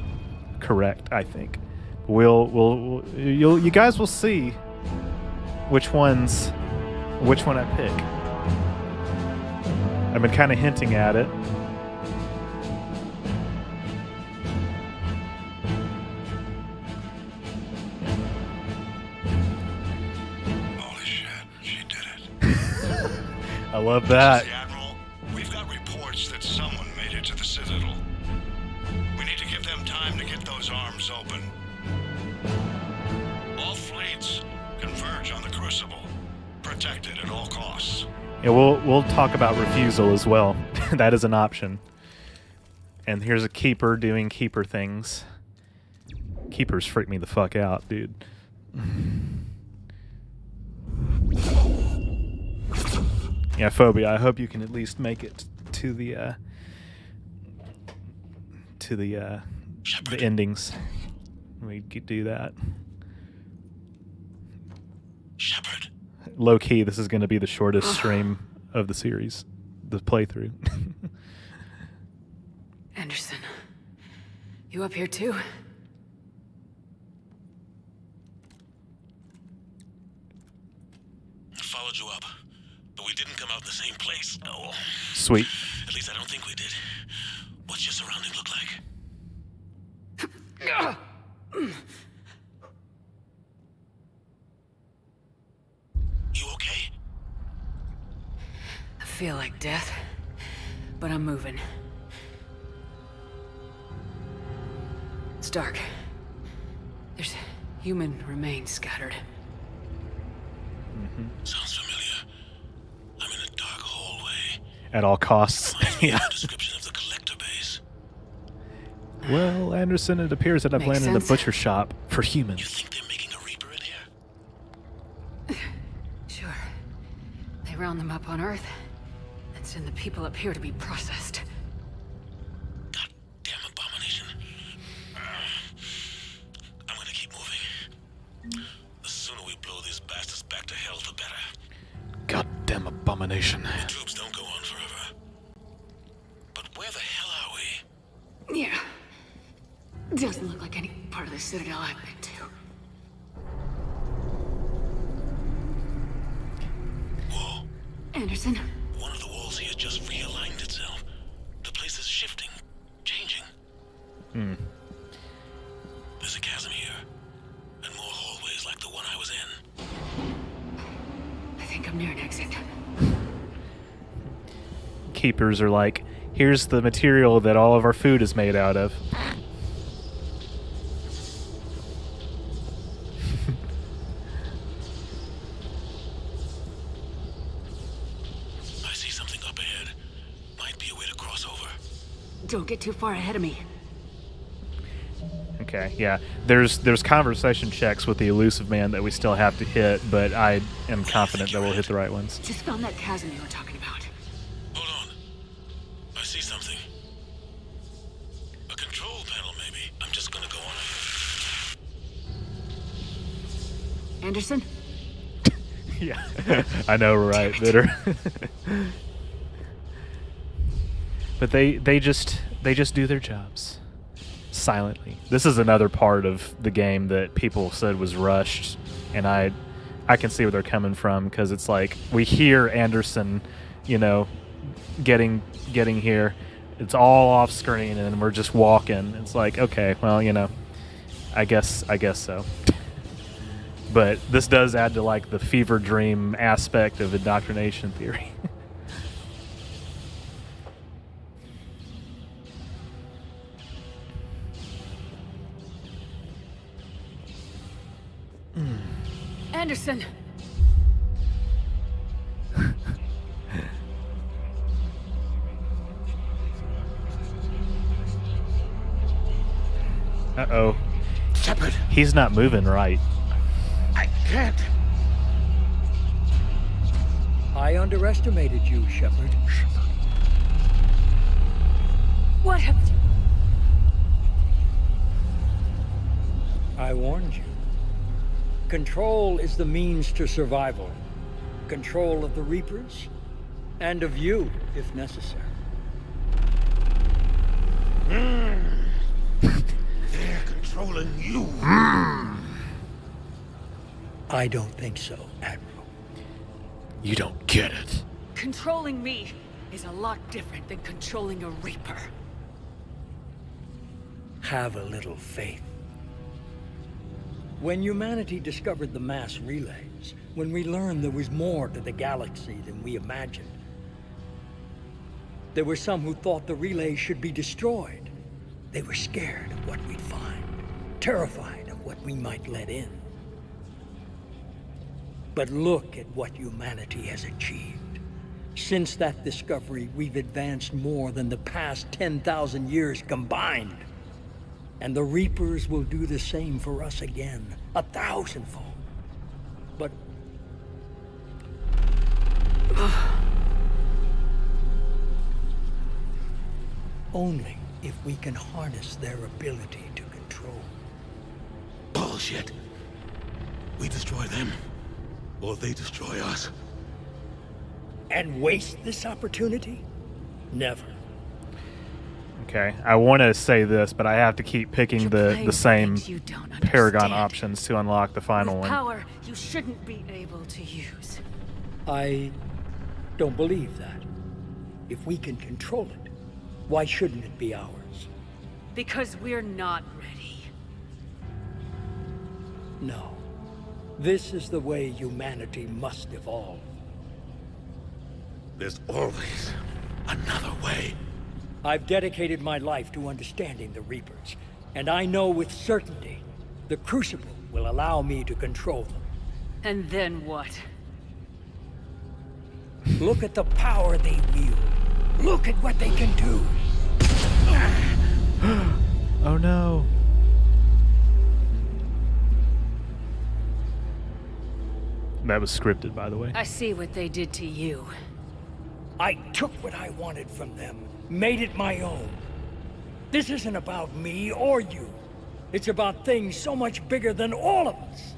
correct. I think. You guys will see which one I pick. I've been kind of hinting at it. I love that. Admiral, we've got reports that someone made it to the Citadel. We need to give them time to get those arms open. All fleets converge on the Crucible. Protected at all costs. Yeah, we'll talk about refusal as well. That is an option. And here's a keeper doing keeper things. Keepers freak me the fuck out, dude. Yeah, Phobia, I hope you can at least make it to the endings. We could do that. Shepard. Low key, this is going to be the shortest stream of the series, the playthrough. Anderson, you up here too? I followed you up, but we didn't come out in the same place. Oh. Sweet. At least I don't think we did. What's your surroundings look like? You okay? I feel like death, but I'm moving. It's dark. There's human remains scattered. Sounds familiar. I'm in a dark hallway. At all costs. Yeah. Description of the collector base. Well, Anderson, it appears that I've Makes landed sense. a butcher shop for humans. You think they're making a Reaper in here? Sure. They round them up on Earth and send the people up here to be processed. Damn abomination. I'm gonna keep moving. The sooner we blow these bastards back to hell, the better. Goddamn abomination. The troops don't go on forever. But where the hell are we? Yeah. Doesn't look like any part of the Citadel I've been to. Whoa. Anderson? One of the walls here just realigned itself. The place is shifting, changing. There's a chasm here, and more hallways like the one I was in. I think I'm near an exit. Keepers are like, here's the material that all of our food is made out of. I see something up ahead. Might be a way to cross over. Don't get too far ahead of me. Okay, yeah. There's conversation checks with the elusive man that we still have to hit, but I am confident that we'll hit the right ones. Just found that chasm you were talking about. Hold on. I see something. A control panel, maybe. I'm just gonna go on. Anderson? Yeah, I know, right, Bitter. But they just do their jobs silently. This is another part of the game that people said was rushed, and I can see where they're coming from, because it's like we hear Anderson, getting here. It's all off screen, and we're just walking. It's like, okay, well, I guess so. But this does add to like the fever dream aspect of indoctrination theory. Anderson! Uh-oh. Shepard! He's not moving right. can't. I underestimated you, Shepard. What have you... I warned you. Control is the means to survival. Control of the Reapers, and of you, if necessary. They're controlling you. I don't think so, Admiral. You don't get it. Controlling me is a lot different than controlling a Reaper. Have a little faith. When humanity discovered the mass relays, when we learned there was more to the galaxy than we imagined, there were some who thought the relays should be destroyed. They were scared of what we'd find, terrified of what we might let in. But look at what humanity has achieved. Since that discovery, we've advanced more than the past 10,000 years combined. And the Reapers will do the same for us again, 1,000-fold. But... only if we can harness their ability to control. Bullshit. We destroy them, or they destroy us. And waste this opportunity? Never. Okay, I want to say this, but I have to keep picking the same Paragon options to unlock the final one. Power you shouldn't be able to use. I don't believe that. If we can control it, why shouldn't it be ours? Because we're not ready. No. This is the way humanity must evolve. There's always another way. I've dedicated my life to understanding the Reapers, and I know with certainty the Crucible will allow me to control them. And then what? Look at the power they wield. Look at what they can do. Oh no. That was scripted, by the way. I see what they did to you. I took what I wanted from them, made it my own. This isn't about me or you. It's about things so much bigger than all of us.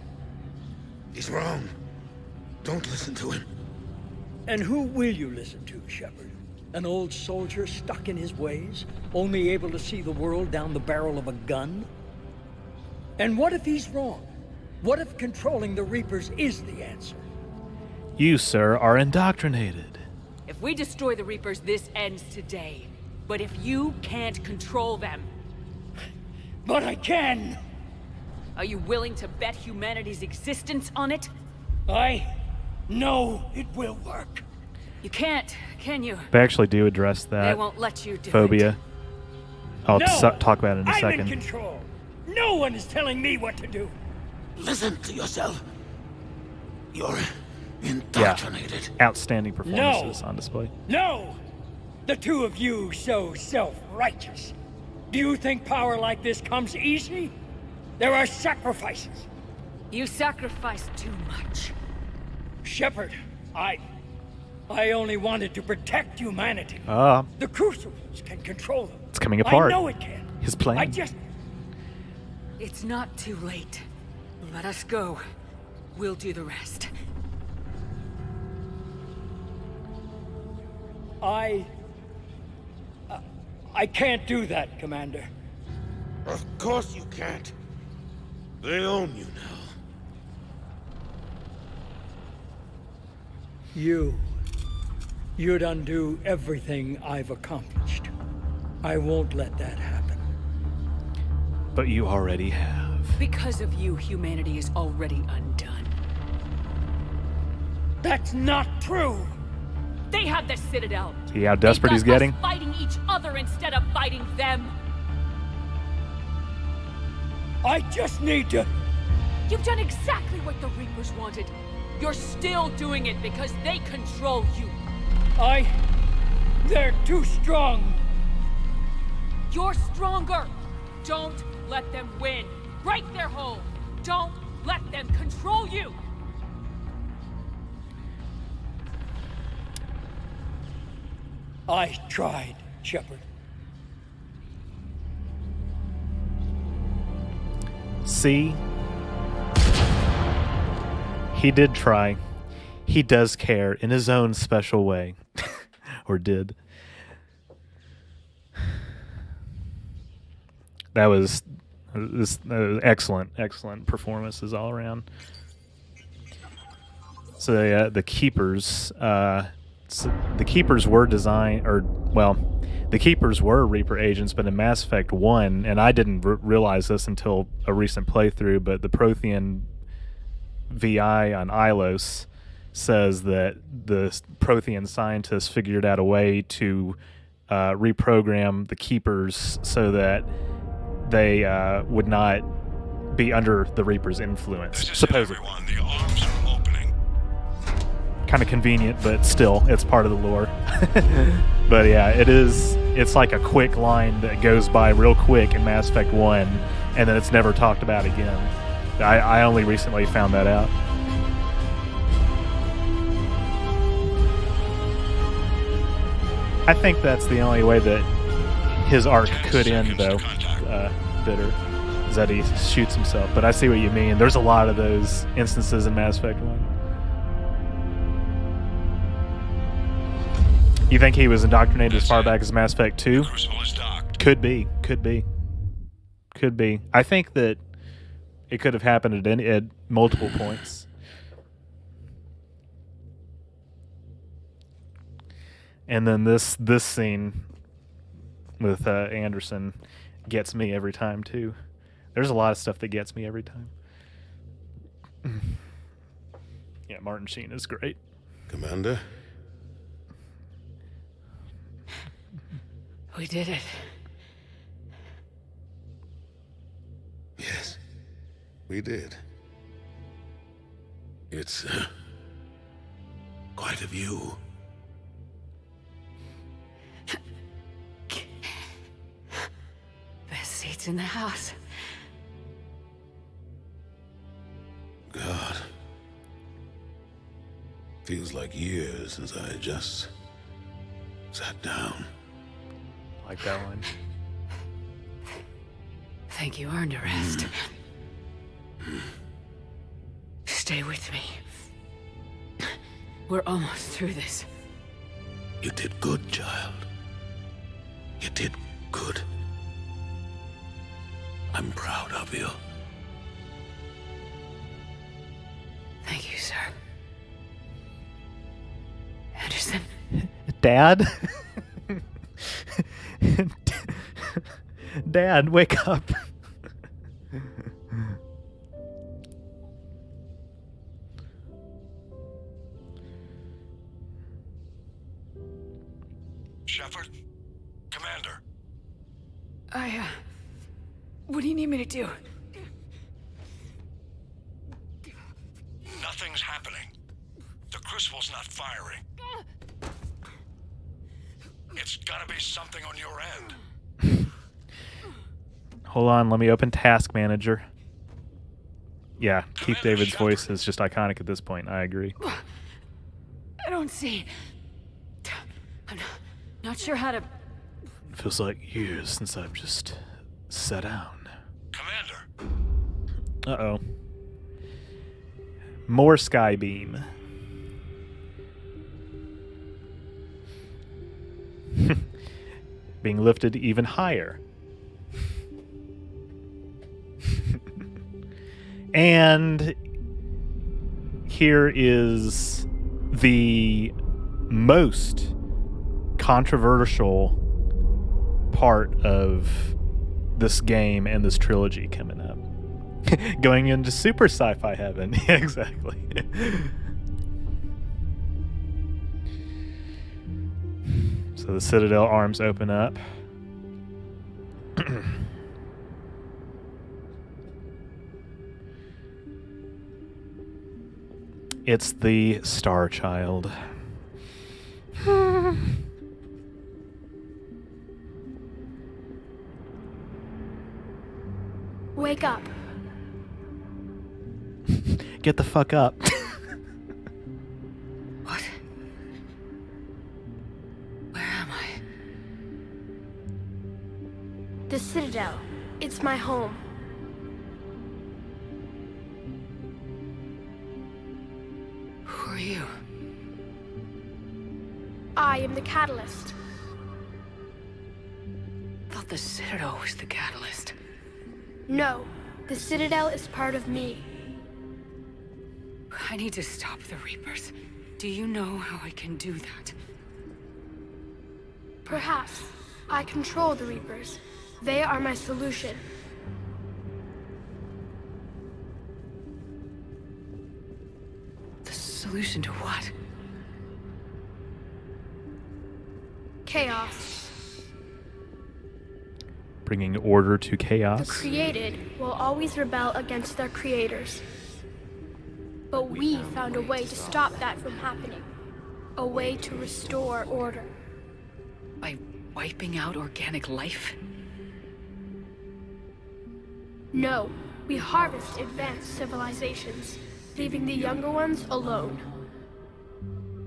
He's wrong. Don't listen to him. And who will you listen to, Shepard? An old soldier stuck in his ways, only able to see the world down the barrel of a gun? And what if he's wrong? What if controlling the Reapers is the answer? You, sir, are indoctrinated. If we destroy the Reapers, this ends today. But if you can't control them... But I can! Are you willing to bet humanity's existence on it? I know it will work. You can't, can you? They actually do address that They won't let you do phobia. it. I'll No! talk about it in a second. I'm in control. No one is telling me what to do. Listen to yourself. You're indoctrinated. Yeah. Outstanding performances on display. No! The two of you so self-righteous. Do you think power like this comes easy? There are sacrifices. You sacrifice too much. Shepard, I only wanted to protect humanity. The Crucibles can control them. It's coming apart. I know it can. His plan. I just... It's not too late. Let us go. We'll do the rest. I can't do that, Commander. Of course you can't. They own you now. You'd undo everything I've accomplished. I won't let that happen. But you already have. Because of you, humanity is already undone. That's not true! They have the Citadel. See how desperate he's getting? Us fighting each other instead of fighting them. I just need to... You've done exactly what the Reapers wanted. You're still doing it because they control you. They're too strong. You're stronger. Don't let them win. Break their hold. Don't let them control you! I tried, Shepard. See? He did try. He does care in his own special way. Or did. That was excellent performances all around. So the Keepers, the Keepers were designed, the Keepers were Reaper agents, but in Mass Effect 1, and I didn't realize this until a recent playthrough, but the Prothean VI on Ilos says that the Prothean scientists figured out a way to reprogram the Keepers so that they would not be under the Reaper's influence, supposedly. The arms are opening. Kind of convenient, but still, it's part of the lore. But yeah, it's like a quick line that goes by real quick in Mass Effect 1, and then it's never talked about again. I only recently found that out. I think that's the only way that his arc could end, though, Bitter, is that he shoots himself. But I see what you mean. There's a lot of those instances in Mass Effect 1. You think he was indoctrinated as far back as Mass Effect 2? Could be. I think that it could have happened at multiple points. And then this scene with Anderson gets me every time too. There's a lot of stuff that gets me every time. Yeah, Martin Sheen is great. Commander? We did it. Yes, we did. It's quite a view. Best seats in the house. God. Feels like years since I just sat down. Like that one. Think you earned a rest. Stay with me. We're almost through this. You did good, child. You did good. I'm proud of you. Thank you, sir. Anderson? Dad? Dad, wake up. Shepard? Commander? What do you need me to do? Nothing's happening. The Crucible's not firing. It's gotta be something on your end. Hold on, let me open Task Manager. Yeah, Keith David's voice is just iconic at this point. I agree. I don't see. I'm not sure how to. It feels like years since I've just sat down. Commander! Uh-oh. More Skybeam. Being lifted even higher. And here is the most controversial part of this game and this trilogy coming up. Going into super sci-fi heaven. Exactly. So the Citadel arms open up. It's the Star Child. Wake up. Get the fuck up. What? Where am I? The Citadel. It's my home. Who are you? I am the Catalyst. I thought the Citadel was the catalyst. No, the Citadel is part of me. I need to stop the Reapers. Do you know how I can do that? Perhaps. I control the Reapers. They are my solution. The solution to what? Chaos. Bringing order to chaos. The created will always rebel against their creators. But we found a way to stop that from happening. A way to restore order. By wiping out organic life? No, we harvest advanced civilizations, leaving the younger ones alone.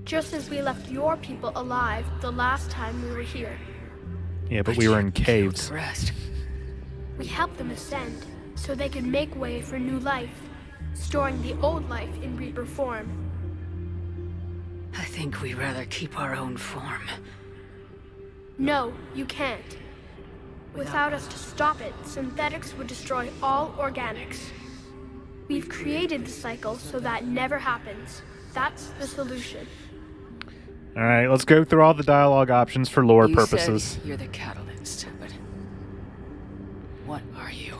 Just as we left your people alive the last time we were here. Yeah, but we were in caves. We helped them ascend, so they could make way for new life, storing the old life in Reaper form. I think we'd rather keep our own form. No, you can't. Without us to stop it, synthetics would destroy all organics. We've created the cycle so that never happens. That's the solution. Alright, let's go through all the dialogue options for lore You purposes. said you're the catalyst, but what are you?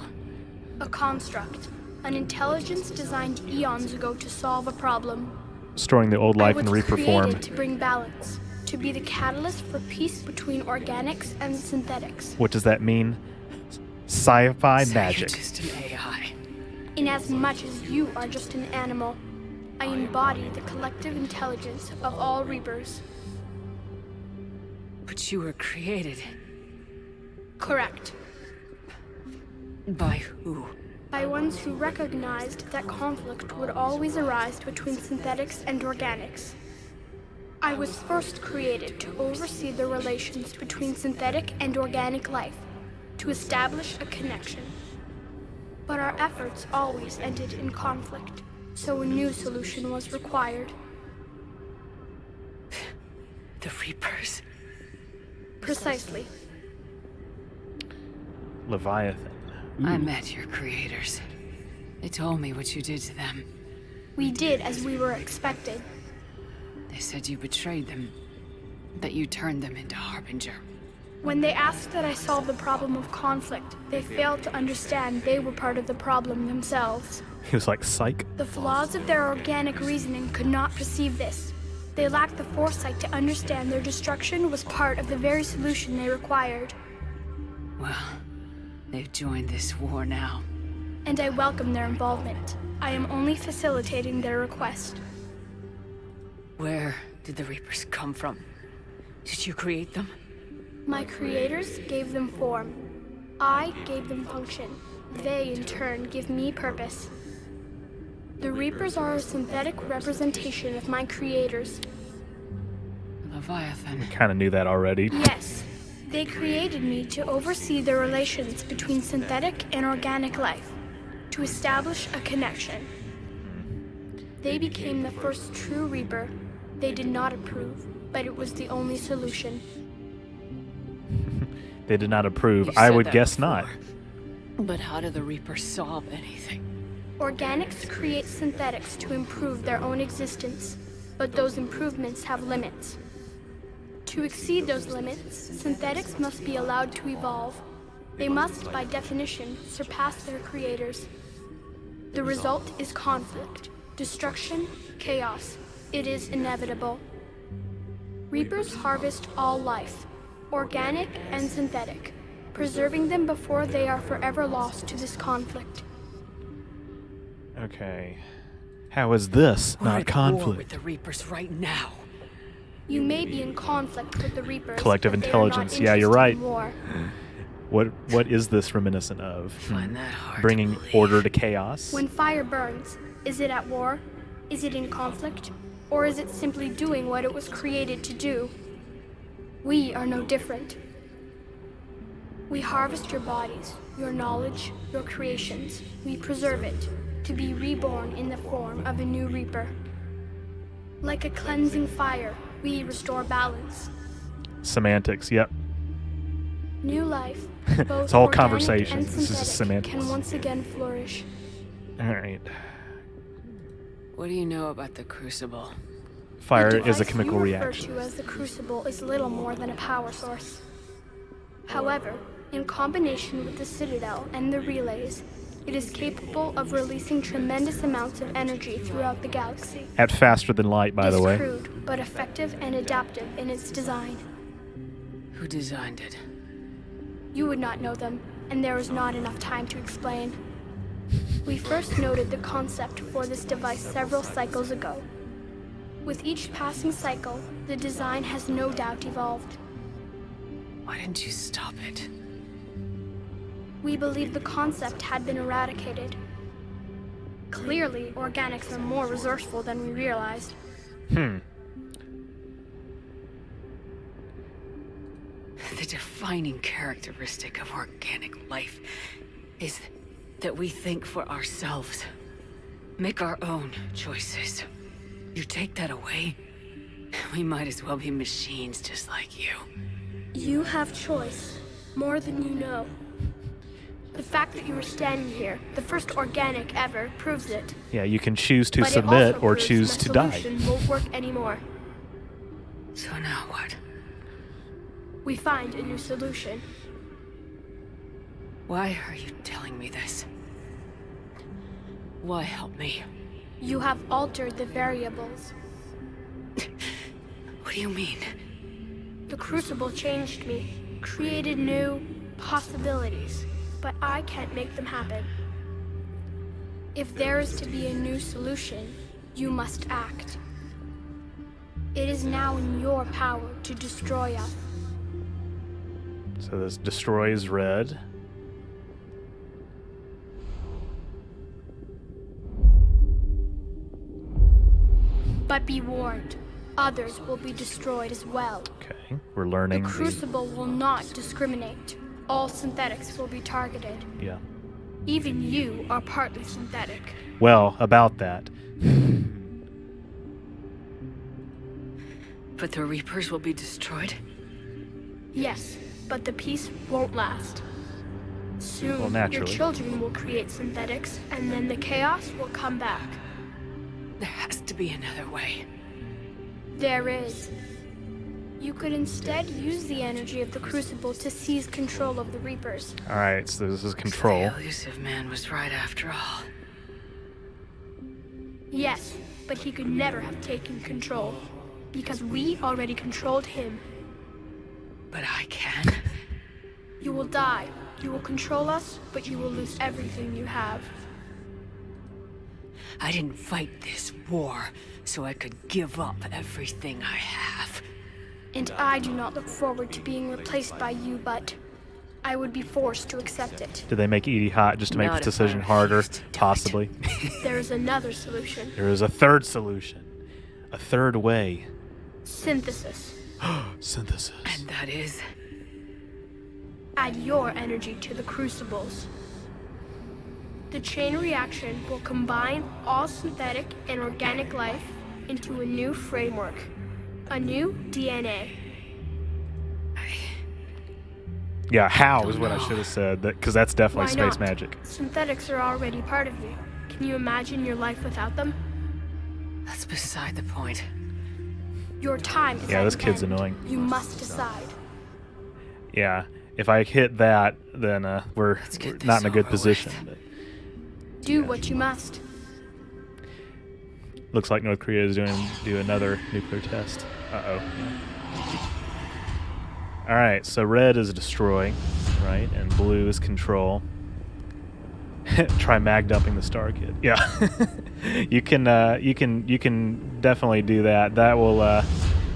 A construct. An intelligence designed eons ago to solve a problem. Storing the old life in Reaper form. Created to bring balance. To be the catalyst for peace between organics and synthetics. What does that mean? Sci-fi magic. Just an AI. Inasmuch as you are just an animal, I embody the collective intelligence of all Reapers. But you were created. Correct. By who? By ones who recognized that conflict would always arise between synthetics and organics. I was first created to oversee the relations between synthetic and organic life, to establish a connection. But our efforts always ended in conflict, so a new solution was required. The Reapers? Precisely. Leviathan. I met your creators. They told me what you did to them. We did as we were expected. They said you betrayed them, that you turned them into Harbinger. When they asked that I solve the problem of conflict, they failed to understand they were part of the problem themselves. He was like, psych. The flaws of their organic reasoning could not perceive this. They lacked the foresight to understand their destruction was part of the very solution they required. Well, they've joined this war now. And I welcome their involvement. I am only facilitating their request. Where did the Reapers come from? Did you create them? My creators gave them form. I gave them function. They, in turn, give me purpose. The Reapers are a synthetic representation of my creators. Leviathan. We kind of knew that already. Yes. They created me to oversee the relations between synthetic and organic life, to establish a connection. They became the first true Reaper. They did not approve, but it was the only solution. They did not approve. I would guess not. But how do the Reapers solve anything? Organics create synthetics to improve their own existence, but those improvements have limits. To exceed those limits, synthetics must be allowed to evolve. They must, by definition, surpass their creators. The result is conflict, destruction, chaos. It is inevitable. Reapers harvest all life, organic and synthetic, preserving them before they are forever lost to this conflict. Okay. How is this We're not at war conflict? with the Reapers right now. You may be in conflict with the Reapers. Collective but they are not intelligence. Yeah, you're interested right. in war. What is this reminiscent of? Find that hard to Bringing believe. order to chaos? When fire burns, Is it at war? Is it in conflict? Or is it simply doing what it was created to do? We are no different. We harvest your bodies, your knowledge, your creations. We preserve it, to be reborn in the form of a new Reaper. Like a cleansing fire, we restore balance. Semantics, yep. New life, both It's all organic conversation. and This is just synthetic, semantics. can once again flourish. Alright. What do you know about the Crucible? Fire The is a device chemical you reaction. refer to as the Crucible is little more than a power source. However, in combination with the Citadel and the relays, it is capable of releasing tremendous amounts of energy throughout the galaxy. At faster than light, by It the is way. crude, but effective and adaptive in its design. Who designed it? You would not know them, and there is not enough time to explain. We first noted the concept for this device several cycles ago. With each passing cycle, the design has no doubt evolved. Why didn't you stop it? We believed the concept had been eradicated. Clearly, organics are more resourceful than we realized. Hmm. The defining characteristic of organic life is that we think for ourselves, make our own choices. You take that away, we might as well be machines just like you. You have choice, more than you know. The fact that you are standing here, the first organic ever, proves it. Yeah, you can choose to But it submit also or proves choose the to die. solution won't work anymore. So now what? We find a new solution. Why are you telling me this? Why help me? You have altered the variables. What do you mean? The Crucible changed me, created new possibilities, but I can't make them happen. If there is to be a new solution, you must act. It is now in your power to destroy us. So this destroys red. But be warned, others will be destroyed as well. Okay, we're learning. The Crucible will not discriminate. All synthetics will be targeted. Yeah. Even you are partly synthetic. Well, about that. But the Reapers will be destroyed? Yes, but the peace won't last. Soon, Well, naturally. your children will create synthetics, and then the chaos will come back. There has to be another way. There is. You could instead use the energy of the Crucible to seize control of the Reapers. Alright, so this is control. The elusive man was right after all. Yes, but he could never have taken control, because we already controlled him. But I can. You will die. You will control us, but you will lose everything you have. I didn't fight this war so I could give up everything I have. And I do not look forward to being replaced by you, but I would be forced to accept it. Did they make Edie hot just to make Not this if I decision harder? Possibly. There is another solution. There is a third solution. A third way. Synthesis. Synthesis. And that is? Add your energy to the Crucibles. The chain reaction will combine all synthetic and organic life into a new framework. A new DNA. Yeah, how is what I should have said. Because that's definitely Why space not? magic. Synthetics are already part of you. Can you imagine your life without them? That's beside the point. Your time is Yeah, at this an kid's end. annoying. You must decide. Yeah, if I hit that, then we're not in a good position. But Do what you must. looks like North Korea is do another nuclear test. Uh-oh. All right, so red is destroy, right, and blue is control. Try mag-dumping the Star Kid. Yeah, you can definitely do that. That will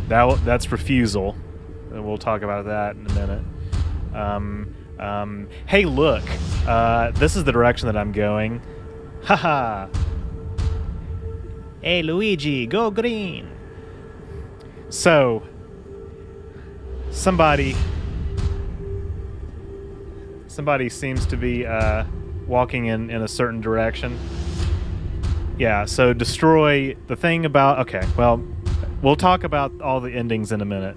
that's refusal. And we'll talk about that in a minute. Hey, look, this is the direction that I'm going. Haha. Hey, Luigi, go green. So, somebody seems to be walking in a certain direction. Yeah, so destroy the thing about... Okay, well, we'll talk about all the endings in a minute.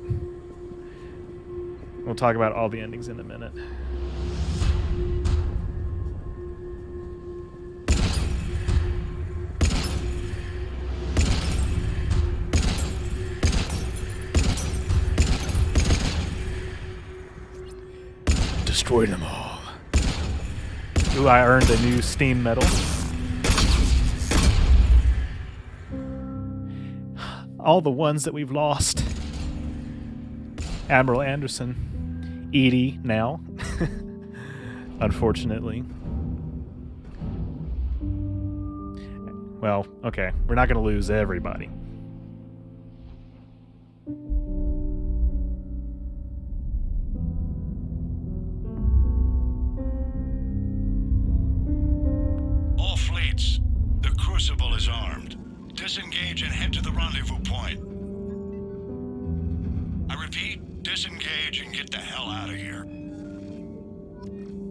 Destroy them all. Ooh, I earned a new Steam medal. All the ones that we've lost. Admiral Anderson. Edie now. Unfortunately. Well, okay. We're not going to lose everybody. All fleets, the Crucible is armed. Disengage and head to the rendezvous point. I repeat, disengage and get the hell out of here.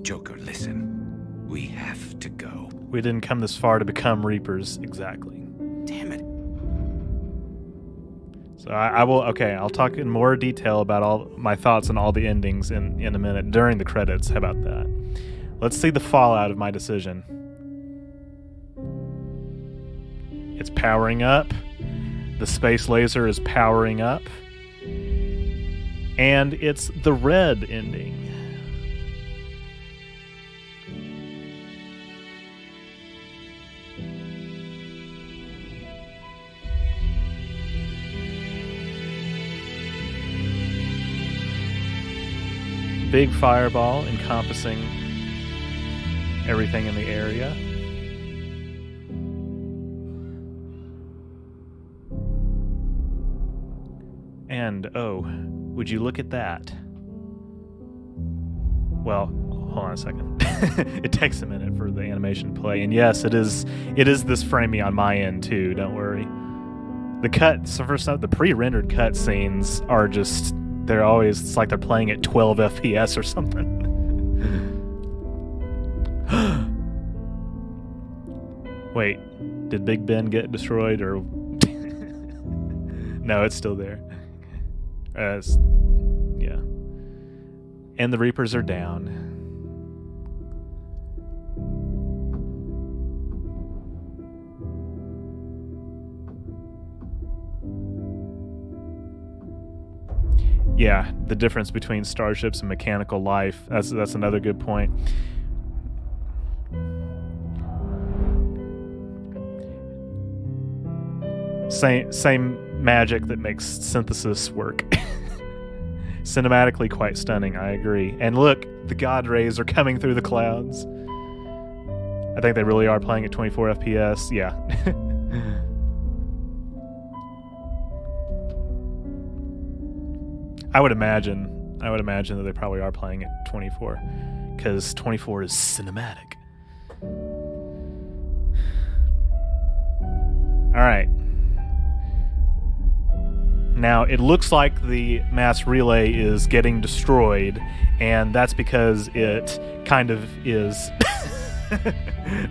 Joker, listen. We have to go. We didn't come this far to become Reapers, exactly. Damn it. So I will, okay, I'll talk in more detail about all my thoughts on all the endings in a minute, during the credits. How about that? Let's see the fallout of my decision. It's powering up. The space laser is powering up. And it's the red ending. Big fireball encompassing everything in the area. And, oh, would you look at that? Well, hold on a second. It takes a minute for the animation to play. And yes, it is this framing on my end too, don't worry. The pre-rendered cutscenes are just, they're always, it's like they're playing at 12 FPS or something. Wait, did Big Ben get destroyed or... No, it's still there. Yeah. And the Reapers are down. Yeah, the difference between starships and mechanical life. That's another good point. Same magic that makes synthesis work. Cinematically quite stunning, I agree. And look, the God rays are coming through the clouds. I think they really are playing at 24 FPS. Yeah. I would imagine that they probably are playing at 24, because 24 is cinematic. All right. Now, it looks like the mass relay is getting destroyed, and that's because it kind of is,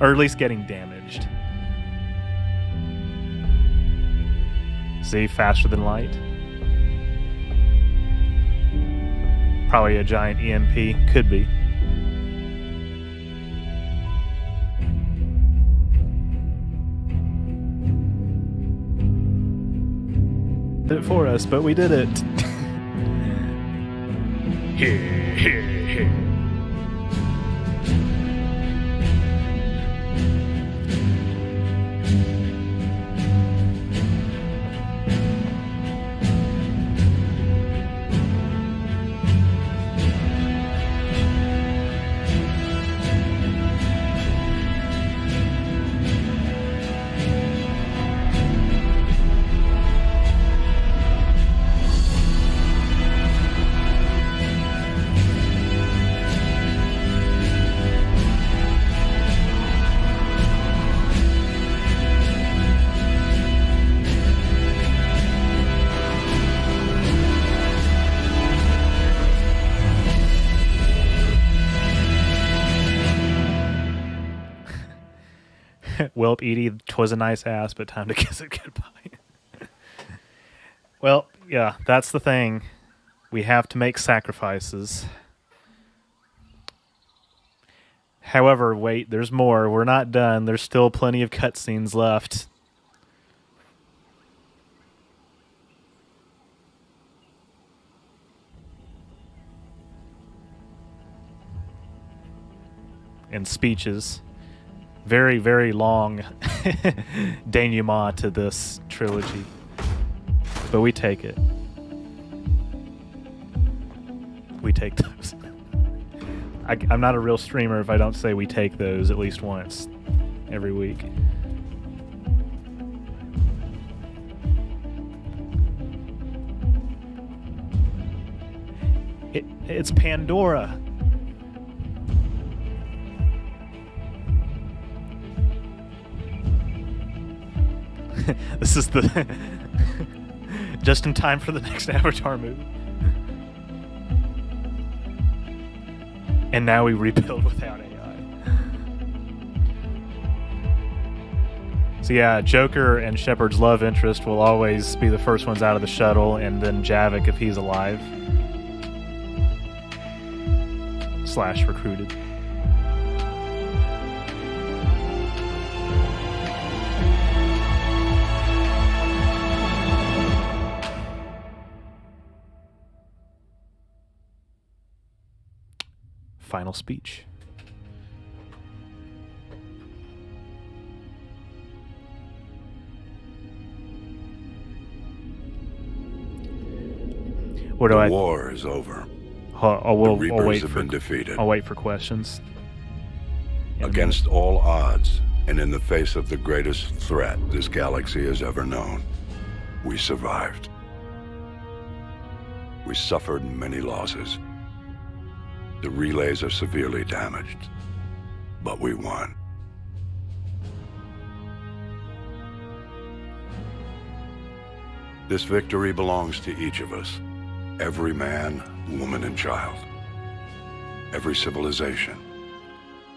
or at least getting damaged. See, faster than light. Probably a giant EMP, could be. It for us, but we did it. Welp, Edie, 'twas a nice ass, but time to kiss it goodbye. Well, yeah, that's the thing. We have to make sacrifices. However, wait, there's more. We're not done. There's still plenty of cutscenes left. And speeches. Very, very long denouement to this trilogy. But we take it. We take those. I'm not a real streamer if I don't say we take those at least once every week. It's Pandora. This is the just in time for the next Avatar movie. And now we rebuild without AI. So yeah, Joker and Shepard's love interest will always be the first ones out of the shuttle, and then Javik if he's alive. / recruited. Final speech. What do the I? war is over. The Reapers have been defeated. I'll wait for questions. Against all odds, and in the face of the greatest threat this galaxy has ever known, we survived. We suffered many losses. The relays are severely damaged, but we won. This victory belongs to each of us. Every man, woman, and child. Every civilization.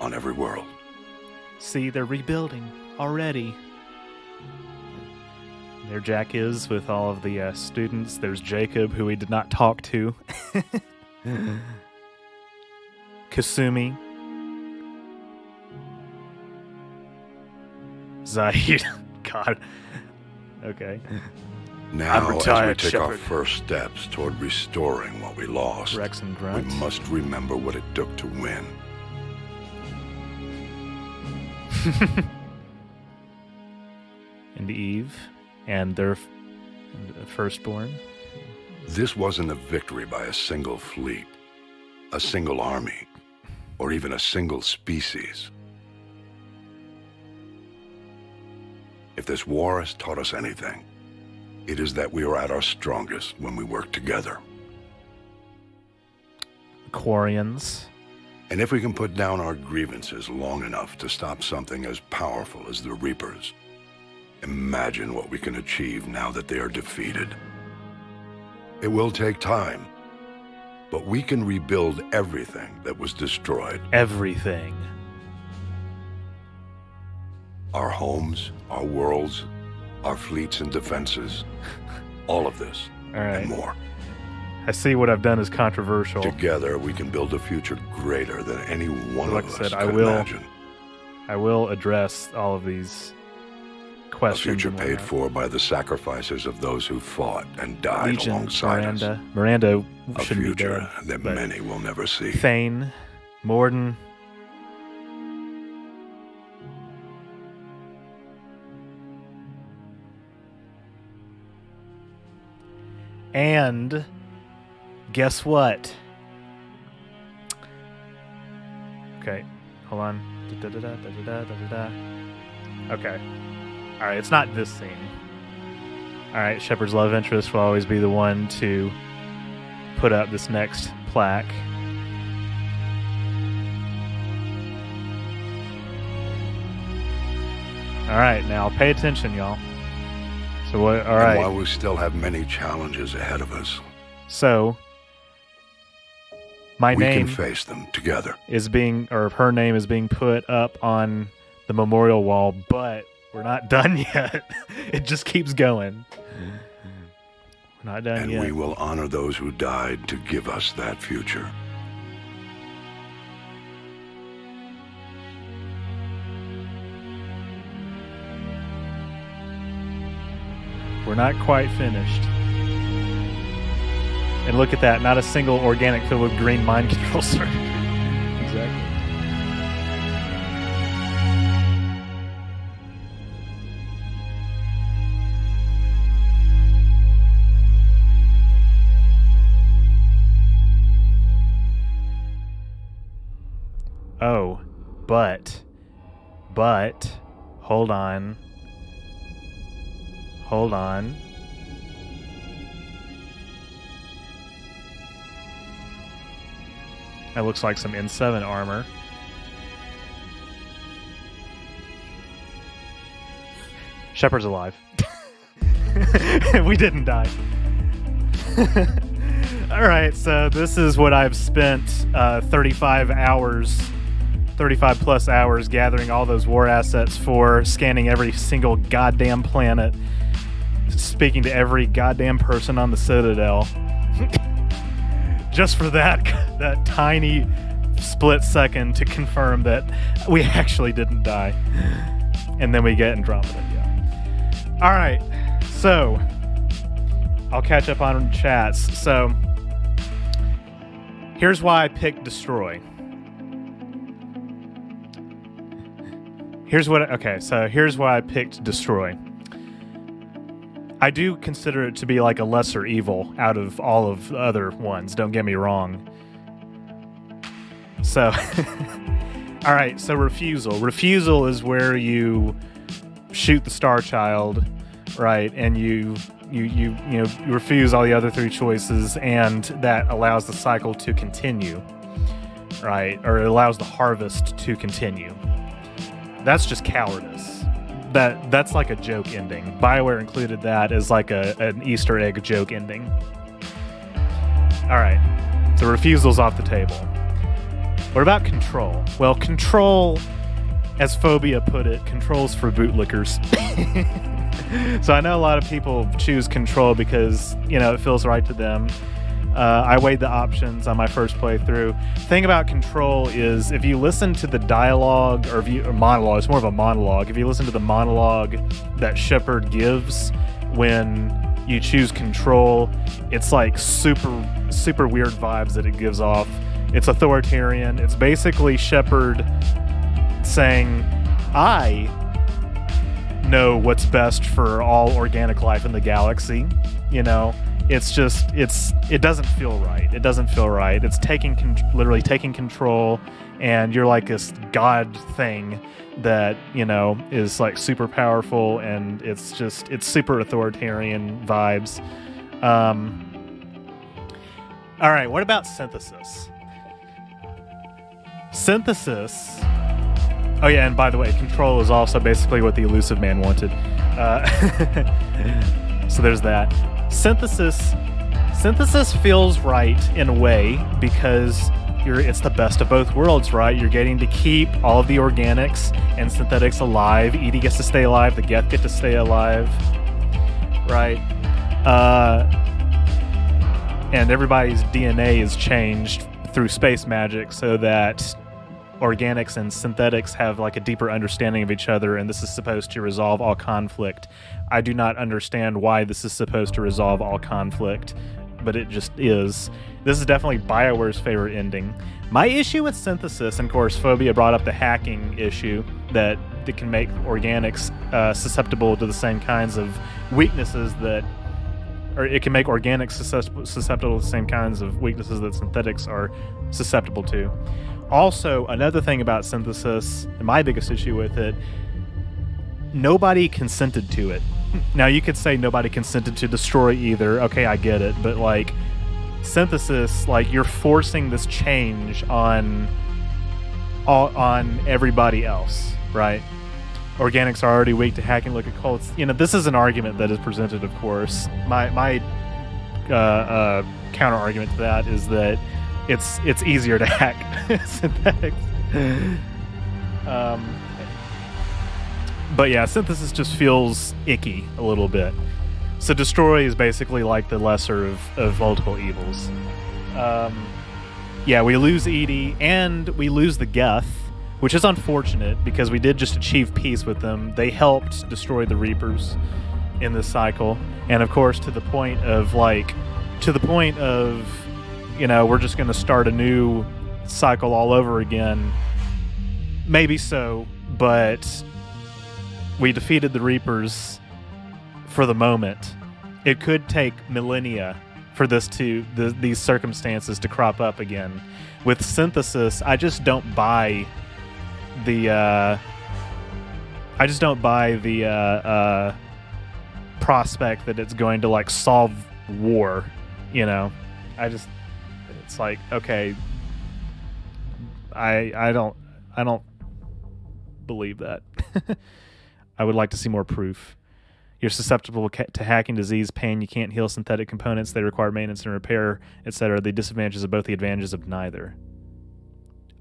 On every world. See, they're rebuilding already. There Jack is with all of the students. There's Jacob, who we did not talk to. Kasumi. Zahid. God. Okay. Now, as we take our first steps toward restoring what we lost, Rex and Grunt. we must remember what it took to win. And Eve and their firstborn. This wasn't a victory by a single fleet, a single army, or even a single species. If this war has taught us anything, it is that we are at our strongest when we work together. Quarians. And if we can put down our grievances long enough to stop something as powerful as the Reapers, imagine what we can achieve now that they are defeated. It will take time, but we can rebuild everything that was destroyed. Everything. Our homes, our worlds, our fleets and defenses. All of this, all right, and more. I see what I've done is controversial. Together, we can build a future greater than any one of us could imagine. I will address all of these questions. A future paid for by the sacrifices of those who fought and died Legion, alongside us. Miranda a shouldn't future be there, that many will never see. Thane, Morden. And guess what? Okay, hold on. Okay. Alright, it's not this scene. Alright, Shepard's love interest will always be the one to put up this next plaque. Alright, now pay attention, y'all. So what? All right. And while we still have many challenges ahead of us, so my we name can face them together. Is being, or her name is being put up on the memorial wall, but we're not done yet. It just keeps going. We're not done yet. And we will honor those who died to give us that future. We're not quite finished. And look at that, not a single organic filled with green mind control circuitry. Exactly. Oh, but, hold on. Hold on. That looks like some N7 armor. Shepard's alive. We didn't die. Alright, so this is what I've spent 35 plus hours gathering all those war assets for, scanning every single goddamn planet, speaking to every goddamn person on the Citadel. Just for that tiny split second to confirm that we actually didn't die. And then we get Andromeda, yeah. Alright, so I'll catch up on chats. So here's why I picked Destroy. Here's why I picked Destroy. I do consider it to be like a lesser evil out of all of the other ones, don't get me wrong. So, alright, so Refusal. Refusal is where you shoot the Star Child, right, and you refuse all the other three choices, and that allows the cycle to continue, right, or it allows the harvest to continue. That's just cowardice. That's like a joke ending. BioWare included that as like an Easter egg joke ending. Alright, so Refusal's off the table. What about Control? Well, Control, as Phobia put it, Control's for bootlickers. So I know a lot of people choose Control because, it feels right to them. I weighed the options on my first playthrough. Thing about Control is if you listen to the dialogue or monologue, it's more of a monologue. If you listen to the monologue that Shepard gives when you choose Control, it's like super weird vibes that it gives off. It's authoritarian. It's basically Shepard saying, I know what's best for all organic life in the galaxy, It's just, it doesn't feel right. It doesn't feel right. It's literally taking control, and you're like this god thing that, is like super powerful, and it's super authoritarian vibes. All right, what about Synthesis? Synthesis. Oh yeah, and by the way, Control is also basically what the Elusive Man wanted. So there's that. Synthesis feels right in a way because it's the best of both worlds, right? You're getting to keep all of the organics and synthetics alive. EDI gets to stay alive. The Geth get to stay alive, right? And everybody's DNA is changed through space magic so that organics and synthetics have like a deeper understanding of each other, and this is supposed to resolve all conflict. I do not understand why this is supposed to resolve all conflict, but it just is. This is definitely BioWare's favorite ending. My issue with Synthesis, and of course Phobia brought up the hacking issue, that it can make organics susceptible to the same kinds of weaknesses or it can make organics susceptible to the same kinds of weaknesses that synthetics are susceptible to. Also, another thing about Synthesis, and my biggest issue with it, nobody consented to it. Now, you could say nobody consented to Destroy either. Okay, I get it. But, like, Synthesis, like, you're forcing this change on everybody else, right? Organics are already weak to hacking. Look at cults. This is an argument that is presented, of course. My counter argument to that is that it's easier to hack synthetics. But yeah, Synthesis just feels icky a little bit. So Destroy is basically like the lesser of multiple evils. Yeah, we lose Edie, and we lose the Geth, which is unfortunate because we did just achieve peace with them. They helped destroy the Reapers in this cycle. And of course, to the point of, you know, we're just going to start a new cycle all over again. Maybe so, but we defeated the Reapers for the moment. It could take millennia for these circumstances to crop up again. With Synthesis, I just don't buy the prospect that it's going to like solve war, you know. It's like, okay, I don't believe that. I would like to see more proof. You're susceptible to hacking, disease, pain. You can't heal synthetic components. They require maintenance and repair, etc. The disadvantages of both, the advantages of neither.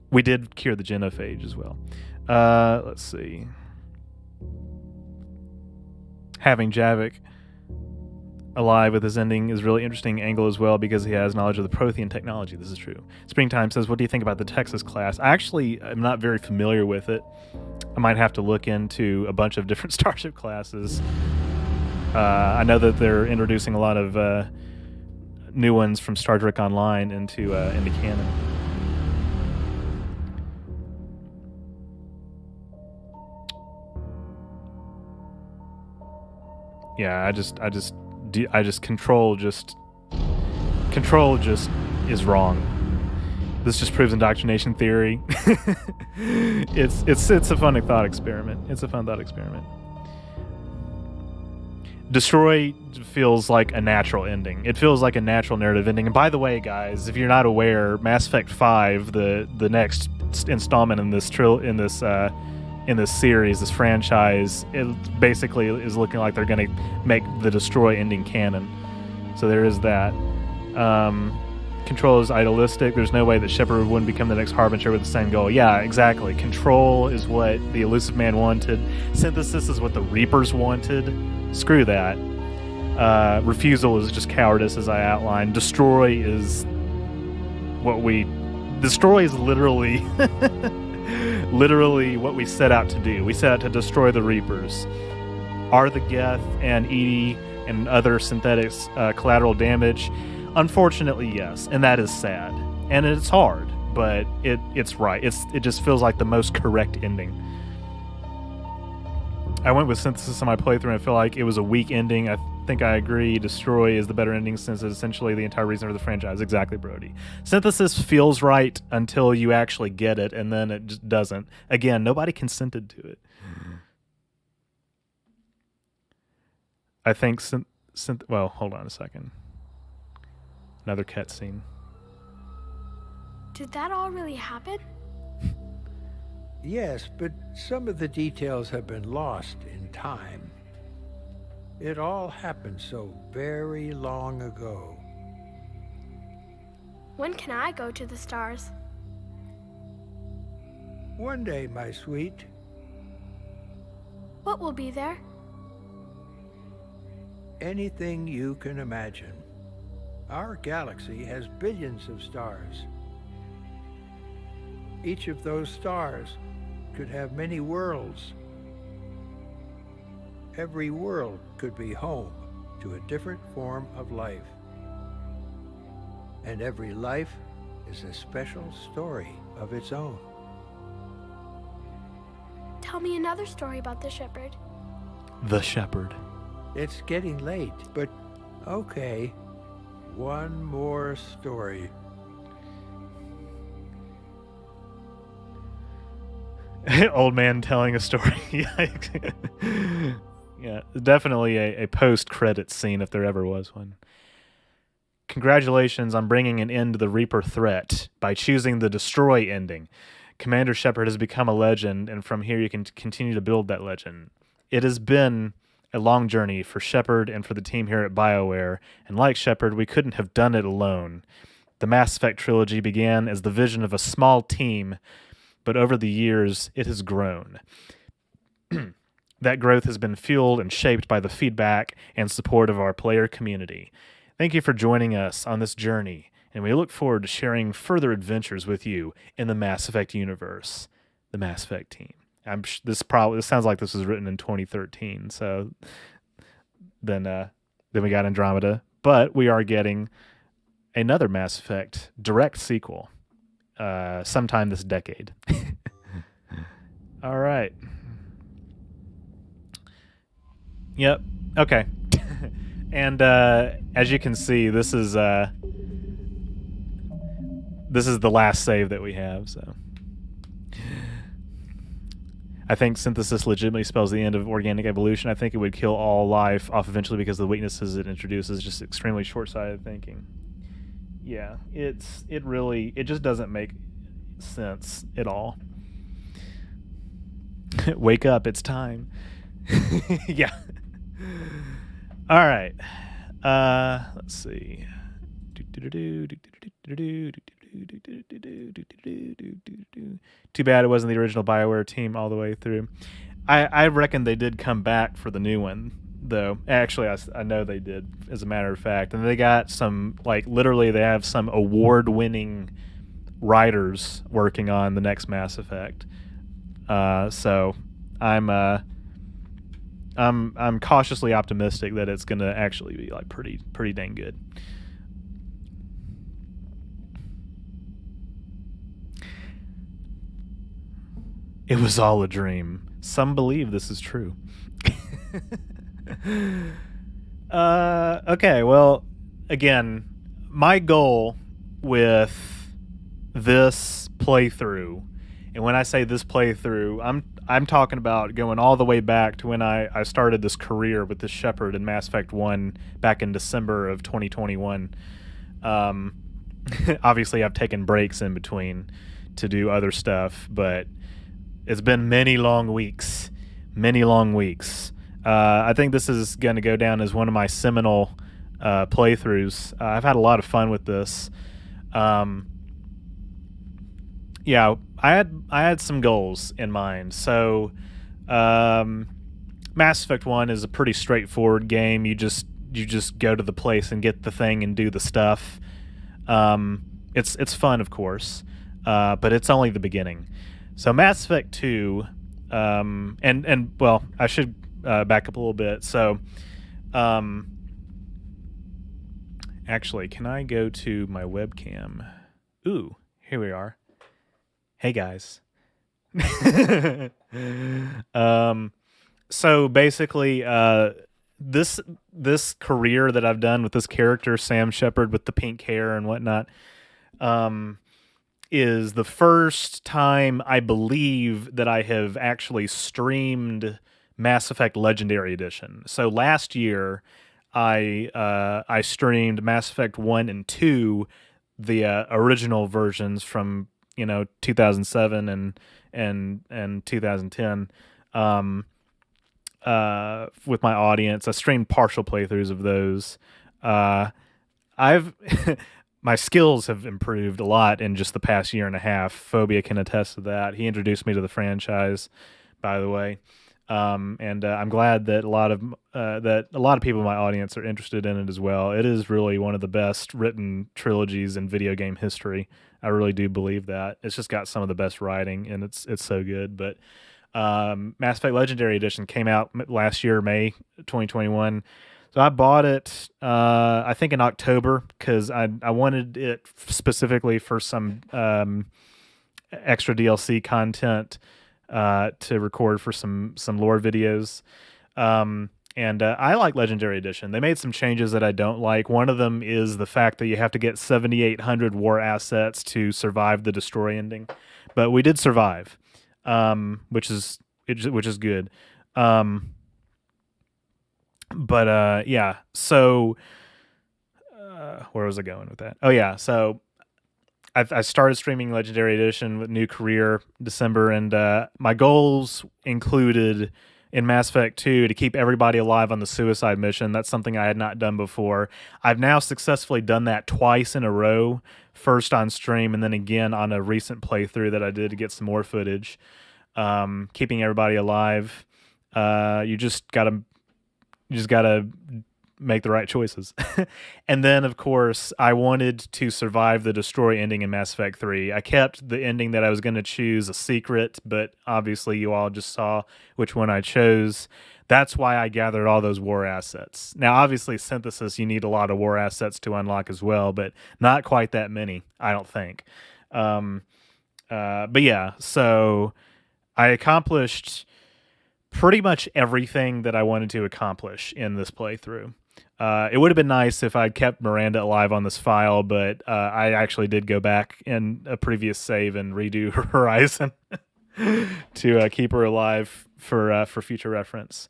We did cure the genophage as well. Let's see. Having Javik alive with his ending is really interesting angle as well because he has knowledge of the Prothean technology. This is true. Springtime says, what do you think about the Texas class? I actually am not very familiar with it. I might have to look into a bunch of different Starship classes. I know that they're introducing a lot of new ones from Star Trek Online into canon. Yeah, I just control just is wrong. This just proves indoctrination theory. It's a fun thought experiment. It's a fun thought experiment. Destroy feels like a natural ending. It feels like a natural narrative ending. And by the way, guys, if you're not aware, Mass Effect 5, the next installment in this series, this franchise, it basically is looking like they're going to make the Destroy ending canon. So there is that. Control is idealistic. There's no way that Shepard wouldn't become the next Harbinger with the same goal. Yeah, exactly. Control is what the Elusive Man wanted. Synthesis is what the Reapers wanted. Screw that. Refusal is just cowardice, as I outlined. Destroy is literally literally what we set out to do. We set out to destroy the Reapers. Are the Geth and Edie and other synthetics collateral damage? Unfortunately, yes, and that is sad. And it's hard, but it's right. It just feels like the most correct ending. I went with Synthesis on my playthrough and I feel like it was a weak ending. I think I agree. Destroy is the better ending since it's essentially the entire reason for the franchise. Exactly, Brody. Synthesis feels right until you actually get it, and then it just doesn't. Again, nobody consented to it. I think well, hold on a second. Another cutscene. Did that all really happen? Yes, but some of the details have been lost in time. It all happened so very long ago. When can I go to the stars? One day, my sweet. What will be there? Anything you can imagine. Our galaxy has billions of stars. Each of those stars could have many worlds. Every world could be home to a different form of life. And every life is a special story of its own. Tell me another story about the Shepherd. The Shepherd. It's getting late, but okay. One more story. Old man telling a story. Yeah, definitely a post-credit scene if there ever was one. Congratulations on bringing an end to the Reaper threat by choosing the Destroy ending. Commander Shepard has become a legend, and from here you can continue to build that legend. It has been a long journey for Shepard and for the team here at BioWare, and like Shepard, we couldn't have done it alone. The Mass Effect trilogy began as the vision of a small team, but over the years, it has grown. That growth has been fueled and shaped by the feedback and support of our player community. Thank you for joining us on this journey, and we look forward to sharing further adventures with you in the Mass Effect universe. The Mass Effect team. This sounds like this was written in 2013. So then we got Andromeda, but we are getting another Mass Effect direct sequel sometime this decade. All right. Yep. Okay. And as you can see, this is the last save that we have. So I think synthesis legitimately spells the end of organic evolution. I think it would kill all life off eventually because of the weaknesses it introduces. Just extremely short-sighted thinking. Yeah, it just doesn't make sense at all. Wake up, it's time. Yeah. All right. Let's see. Too bad it wasn't the original BioWare team all the way through. I reckon they did come back for the new one, though. Actually, I know they did, as a matter of fact. And they got some, literally, they have some award-winning writers working on the next Mass Effect. So I'm cautiously optimistic that it's gonna actually be pretty dang good. It was all a dream. Some believe this is true. Okay, well, again, my goal with this playthrough, and when I say this playthrough, I'm talking about going all the way back to when I started this career with this Shepard in Mass Effect 1 back in December of 2021. Obviously, I've taken breaks in between to do other stuff, but it's been many long weeks. I think this is going to go down as one of my seminal playthroughs. I've had a lot of fun with this. Yeah, I had some goals in mind. So, Mass Effect 1 is a pretty straightforward game. You just go to the place and get the thing and do the stuff. It's fun, of course, but it's only the beginning. So Mass Effect 2, and well, I should back up a little bit. So, actually, can I go to my webcam? Ooh, here we are. Hey guys. So basically, this career that I've done with this character, Sam Shepard, with the pink hair and whatnot, is the first time I believe that I have actually streamed Mass Effect Legendary Edition. So last year, I streamed Mass Effect 1 and 2, the original versions from 2007 and 2010, with my audience. I streamed partial playthroughs of those. My skills have improved a lot in just the past year and a half. Phobia can attest to that. He introduced me to the franchise, by the way, and I'm glad that a lot of people in my audience are interested in it as well. It is really one of the best written trilogies in video game history. I really do believe that. It's just got some of the best writing, and it's so good. But Mass Effect Legendary Edition came out last year, May 2021. So I bought it, I think in October, because I wanted it specifically for some extra DLC content to record for some lore videos. And I like Legendary Edition. They made some changes that I don't like. One of them is the fact that you have to get 7,800 war assets to survive the destroy ending. But we did survive, which is good. But yeah, so where was I going with that? Oh yeah, so I started streaming Legendary Edition with new career December, and my goals included in Mass Effect 2 to keep everybody alive on the suicide mission. That's something I had not done before. I've now successfully done that twice in a row, first on stream and then again on a recent playthrough that I did to get some more footage, keeping everybody alive. You just gotta make the right choices. And then, of course, I wanted to survive the destroy ending in Mass Effect 3. I kept the ending that I was going to choose a secret, but obviously you all just saw which one I chose. That's why I gathered all those war assets. Now, obviously, Synthesis, you need a lot of war assets to unlock as well, but not quite that many, I don't think. But yeah, so I accomplished pretty much everything that I wanted to accomplish in this playthrough. It would have been nice if I'd kept Miranda alive on this file, but I actually did go back in a previous save and redo Horizon to keep her alive for future reference.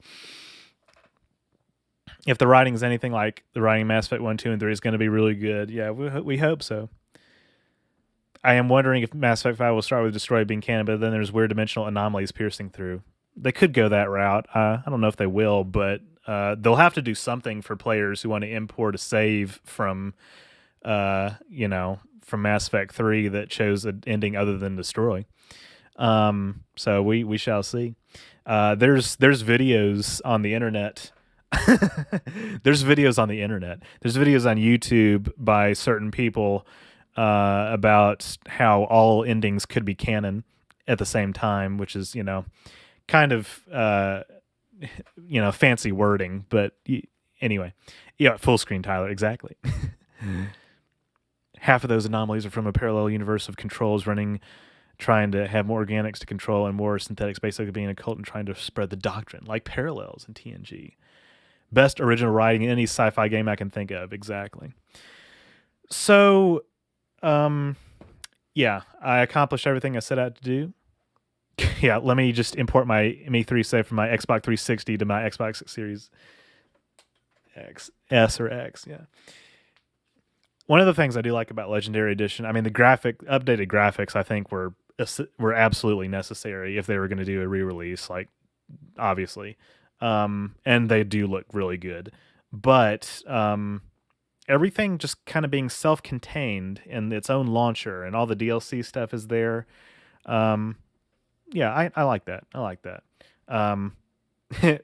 If the writing is anything like the writing in Mass Effect 1, 2, and 3 is going to be really good, yeah, we hope so. I am wondering if Mass Effect 5 will start with Destroy being canon, but then there's weird dimensional anomalies piercing through. They could go that route. I don't know if they will, but they'll have to do something for players who want to import a save from Mass Effect 3 that chose an ending other than Destroy. So we shall see. There's videos on the internet. There's videos on the internet. There's videos on YouTube by certain people about how all endings could be canon at the same time, which is, kind of fancy wording, but anyway, yeah, full screen Tyler, exactly. Half of those anomalies are from a parallel universe of controls trying to have more organics to control and more synthetics, basically being a cult and trying to spread the doctrine, like Parallels in TNG. Best original writing in any sci-fi game I can think of, exactly. So, yeah, I accomplished everything I set out to do. Yeah, let me just import my ME3 save from my Xbox 360 to my Xbox Series S or X, yeah. One of the things I do like about Legendary Edition, I mean, the updated graphics, I think were absolutely necessary if they were going to do a re-release, like, obviously. And they do look really good. But everything just kind of being self-contained in its own launcher, and all the DLC stuff is there. Yeah, I like that. I like that.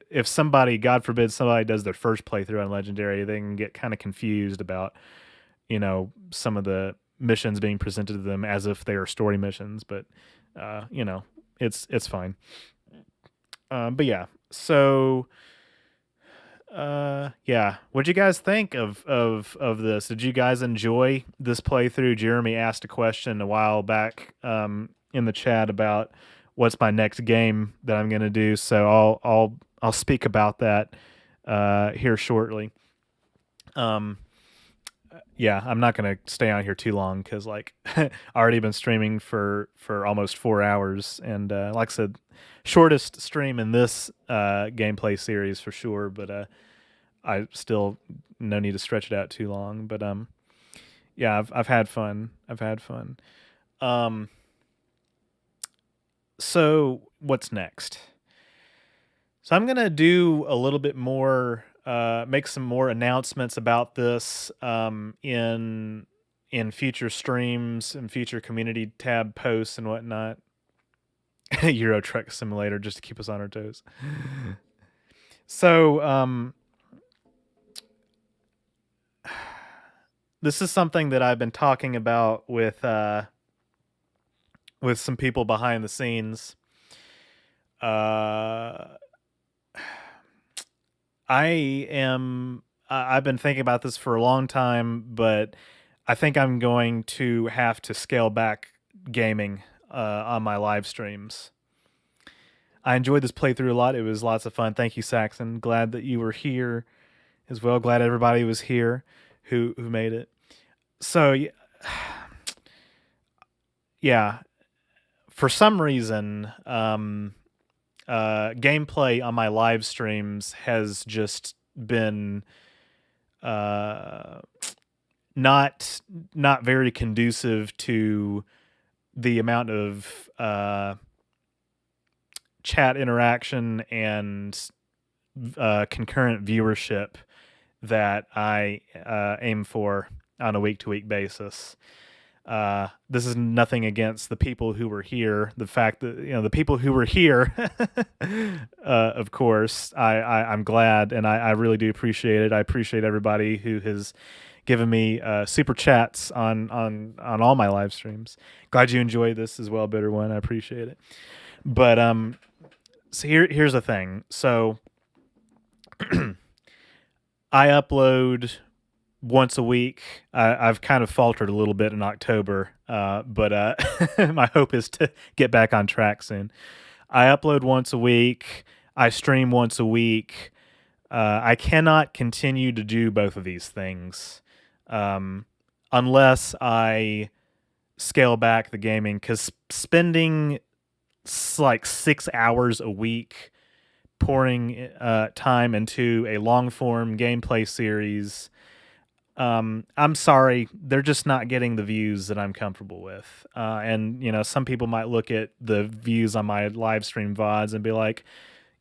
If somebody, God forbid, somebody does their first playthrough on Legendary, they can get kind of confused about, some of the missions being presented to them as if they are story missions. But, it's fine. But yeah, so, yeah, what'd you guys think of this? Did you guys enjoy this playthrough? Jeremy asked a question a while back in the chat about what's my next game that I'm gonna do, so I'll speak about that here shortly. Yeah, I'm not gonna stay on here too long because like I already been streaming for almost 4 hours, and like I said, shortest stream in this gameplay series for sure, but I still no need to stretch it out too long. But yeah, I've had fun. So what's next? So I'm gonna do a little bit more, make some more announcements about this in future streams and future community tab posts and whatnot. Euro Truck Simulator, just to keep us on our toes. So this is something that I've been talking about with some people behind the scenes. I've been thinking about this for a long time, but I think I'm going to have to scale back gaming on my live streams. I enjoyed this playthrough a lot. It was lots of fun. Thank you, Saxon. Glad that you were here as well. Glad everybody was here who made it. So yeah, for some reason, gameplay on my live streams has just been not very conducive to the amount of chat interaction and concurrent viewership that I aim for on a week-to-week basis. This is nothing against the people who were here. The fact that, the people who were here, of course, I'm glad, and I really do appreciate it. I appreciate everybody who has given me super chats on all my live streams. Glad you enjoy this as well, Bitter One. I appreciate it. But so here's the thing. So I upload once a week. I've kind of faltered a little bit in October, but my hope is to get back on track soon. I upload once a week. I stream once a week. I cannot continue to do both of these things unless I scale back the gaming, because spending like 6 hours a week pouring time into a long-form gameplay series, I'm sorry, they're just not getting the views that I'm comfortable with. And, some people might look at the views on my live stream VODs and be like,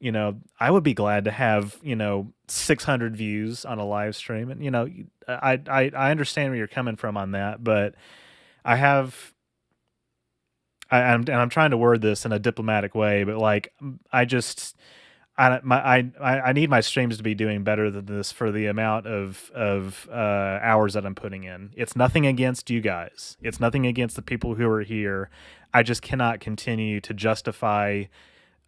I would be glad to have, 600 views on a live stream. And, I understand where you're coming from on that, but I'm trying to word this in a diplomatic way, but like, I need my streams to be doing better than this for the amount of hours that I'm putting in. It's nothing against you guys. It's nothing against the people who are here. I just cannot continue to justify,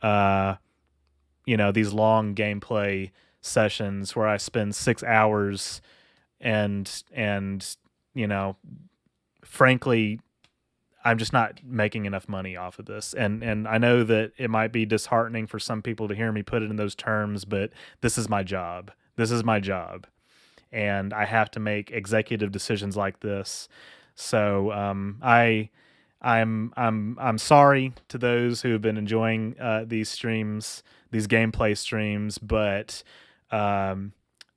these long gameplay sessions where I spend 6 hours and frankly, I'm just not making enough money off of this. And I know that it might be disheartening for some people to hear me put it in those terms, but this is my job. This is my job. And I have to make executive decisions like this. So I'm sorry to those who have been enjoying these streams, these gameplay streams, but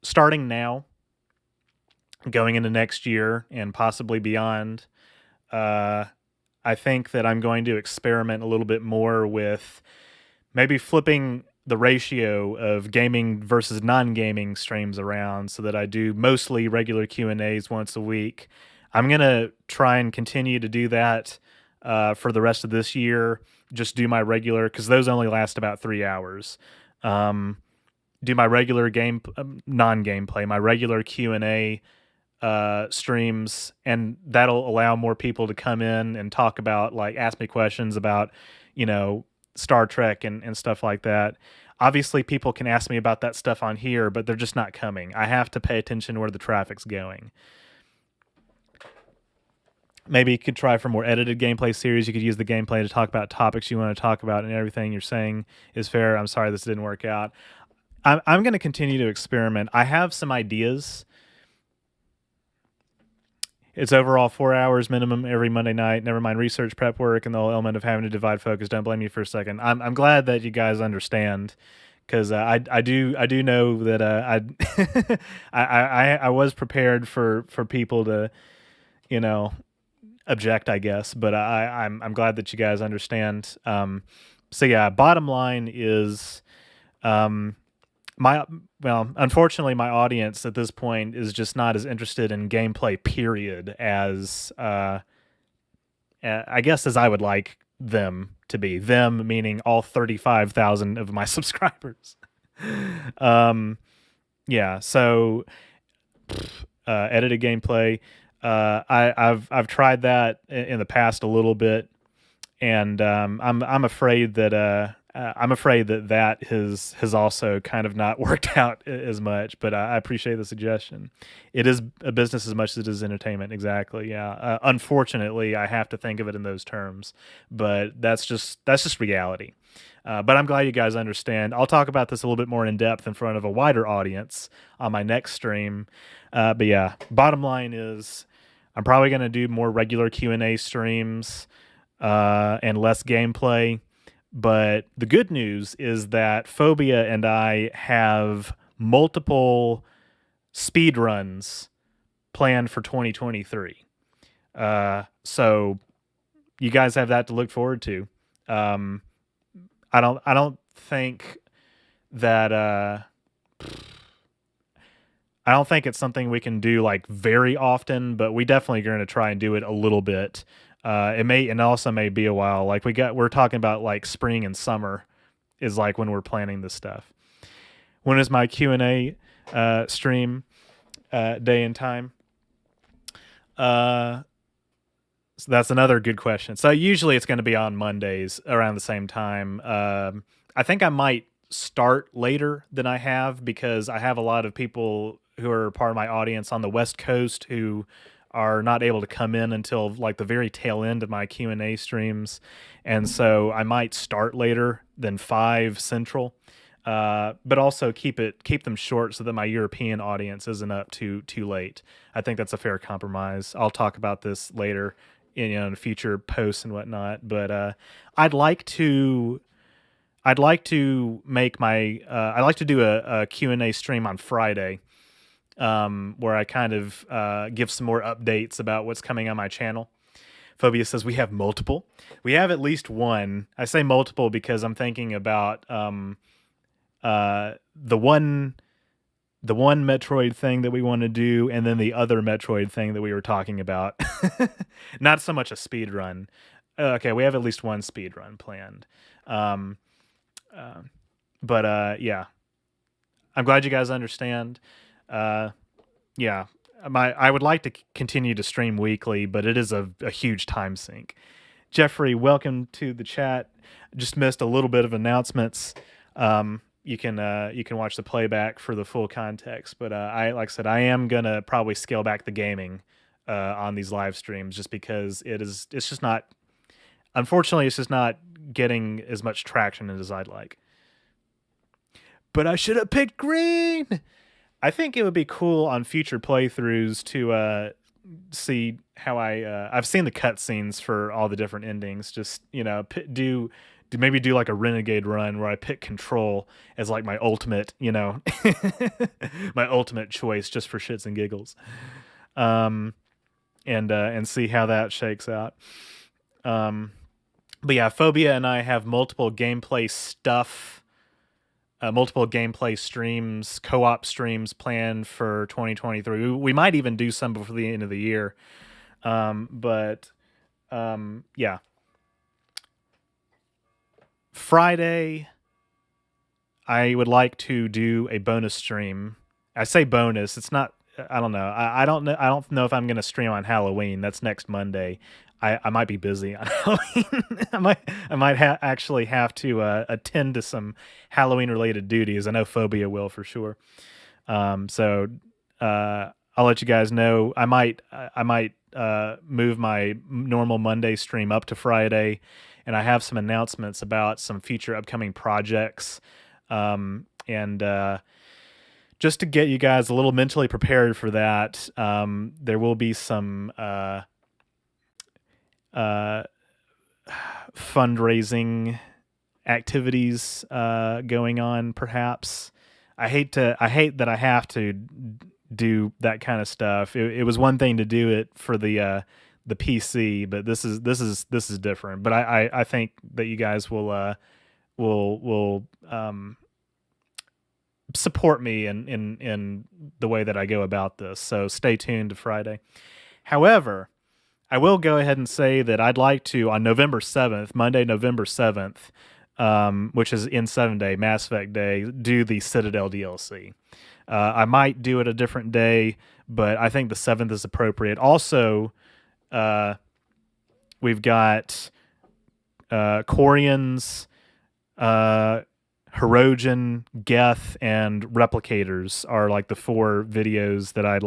starting now, going into next year and possibly beyond, I think that I'm going to experiment a little bit more with maybe flipping the ratio of gaming versus non-gaming streams around so that I do mostly regular Q&As once a week. I'm going to try and continue to do that for the rest of this year. Just do my regular, because those only last about 3 hours. Do my regular non-gameplay, my regular Q&A streams, and that'll allow more people to come in and talk about, like, ask me questions about, Star Trek and stuff like that. Obviously, people can ask me about that stuff on here, but they're just not coming. I have to pay attention where the traffic's going. Maybe you could try for more edited gameplay series. You could use the gameplay to talk about topics you want to talk about, and everything you're saying is fair. I'm sorry this didn't work out. I'm going to continue to experiment. I have some ideas. It's overall 4 hours minimum every Monday night. Never mind research, prep work, and the whole element of having to divide focus. Don't blame me for a second. I'm glad that you guys understand, because I do know that I was prepared for people to object, I guess, but I'm glad that you guys understand. So yeah, bottom line is, unfortunately, my audience at this point is just not as interested in gameplay, period, as I guess as I would like them to be. Them meaning all 35,000 of my subscribers. Yeah. So edited gameplay. I've tried that in the past a little bit, and I'm afraid that that has also kind of not worked out as much, but I appreciate the suggestion. It is a business as much as it is entertainment. Exactly. Yeah. Unfortunately, I have to think of it in those terms, but that's just reality. But I'm glad you guys understand. I'll talk about this a little bit more in depth in front of a wider audience on my next stream. But yeah, bottom line is I'm probably going to do more regular Q&A streams and less gameplay. But the good news is that Phobia and I have multiple speed runs planned for 2023. So you guys have that to look forward to. I don't think that I don't think it's something we can do like very often, but we definitely are going to try and do it a little bit. It may, and also may be a while. Like we're talking about like spring and summer is like when we're planning this stuff. When is my Q&A stream day and time? So that's another good question. So usually it's going to be on Mondays around the same time. I think I might start later than I have because I have a lot of people who are part of my audience on the West Coast who are not able to come in until like the very tail end of my Q&A streams. And so I might start later than 5 Central. But also keep them short so that my European audience isn't up too late. I think that's a fair compromise. I'll talk about this later in future posts and whatnot. But I'd like to make my I'd like to do a Q&A stream on Friday, where I kind of give some more updates about what's coming on my channel. Phobia says we have multiple. We have at least one. I say multiple because I'm thinking about the one Metroid thing that we want to do, and then the other Metroid thing that we were talking about. Not so much a speed run. Okay, we have at least one speed run planned. Yeah, I'm glad you guys understand. Yeah, I would like to continue to stream weekly, but it is a huge time sink. Jeffrey, welcome to the chat. Just missed a little bit of announcements. You can watch the playback for the full context, but like I said, I am gonna probably scale back the gaming on these live streams just because it's just not, unfortunately, it's just not getting as much traction as I'd like. But I should have picked green. I think it would be cool on future playthroughs to see how I've seen the cutscenes for all the different endings. Just maybe do like a renegade run where I pick control as like my ultimate, my ultimate choice just for shits and giggles, and see how that shakes out. But yeah, Phobia and I have multiple gameplay stuff, multiple gameplay streams, co-op streams planned for 2023. We might even do some before the end of the year. Yeah. Friday, I would like to do a bonus stream. I say bonus. It's not. I don't know. I don't know. I don't know if I'm going to stream on Halloween. That's next Monday. I might be busy on Halloween. I might actually have to attend to some Halloween related duties. I know Phobia will for sure. So I'll let you guys know. I might move my normal Monday stream up to Friday. And I have some announcements about some future upcoming projects. Just to get you guys a little mentally prepared for that, there will be some fundraising activities going on, perhaps. I hate that I have to do that kind of stuff. It was one thing to do it for the PC, but this is different. But I think that you guys will support me in the way that I go about this. So stay tuned to Friday. However, I will go ahead and say that I'd like to, on November 7th, Monday, November 7th, which is in 7 Day, Mass Effect Day, do the Citadel DLC. I might do it a different day, but I think the 7th is appropriate. Also, we've got Corians, Hirogen, Geth, and Replicators are like the 4 videos that I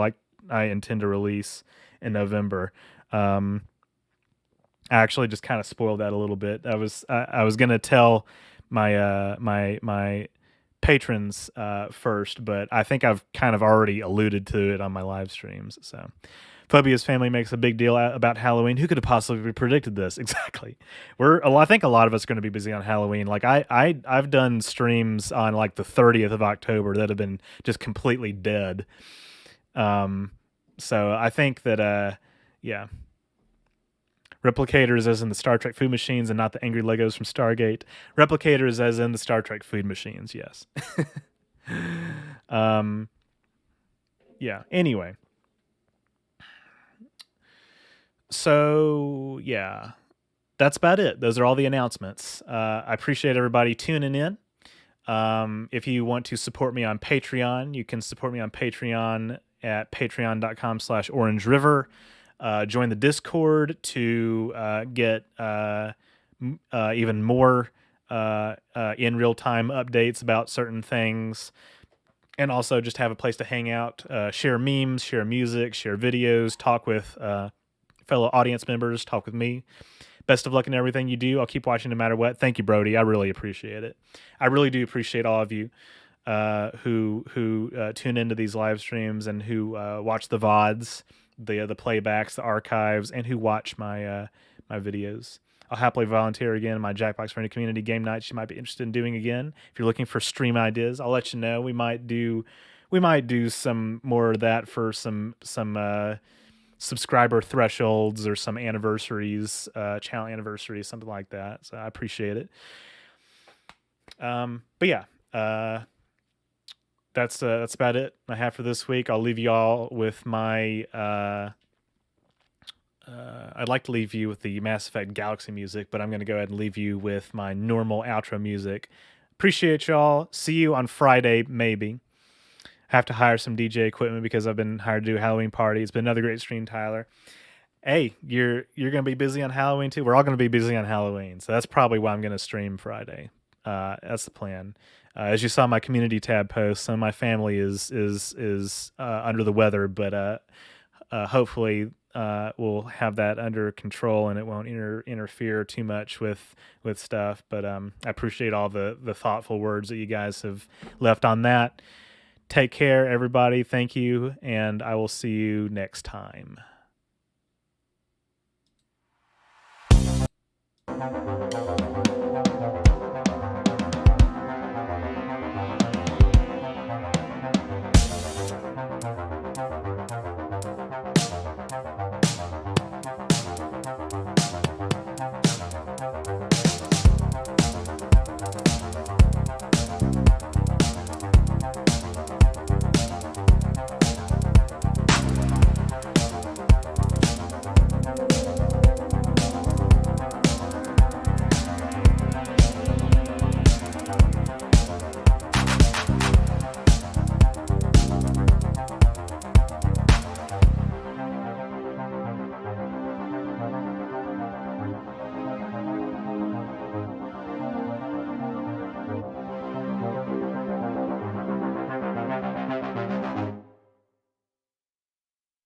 intend to release in November. I actually just kind of spoiled that a little bit. I was gonna tell my patrons first, but I think I've kind of already alluded to it on my live streams. So, Phobia's family makes a big deal about Halloween. Who could have possibly predicted this? Exactly. I think a lot of us are going to be busy on Halloween. Like I've done streams on like the 30th of October that have been just completely dead. So I think that yeah. Replicators as in the Star Trek food machines and not the angry Legos from Stargate. Replicators as in the Star Trek food machines, yes. yeah. Anyway. So, yeah. That's about it. Those are all the announcements. I appreciate everybody tuning in. If you want to support me on Patreon, you can support me on Patreon at patreon.com/OrangeRiver. Join the Discord to get even more in real-time updates about certain things, and also just have a place to hang out, share memes, share music, share videos, talk with fellow audience members, talk with me. Best of luck in everything you do. I'll keep watching no matter what. Thank you, Brody. I really appreciate it. I really do appreciate all of you who tune into these live streams and who watch the VODs, the playbacks, the archives, and who watch my my videos. I'll happily volunteer again in my Jackbox Friendly community game nights you might be interested in doing again. If you're looking for stream ideas, I'll let you know. We might do some more of that for some subscriber thresholds or some anniversaries, channel anniversaries, something like that. So I appreciate it. But yeah, that's about it I have for this week. I'll leave you all with my I'd like to leave you with the Mass Effect Galaxy music, but I'm going to go ahead and leave you with my normal outro music. Appreciate y'all. See you on Friday, maybe. Have to hire some DJ equipment because I've been hired to do a Halloween party. It's been another great stream, Tyler. Hey, you're going to be busy on Halloween too? We're all going to be busy on Halloween, so that's probably why I'm going to stream Friday. That's the plan. As you saw my community tab post, some of my family is under the weather, but hopefully we'll have that under control and it won't interfere too much with stuff. But I appreciate all the thoughtful words that you guys have left on that. Take care, everybody. Thank you, and I will see you next time.